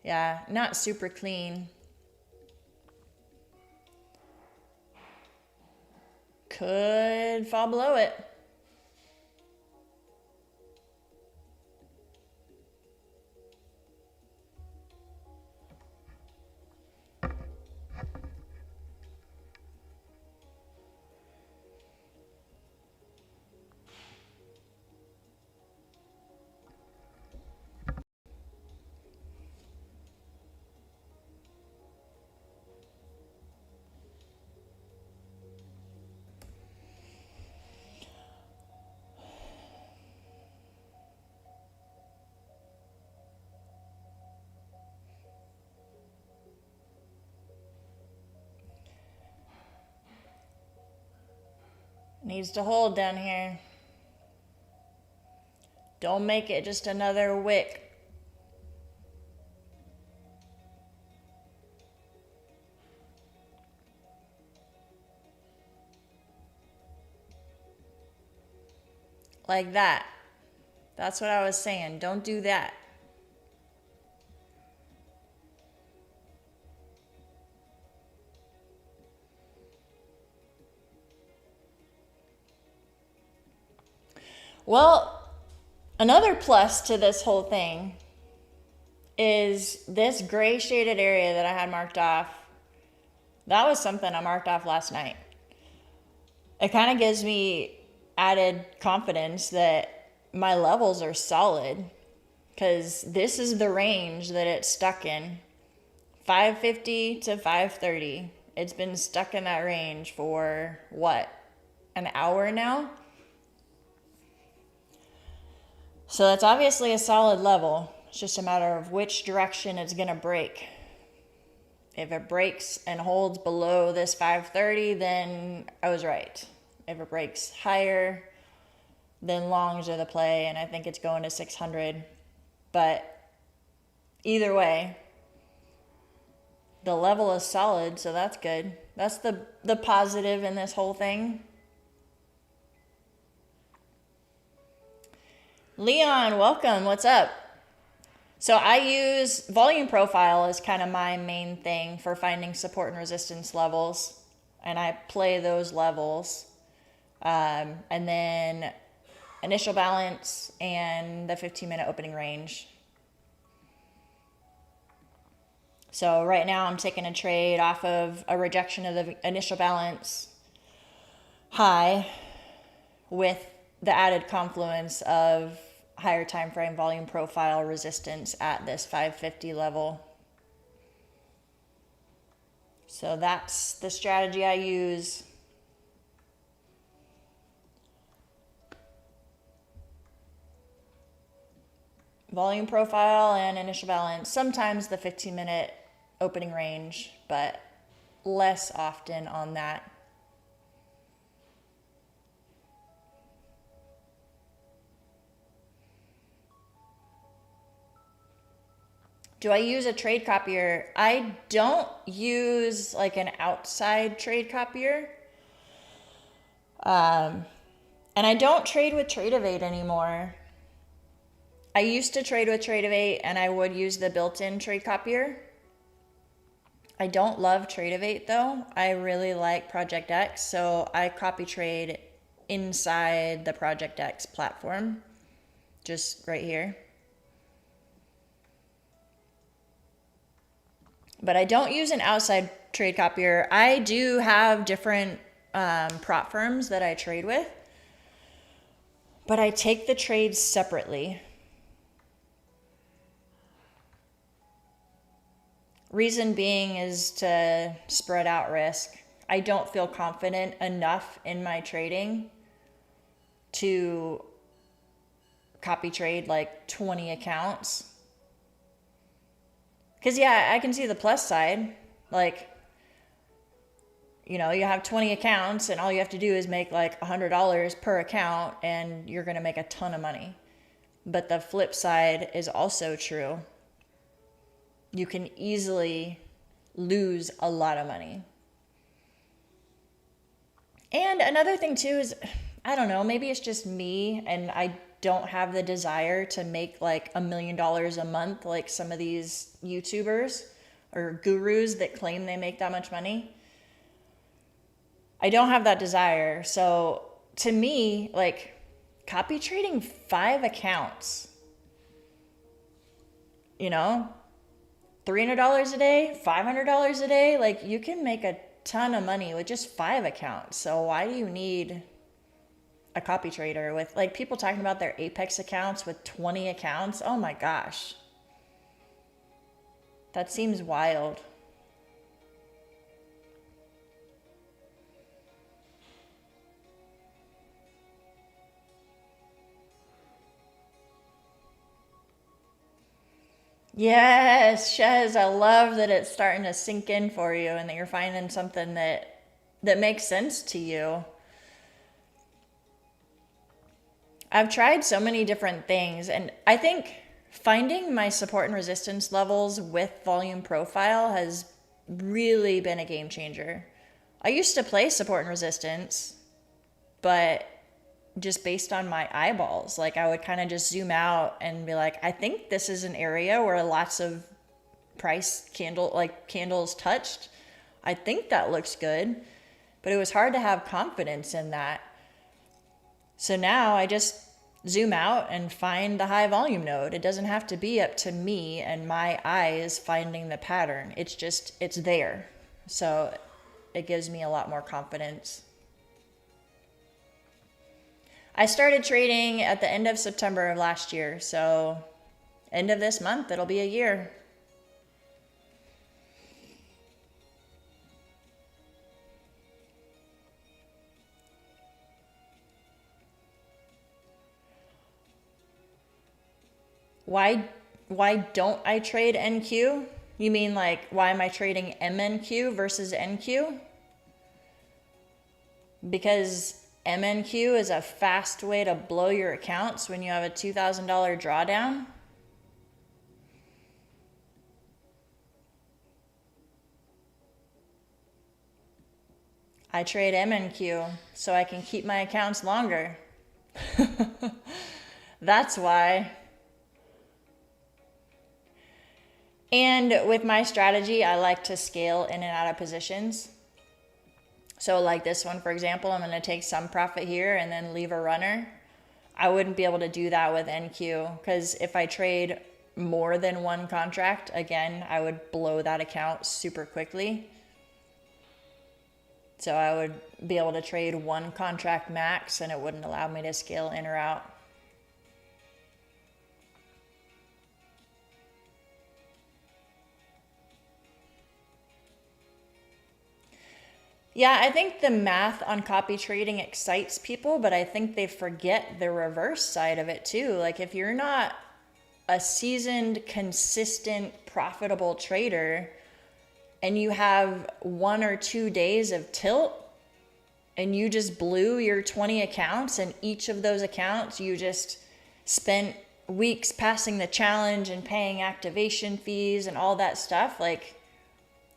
Yeah, not super clean. Could fall below it. Needs to hold down here. Don't make it just another wick. Like that. That's what I was saying. Don't do that. Well, another plus to this whole thing is this gray shaded area that I had marked off. That was something I marked off last night. It kind of gives me added confidence that my levels are solid, because this is the range that it's stuck in, 550 to 530. It's been stuck in that range for what, an hour now? So that's obviously a solid level. It's just a matter of which direction it's going to break. If it breaks and holds below this 530, then I was right. If it breaks higher, then longs are the play, and I think it's going to 600. But either way, the level is solid, so that's good. That's the positive in this whole thing. Leon, welcome. What's up? So I use volume profile as kind of my main thing for finding support and resistance levels, and I play those levels. And then initial balance and the 15-minute opening range. So right now I'm taking a trade off of a rejection of the initial balance high with the added confluence of higher time frame volume profile resistance at this 550 level. So that's the strategy I use. Volume profile and initial balance, sometimes the 15-minute opening range, but less often on that. Do I use a trade copier? I don't use like an outside trade copier. And I don't trade with TradeDay anymore. I used to trade with TradeDay and I would use the built-in trade copier. I don't love TradeDay though. I really like Project X, so I copy trade inside the Project X platform, just right here. But I don't use an outside trade copier. I do have different prop firms that I trade with, but I take the trades separately. Reason being is to spread out risk. I don't feel confident enough in my trading to copy trade like 20 accounts. Because yeah, I can see the plus side. Like, you know, you have 20 accounts and all you have to do is make like $100 per account and you're going to make a ton of money. But the flip side is also true. You can easily lose a lot of money. And another thing too is, I don't know, maybe it's just me and I don't have the desire to make like $1 million a month like some of these YouTubers or gurus that claim they make that much money. I don't have that desire. So to me, like copy trading 5 accounts, you know, $300 a day, $500 a day, like you can make a ton of money with just 5 accounts. So why do you need a copy trader with like people talking about their Apex accounts with 20 accounts? Oh my gosh. That seems wild. Yes, Shez, I love that it's starting to sink in for you and that you're finding something that makes sense to you. I've tried so many different things, and I think finding my support and resistance levels with volume profile has really been a game changer. I used to play support and resistance, but just based on my eyeballs, like I would kind of just zoom out and be like, I think this is an area where lots of price candles touched. I think that looks good, but it was hard to have confidence in that. So now I just zoom out and find the high volume node. It doesn't have to be up to me and my eyes finding the pattern. It's there. So it gives me a lot more confidence. I started trading at the end of September of last year, so end of this month, it'll be a year. Why don't I trade NQ? You mean like why am I trading MNQ versus NQ? Because MNQ is a fast way to blow your accounts when you have a $2,000 drawdown. I trade MNQ so I can keep my accounts longer. That's why. And with my strategy, I like to scale in and out of positions. So like this one, for example, I'm going to take some profit here and then leave a runner. I wouldn't be able to do that with NQ because if I trade more than one contract, again, I would blow that account super quickly. So I would be able to trade one contract max and it wouldn't allow me to scale in or out. Yeah, I think the math on copy trading excites people, but I think they forget the reverse side of it too. Like if you're not a seasoned, consistent, profitable trader and you have 1 or 2 days of tilt and you just blew your 20 accounts and each of those accounts you just spent weeks passing the challenge and paying activation fees and all that stuff, like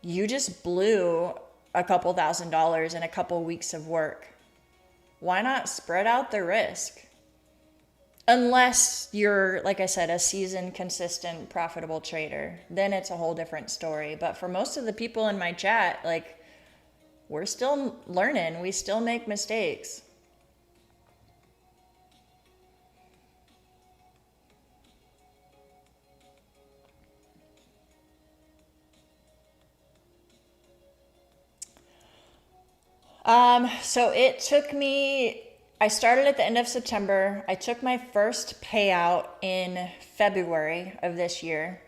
you just blew a couple $1,000s in a couple weeks of work. Why not spread out the risk? Unless you're, like I said, a seasoned, consistent, profitable trader, then it's a whole different story. But for most of the people in my chat, like, we're still learning. We still make mistakes. So it took me, I started at the end of September. I took my first payout in February of this year.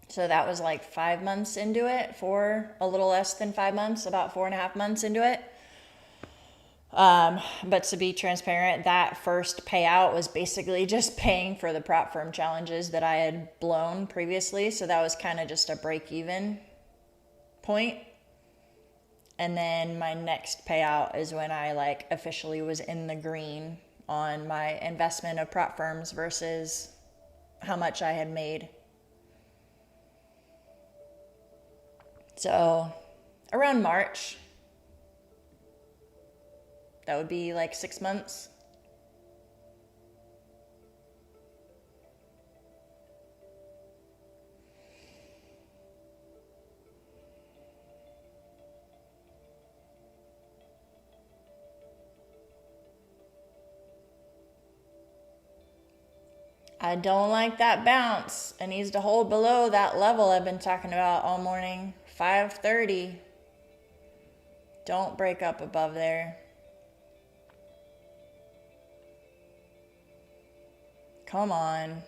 So that was like 5 months into it, a little less than 5 months, about 4.5 months into it. But to be transparent, that first payout was basically just paying for the prop firm challenges that I had blown previously. So that was kind of just a break even point. And then my next payout is when I like officially was in the green on my investment of prop firms versus how much I had made. So around March, that would be like 6 months. I don't like that bounce. It needs to hold below that level I've been talking about all morning, 530. Don't break up above there. Come on.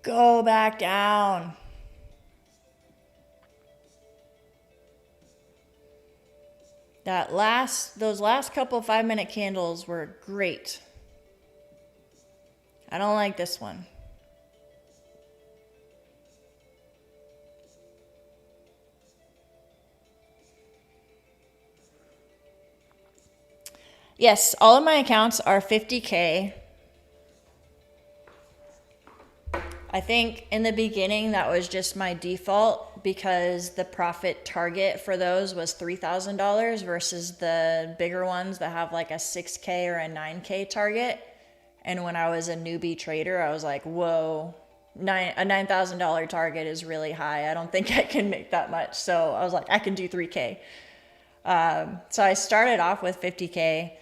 Go back down. Those last couple 5-minute candles were great. I don't like this one. Yes, all of my accounts are 50K. I think in the beginning that was just my default because the profit target for those was $3,000 versus the bigger ones that have like a 6K or a 9K target. And when I was a newbie trader, I was like, whoa, a $9,000 target is really high. I don't think I can make that much. So I was like, I can do 3K. So I started off with 50K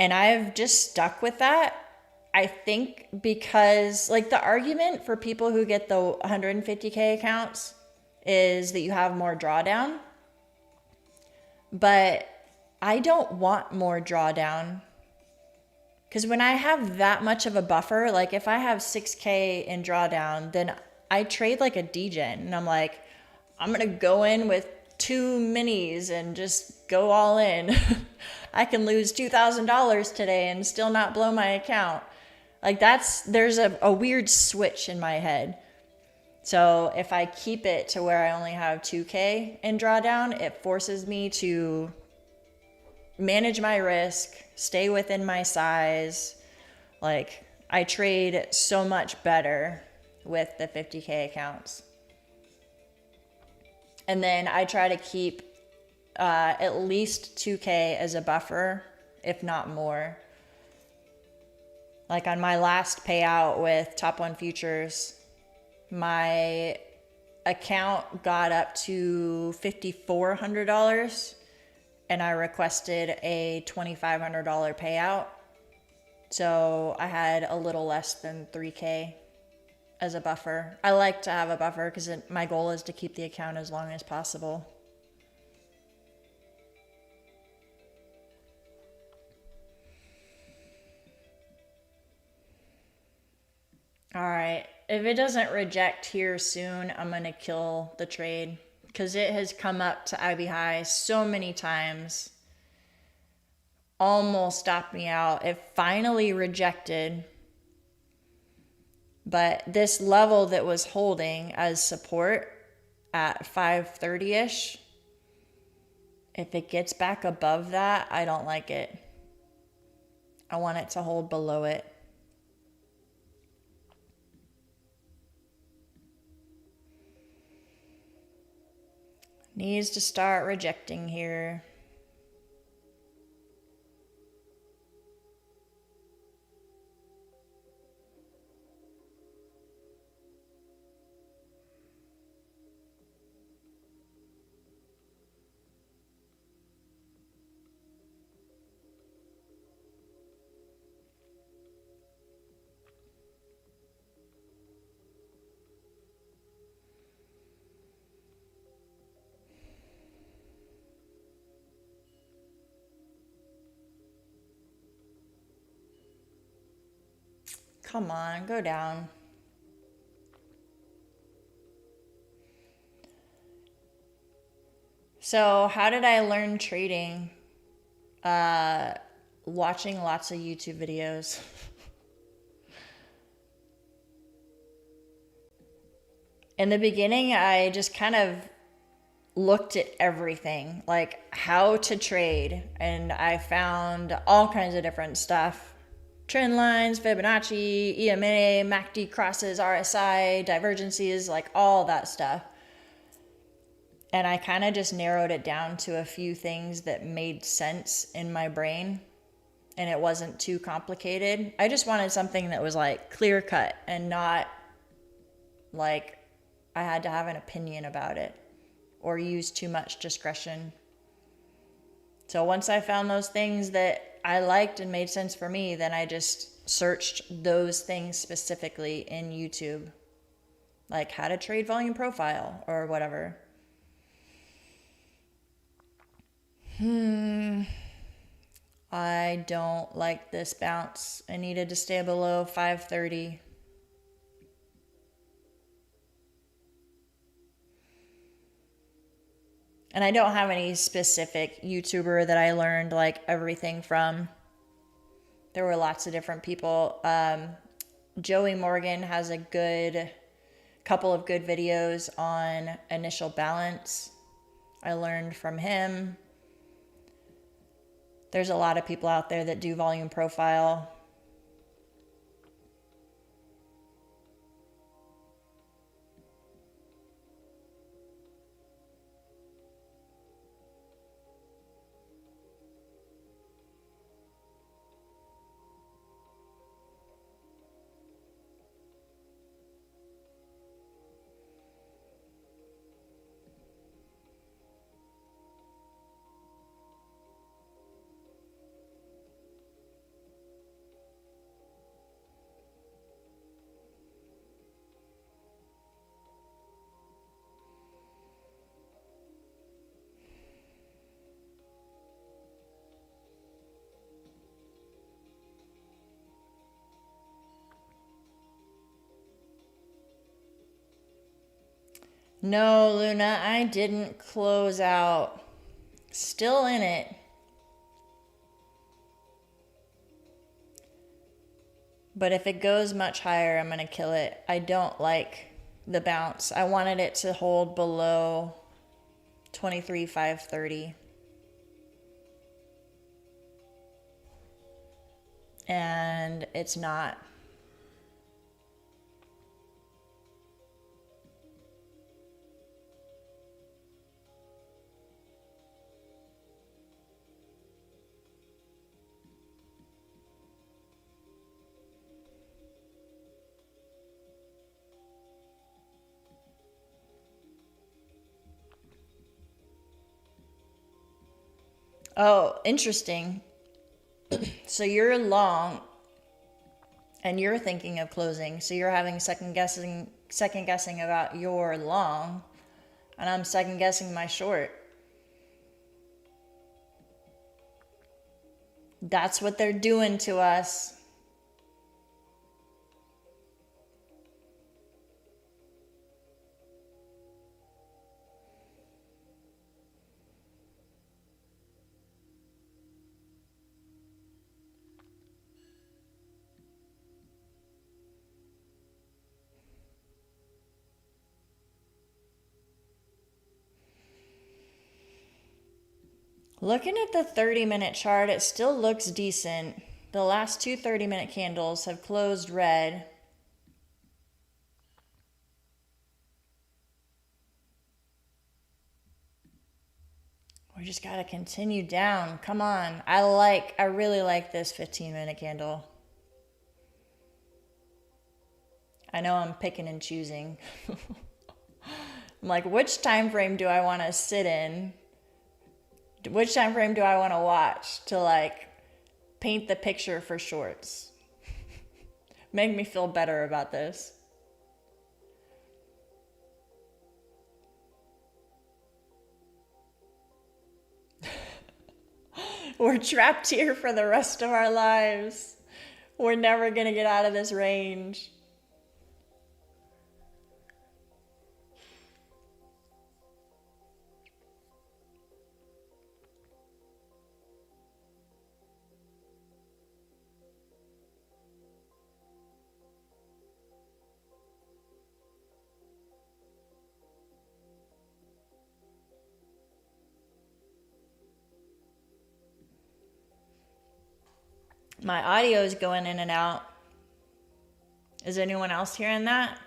and I've just stuck with that. I think because like the argument for people who get the 150K accounts is that you have more drawdown. But I don't want more drawdown. Because when I have that much of a buffer, like if I have 6K in drawdown, then I trade like a degen. And I'm like, I'm going to go in with 2 minis and just go all in. I can lose $2,000 today and still not blow my account. Like there's a weird switch in my head. So if I keep it to where I only have 2K in drawdown, it forces me to manage my risk, stay within my size. Like I trade so much better with the 50K accounts. And then I try to keep at least 2K as a buffer, if not more. Like on my last payout with Top 1 Futures, my account got up to $5,400 and I requested a $2,500 payout. So I had a little less than 3K as a buffer. I like to have a buffer because my goal is to keep the account as long as possible. All right, if it doesn't reject here soon, I'm going to kill the trade because it has come up to IB high so many times. Almost stopped me out. It finally rejected. But this level that was holding as support at 530-ish, if it gets back above that, I don't like it. I want it to hold below it. Needs to start rejecting here. Come on, go down. So how did I learn trading? Watching lots of YouTube videos. In the beginning, I just kind of looked at everything, like how to trade, and I found all kinds of different stuff. Trend lines, Fibonacci, EMA, MACD crosses, RSI, divergences, like all that stuff. And I kind of just narrowed it down to a few things that made sense in my brain. And it wasn't too complicated. I just wanted something that was like clear cut and not like I had to have an opinion about it or use too much discretion. So once I found those things that I liked and made sense for me, then I just searched those things specifically in YouTube. Like how to trade volume profile or whatever. I don't like this bounce. I needed to stay below 530. And I don't have any specific YouTuber that I learned like everything from. There were lots of different people. Joey Morgan has a couple of good videos on initial balance. I learned from him. There's a lot of people out there that do volume profile. No, Luna, I didn't close out. Still in it. But if it goes much higher, I'm going to kill it. I don't like the bounce. I wanted it to hold below 23,530. And it's not. Oh, interesting. So you're long and you're thinking of closing. So you're having second guessing about your long, and I'm second guessing my short. That's what they're doing to us. Looking at the 30-minute chart, it still looks decent. The last two 30-minute candles have closed red. We just got to continue down. Come on. I really like this 15-minute candle. I know I'm picking and choosing. I'm like, which time frame do I want to sit in? Which time frame do I want to watch to like paint the picture for shorts? Make me feel better about this. We're trapped here for the rest of our lives. We're never going to get out of this range. My audio is going in and out. Is anyone else hearing that?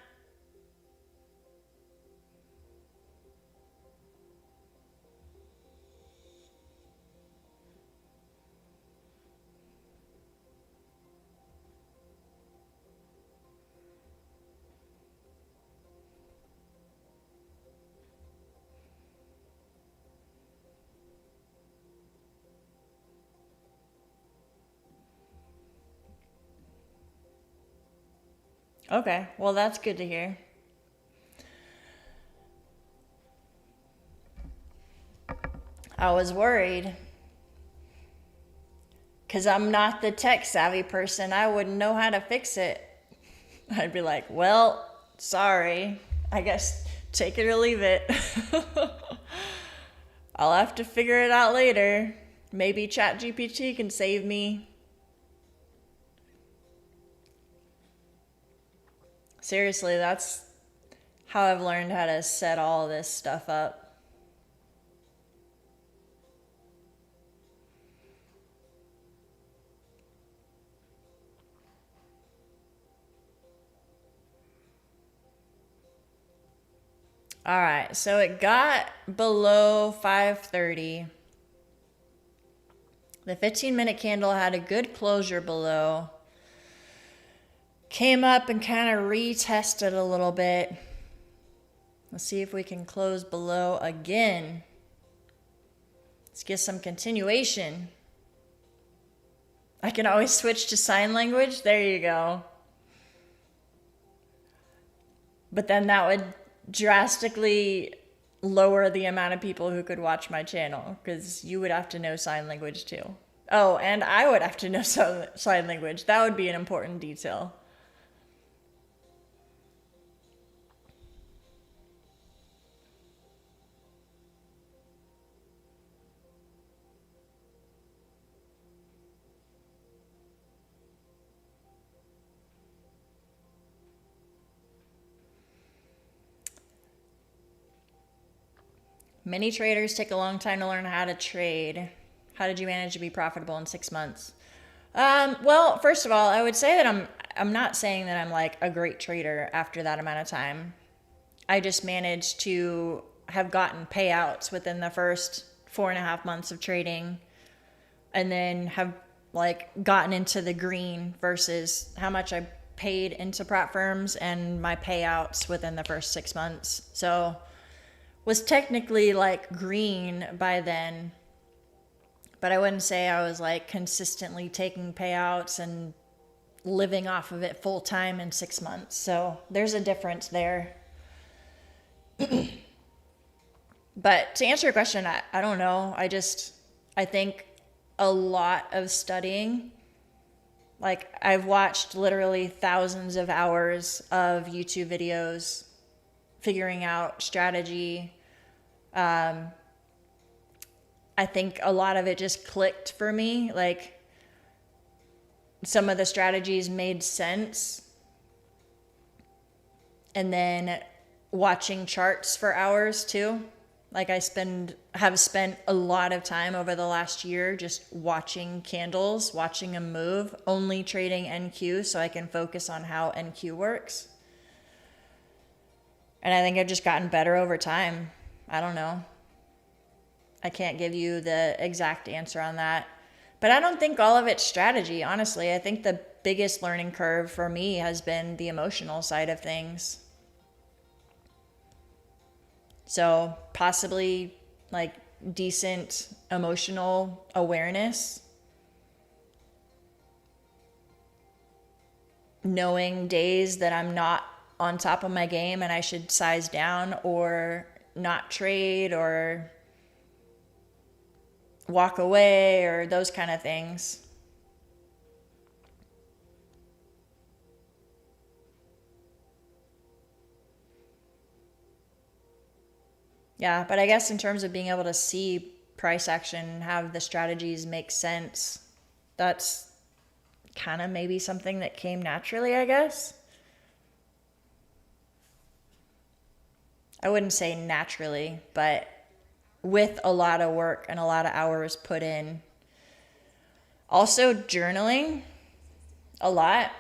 Okay, well, that's good to hear. I was worried because I'm not the tech savvy person. I wouldn't know how to fix it. I'd be like, well, sorry. I guess take it or leave it. I'll have to figure it out later. Maybe ChatGPT can save me. Seriously, that's how I've learned how to set all this stuff up. All right, so it got below 530. The 15-minute candle had a good closure below. Came up and kind of retested a little bit. Let's see if we can close below again. Let's get some continuation. I can always switch to sign language. There you go. But then that would drastically lower the amount of people who could watch my channel because you would have to know sign language too. Oh, and I would have to know sign language. That would be an important detail. Many traders take a long time to learn how to trade. How did you manage to be profitable in 6 months? Well, first of all, I would say that I'm not saying that I'm like a great trader after that amount of time. I just managed to have gotten payouts within the first 4.5 months of trading, and then have like gotten into the green versus how much I paid into prop firms and my payouts within the first 6 months. So was technically like green by then, but I wouldn't say I was like consistently taking payouts and living off of it full time in 6 months. So there's a difference there. But to answer your question, I don't know. I think a lot of studying, like I've watched literally thousands of hours of YouTube videos figuring out strategy. I think a lot of it just clicked for me. Like some of the strategies made sense. And then watching charts for hours too. Like have spent a lot of time over the last year just watching candles, watching them move, only trading NQ so I can focus on how NQ works. And I think I've just gotten better over time. I don't know. I can't give you the exact answer on that. But I don't think all of it's strategy, honestly. I think the biggest learning curve for me has been the emotional side of things. So possibly like decent emotional awareness, knowing days that I'm not on top of my game and I should size down or not trade or walk away or those kind of things. Yeah, but I guess in terms of being able to see price action, have the strategies make sense, that's kind of maybe something that came naturally, I guess. I wouldn't say naturally, but with a lot of work and a lot of hours put in. Also journaling a lot.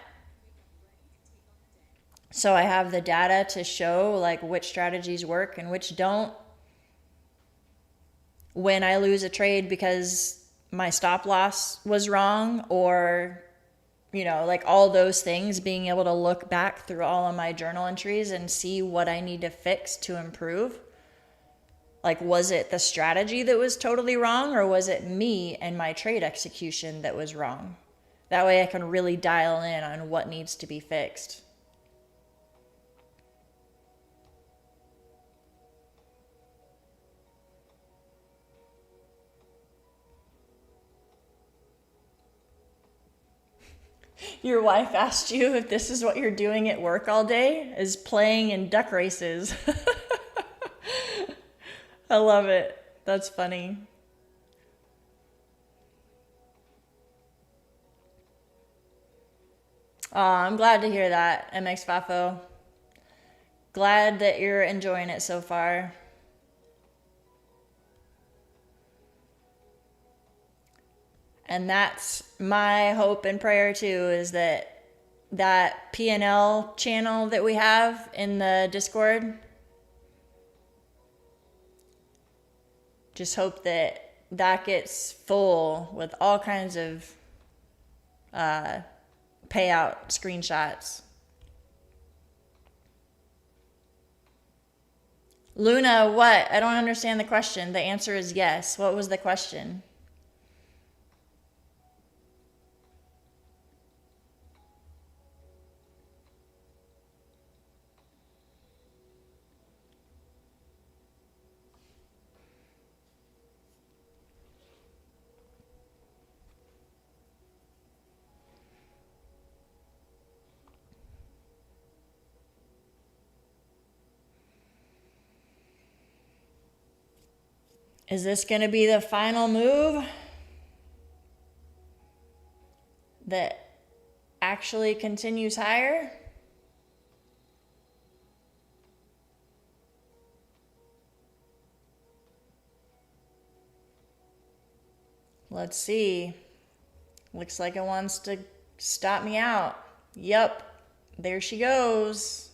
So I have the data to show like which strategies work and which don't. When I lose a trade because my stop loss was wrong, or like all those things, being able to look back through all of my journal entries and see what I need to fix to improve. Like, was it the strategy that was totally wrong, or was it me and my trade execution that was wrong? That way I can really dial in on what needs to be fixed. Your wife asked you if this is what you're doing at work all day, is playing in duck races. I love it. That's funny. Oh, I'm glad to hear that, MX Fafo. Glad that you're enjoying it so far. And that's my hope and prayer too, is that P&L channel that we have in the Discord, just hope that gets full with all kinds of payout screenshots. Luna, what? I don't understand the question. The answer is yes. What was the question? Is this going to be the final move that actually continues higher? Let's see. Looks like it wants to stop me out. Yep, there she goes.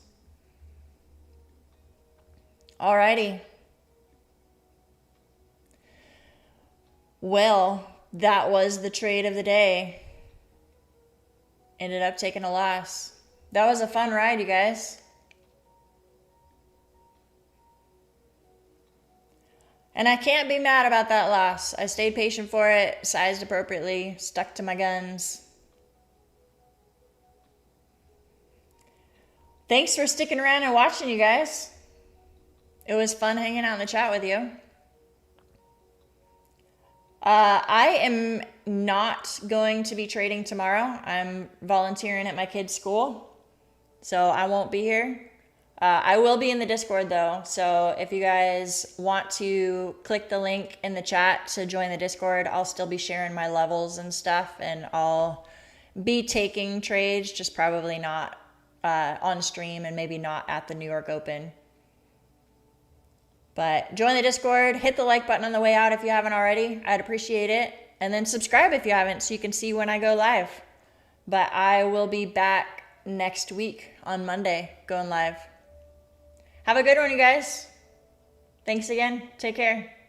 Alrighty. Well, that was the trade of the day. Ended up taking a loss. That was a fun ride, you guys. And I can't be mad about that loss. I stayed patient for it, sized appropriately, stuck to my guns. Thanks for sticking around and watching, you guys. It was fun hanging out in the chat with you. I am not going to be trading tomorrow. I'm volunteering at my kid's school, so I won't be here. I will be in the Discord though, so if you guys want to click the link in the chat to join the Discord, I'll still be sharing my levels and stuff, and I'll be taking trades, just probably not on stream and maybe not at the New York Open. But join the Discord, hit the like button on the way out if you haven't already. I'd appreciate it. And then subscribe if you haven't so you can see when I go live. But I will be back next week on Monday going live. Have a good one, you guys. Thanks again. Take care.